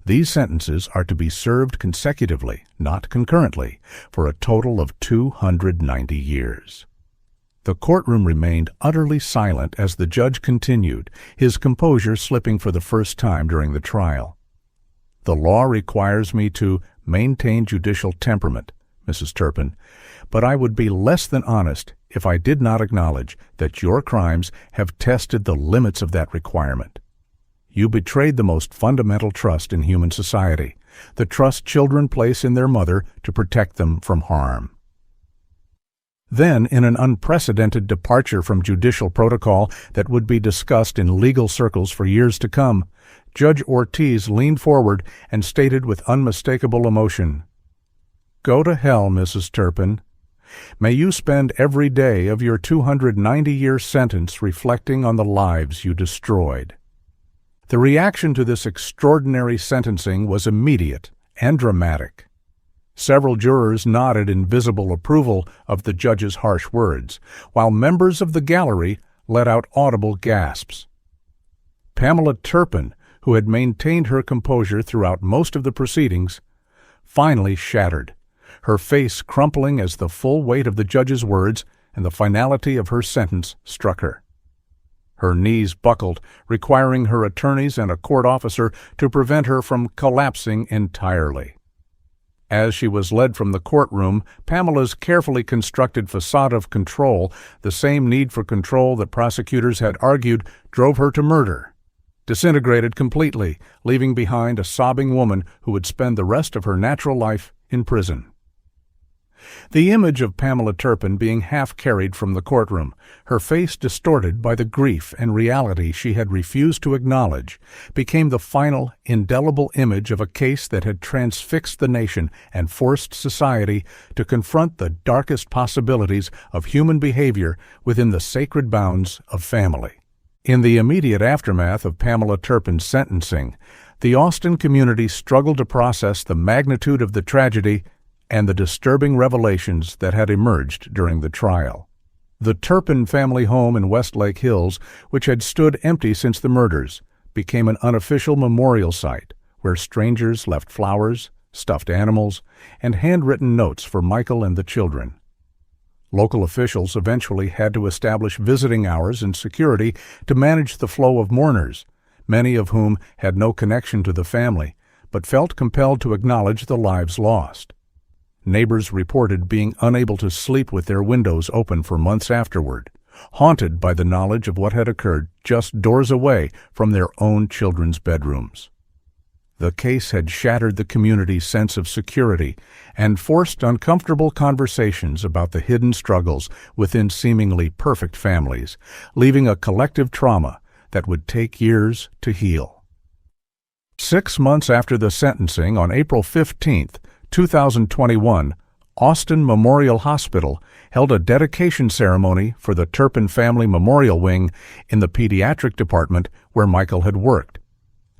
These sentences are to be served consecutively, not concurrently, for a total of 290 years. The courtroom remained utterly silent as the judge continued, his composure slipping for the first time during the trial. The law requires me to maintain judicial temperament, Mrs. Turpin, but I would be less than honest if I did not acknowledge that your crimes have tested the limits of that requirement. You betrayed the most fundamental trust in human society, the trust children place in their mother to protect them from harm. Then, in an unprecedented departure from judicial protocol that would be discussed in legal circles for years to come, Judge Ortiz leaned forward and stated with unmistakable emotion, "Go to hell, Mrs. Turpin. May you spend every day of your 290-year sentence reflecting on the lives you destroyed." The reaction to this extraordinary sentencing was immediate and dramatic. Several jurors nodded in visible approval of the judge's harsh words, while members of the gallery let out audible gasps. Pamela Turpin, who had maintained her composure throughout most of the proceedings, finally shattered, her face crumpling as the full weight of the judge's words and the finality of her sentence struck her. Her knees buckled, requiring her attorneys and a court officer to prevent her from collapsing entirely. As she was led from the courtroom, Pamela's carefully constructed facade of control, the same need for control that prosecutors had argued drove her to murder, disintegrated completely, leaving behind a sobbing woman who would spend the rest of her natural life in prison. The image of Pamela Turpin being half carried from the courtroom, her face distorted by the grief and reality she had refused to acknowledge, became the final, indelible image of a case that had transfixed the nation and forced society to confront the darkest possibilities of human behavior within the sacred bounds of family. In the immediate aftermath of Pamela Turpin's sentencing, the Austin community struggled to process the magnitude of the tragedy and the disturbing revelations that had emerged during the trial. The Turpin family home in Westlake Hills, which had stood empty since the murders, became an unofficial memorial site where strangers left flowers, stuffed animals, and handwritten notes for Michael and the children. Local officials eventually had to establish visiting hours and security to manage the flow of mourners, many of whom had no connection to the family, but felt compelled to acknowledge the lives lost. Neighbors reported being unable to sleep with their windows open for months afterward, haunted by the knowledge of what had occurred just doors away from their own children's bedrooms. The case had shattered the community's sense of security and forced uncomfortable conversations about the hidden struggles within seemingly perfect families, leaving a collective trauma that would take years to heal. 6 months after the sentencing, on April 15, 2021, Austin Memorial Hospital held a dedication ceremony for the Turpin Family Memorial Wing in the pediatric department where Michael had worked.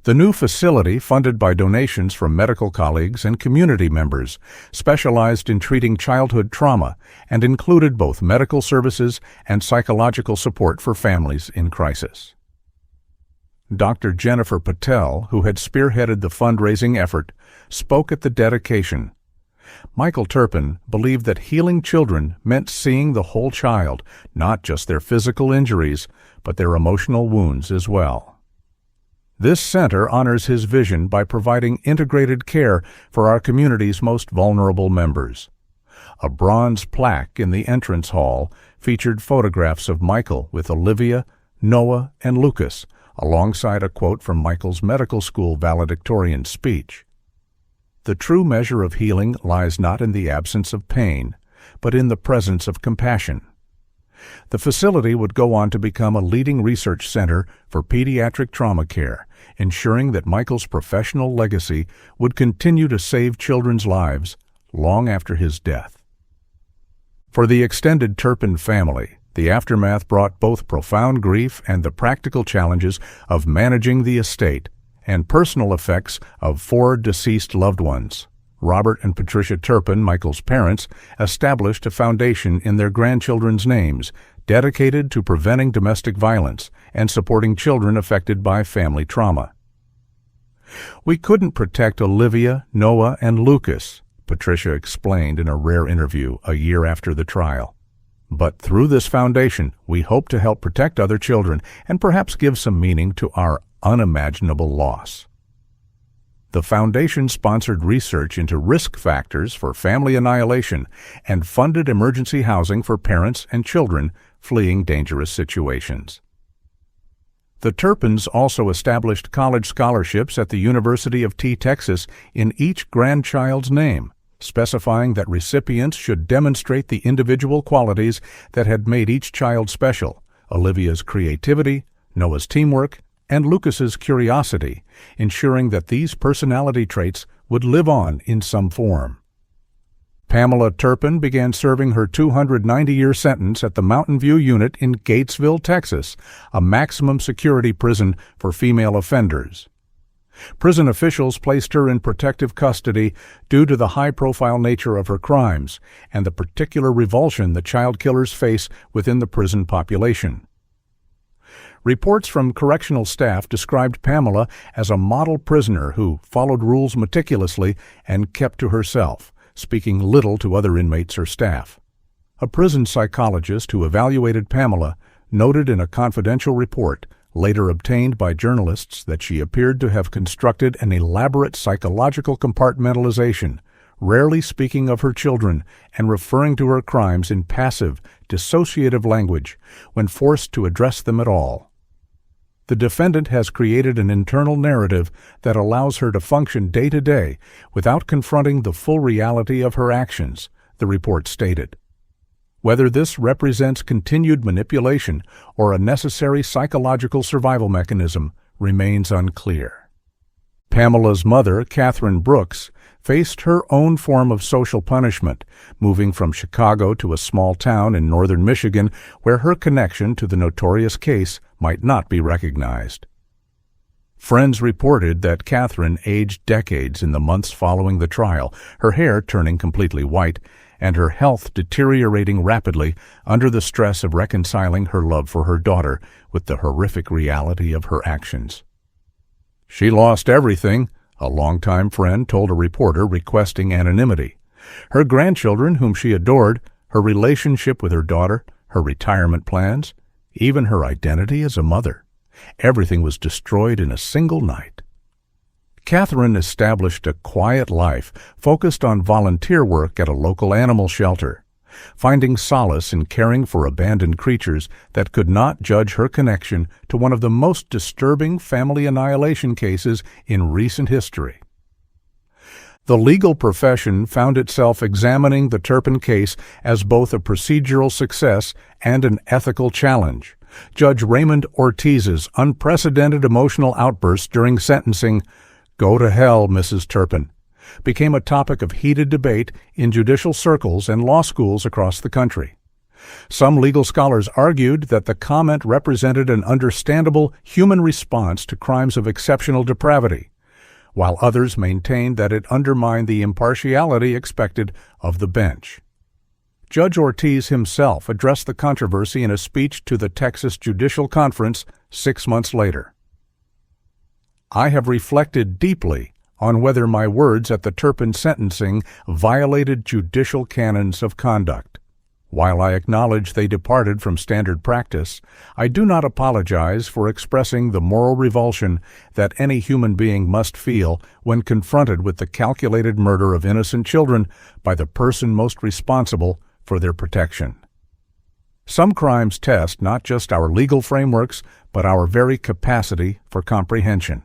The new facility, funded by donations from medical colleagues and community members, specialized in treating childhood trauma and included both medical services and psychological support for families in crisis. Dr. Jennifer Patel, who had spearheaded the fundraising effort, spoke at the dedication. Michael Turpin believed that healing children meant seeing the whole child, not just their physical injuries, but their emotional wounds as well. This center honors his vision by providing integrated care for our community's most vulnerable members. A bronze plaque in the entrance hall featured photographs of Michael with Olivia, Noah, and Lucas, alongside a quote from Michael's medical school valedictorian speech. The true measure of healing lies not in the absence of pain, but in the presence of compassion. The facility would go on to become a leading research center for pediatric trauma care, ensuring that Michael's professional legacy would continue to save children's lives long after his death. For the extended Turpin family, the aftermath brought both profound grief and the practical challenges of managing the estate and personal effects of 4 deceased loved ones. Robert and Patricia Turpin, Michael's parents, established a foundation in their grandchildren's names dedicated to preventing domestic violence and supporting children affected by family trauma. "We couldn't protect Olivia, Noah, and Lucas," Patricia explained in a rare interview a year after the trial. "But through this foundation, we hope to help protect other children and perhaps give some meaning to our unimaginable loss." The foundation sponsored research into risk factors for family annihilation and funded emergency housing for parents and children fleeing dangerous situations. The Turpins also established college scholarships at the University of Texas in each grandchild's name, specifying that recipients should demonstrate the individual qualities that had made each child special: Olivia's creativity, Noah's teamwork, and Lucas's curiosity, ensuring that these personality traits would live on in some form. Pamela Turpin began serving her 290-year sentence at the Mountain View Unit in Gatesville, Texas, a maximum security prison for female offenders. Prison officials placed her in protective custody due to the high-profile nature of her crimes and the particular revulsion the child killers face within the prison population. Reports from correctional staff described Pamela as a model prisoner who followed rules meticulously and kept to herself, speaking little to other inmates or staff. A prison psychologist who evaluated Pamela noted in a confidential report later obtained by journalists that she appeared to have constructed an elaborate psychological compartmentalization, rarely speaking of her children and referring to her crimes in passive, dissociative language when forced to address them at all. The defendant has created an internal narrative that allows her to function day to day without confronting the full reality of her actions, the report stated. Whether this represents continued manipulation or a necessary psychological survival mechanism remains unclear. Pamela's mother, Catherine Brooks, faced her own form of social punishment, moving from Chicago to a small town in northern Michigan where her connection to the notorious case might not be recognized. Friends reported that Catherine aged decades in the months following the trial, her hair turning completely white, and her health deteriorating rapidly under the stress of reconciling her love for her daughter with the horrific reality of her actions. "She lost everything," a longtime friend told a reporter requesting anonymity. Her grandchildren, whom she adored, her relationship with her daughter, her retirement plans, even her identity as a mother. Everything was destroyed in a single night. Catherine established a quiet life focused on volunteer work at a local animal shelter, finding solace in caring for abandoned creatures that could not judge her connection to one of the most disturbing family annihilation cases in recent history. The legal profession found itself examining the Turpin case as both a procedural success and an ethical challenge. Judge Raymond Ortiz's unprecedented emotional outburst during sentencing "Go to hell, Mrs. Turpin," became a topic of heated debate in judicial circles and law schools across the country. Some legal scholars argued that the comment represented an understandable human response to crimes of exceptional depravity, while others maintained that it undermined the impartiality expected of the bench. Judge Ortiz himself addressed the controversy in a speech to the Texas Judicial Conference 6 months later. "I have reflected deeply on whether my words at the Turpin sentencing violated judicial canons of conduct. While I acknowledge they departed from standard practice, I do not apologize for expressing the moral revulsion that any human being must feel when confronted with the calculated murder of innocent children by the person most responsible for their protection. Some crimes test not just our legal frameworks, but our very capacity for comprehension."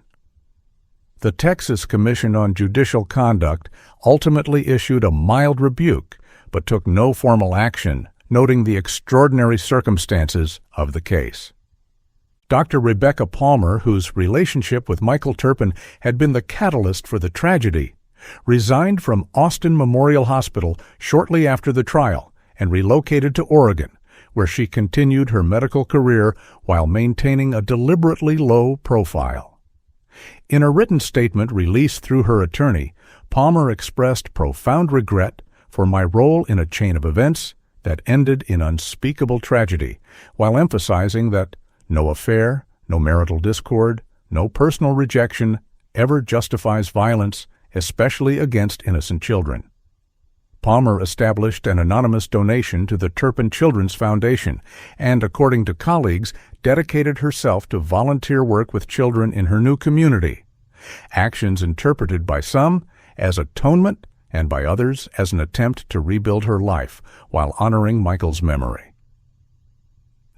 The Texas Commission on Judicial Conduct ultimately issued a mild rebuke, but took no formal action, noting the extraordinary circumstances of the case. Dr. Rebecca Palmer, whose relationship with Michael Turpin had been the catalyst for the tragedy, resigned from Austin Memorial Hospital shortly after the trial and relocated to Oregon, where she continued her medical career while maintaining a deliberately low profile. In a written statement released through her attorney, Palmer expressed profound regret for my role in a chain of events that ended in unspeakable tragedy, while emphasizing that no affair, no marital discord, no personal rejection ever justifies violence, especially against innocent children. Palmer established an anonymous donation to the Turpin Children's Foundation and, according to colleagues, dedicated herself to volunteer work with children in her new community, actions interpreted by some as atonement and by others as an attempt to rebuild her life while honoring Michael's memory.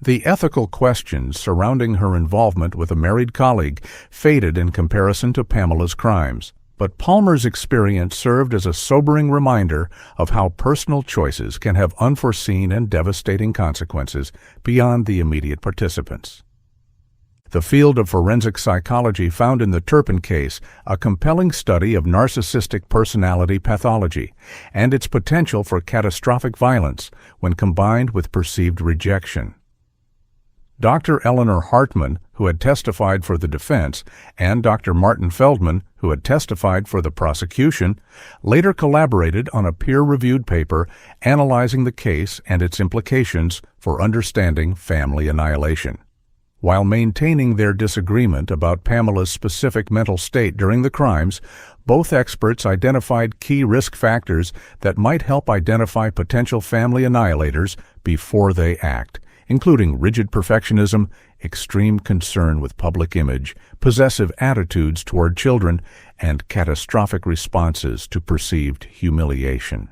The ethical questions surrounding her involvement with a married colleague faded in comparison to Pamela's crimes, but Palmer's experience served as a sobering reminder of how personal choices can have unforeseen and devastating consequences beyond the immediate participants. The field of forensic psychology found in the Turpin case a compelling study of narcissistic personality pathology and its potential for catastrophic violence when combined with perceived rejection. Dr. Eleanor Hartman, who had testified for the defense, and Dr. Martin Feldman, who had testified for the prosecution, later collaborated on a peer-reviewed paper analyzing the case and its implications for understanding family annihilation. While maintaining their disagreement about Pamela's specific mental state during the crimes, both experts identified key risk factors that might help identify potential family annihilators before they act, including rigid perfectionism, extreme concern with public image, possessive attitudes toward children, and catastrophic responses to perceived humiliation.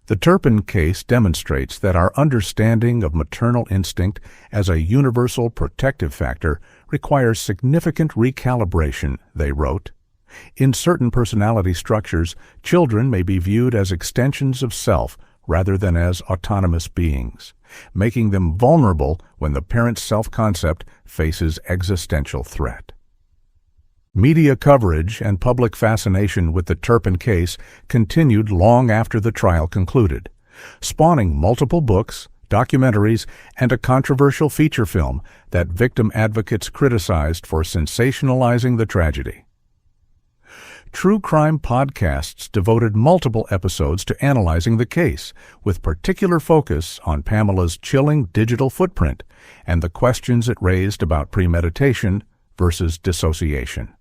The Turpin case demonstrates that our understanding of maternal instinct as a universal protective factor requires significant recalibration, they wrote. In certain personality structures, children may be viewed as extensions of self rather than as autonomous beings, making them vulnerable when the parent's self-concept faces existential threat. Media coverage and public fascination with the Turpin case continued long after the trial concluded, spawning multiple books, documentaries, and a controversial feature film that victim advocates criticized for sensationalizing the tragedy. True crime podcasts devoted multiple episodes to analyzing the case, with particular focus on Pamela's chilling digital footprint and the questions it raised about premeditation versus dissociation.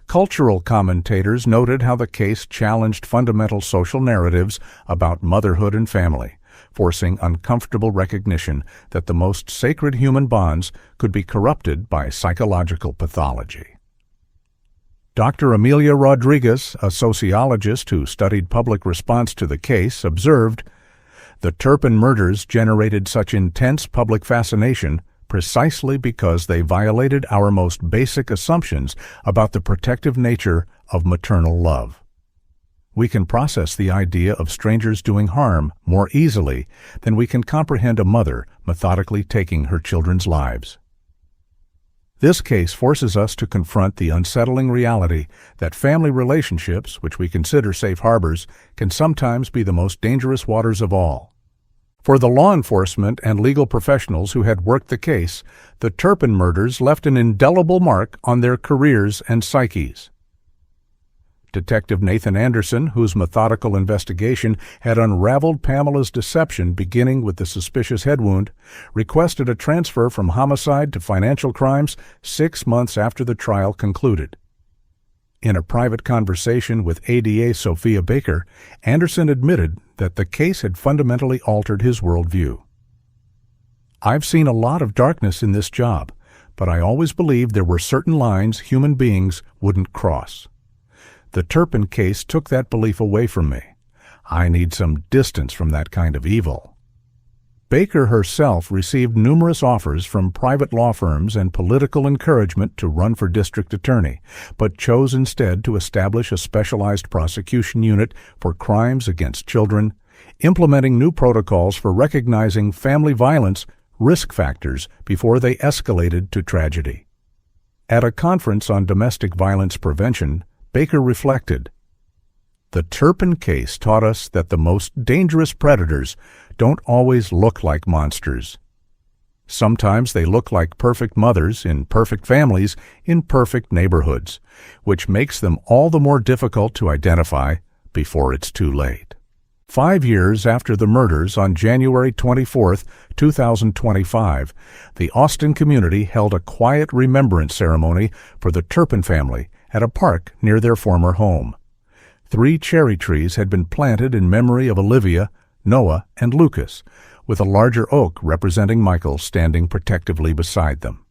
Cultural commentators noted how the case challenged fundamental social narratives about motherhood and family, forcing uncomfortable recognition that the most sacred human bonds could be corrupted by psychological pathology. Dr. Amelia Rodriguez, a sociologist who studied public response to the case, observed, "The Turpin murders generated such intense public fascination precisely because they violated our most basic assumptions about the protective nature of maternal love. We can process the idea of strangers doing harm more easily than we can comprehend a mother methodically taking her children's lives." This case forces us to confront the unsettling reality that family relationships, which we consider safe harbors, can sometimes be the most dangerous waters of all. For the law enforcement and legal professionals who had worked the case, the Turpin murders left an indelible mark on their careers and psyches. Detective Nathan Anderson, whose methodical investigation had unraveled Pamela's deception beginning with the suspicious head wound, requested a transfer from homicide to financial crimes 6 months after the trial concluded. In a private conversation with ADA Sophia Baker, Anderson admitted that the case had fundamentally altered his worldview. "I've seen a lot of darkness in this job, but I always believed there were certain lines human beings wouldn't cross. The Turpin case took that belief away from me. I need some distance from that kind of evil." Baker herself received numerous offers from private law firms and political encouragement to run for district attorney, but chose instead to establish a specialized prosecution unit for crimes against children, implementing new protocols for recognizing family violence risk factors before they escalated to tragedy. At a conference on domestic violence prevention, Baker reflected, "The Turpin case taught us that the most dangerous predators don't always look like monsters. Sometimes they look like perfect mothers in perfect families in perfect neighborhoods, which makes them all the more difficult to identify before it's too late." 5 years after the murders on January 24, 2025, the Austin community held a quiet remembrance ceremony for the Turpin family at a park near their former home. 3 cherry trees had been planted in memory of Olivia, Noah, and Lucas, with a larger oak representing Michael standing protectively beside them.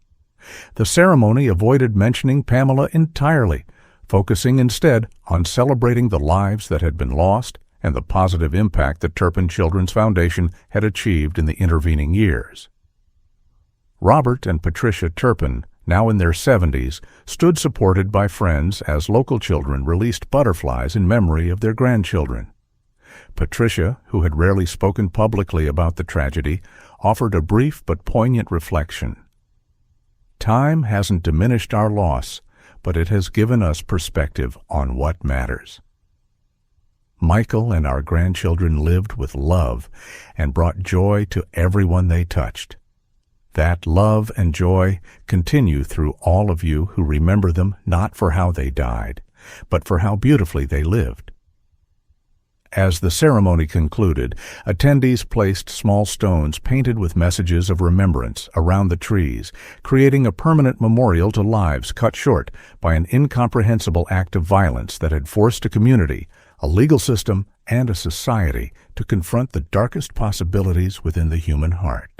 The ceremony avoided mentioning Pamela entirely, focusing instead on celebrating the lives that had been lost and the positive impact the Turpin Children's Foundation had achieved in the intervening years. Robert and Patricia Turpin, now in their 70s, stood supported by friends as local children released butterflies in memory of their grandchildren. Patricia, who had rarely spoken publicly about the tragedy, offered a brief but poignant reflection. "Time hasn't diminished our loss, but it has given us perspective on what matters." Michael and our grandchildren lived with love and brought joy to everyone they touched. That love and joy continue through all of you who remember them not for how they died, but for how beautifully they lived. As the ceremony concluded, attendees placed small stones painted with messages of remembrance around the trees, creating a permanent memorial to lives cut short by an incomprehensible act of violence that had forced a community, a legal system, and a society to confront the darkest possibilities within the human heart.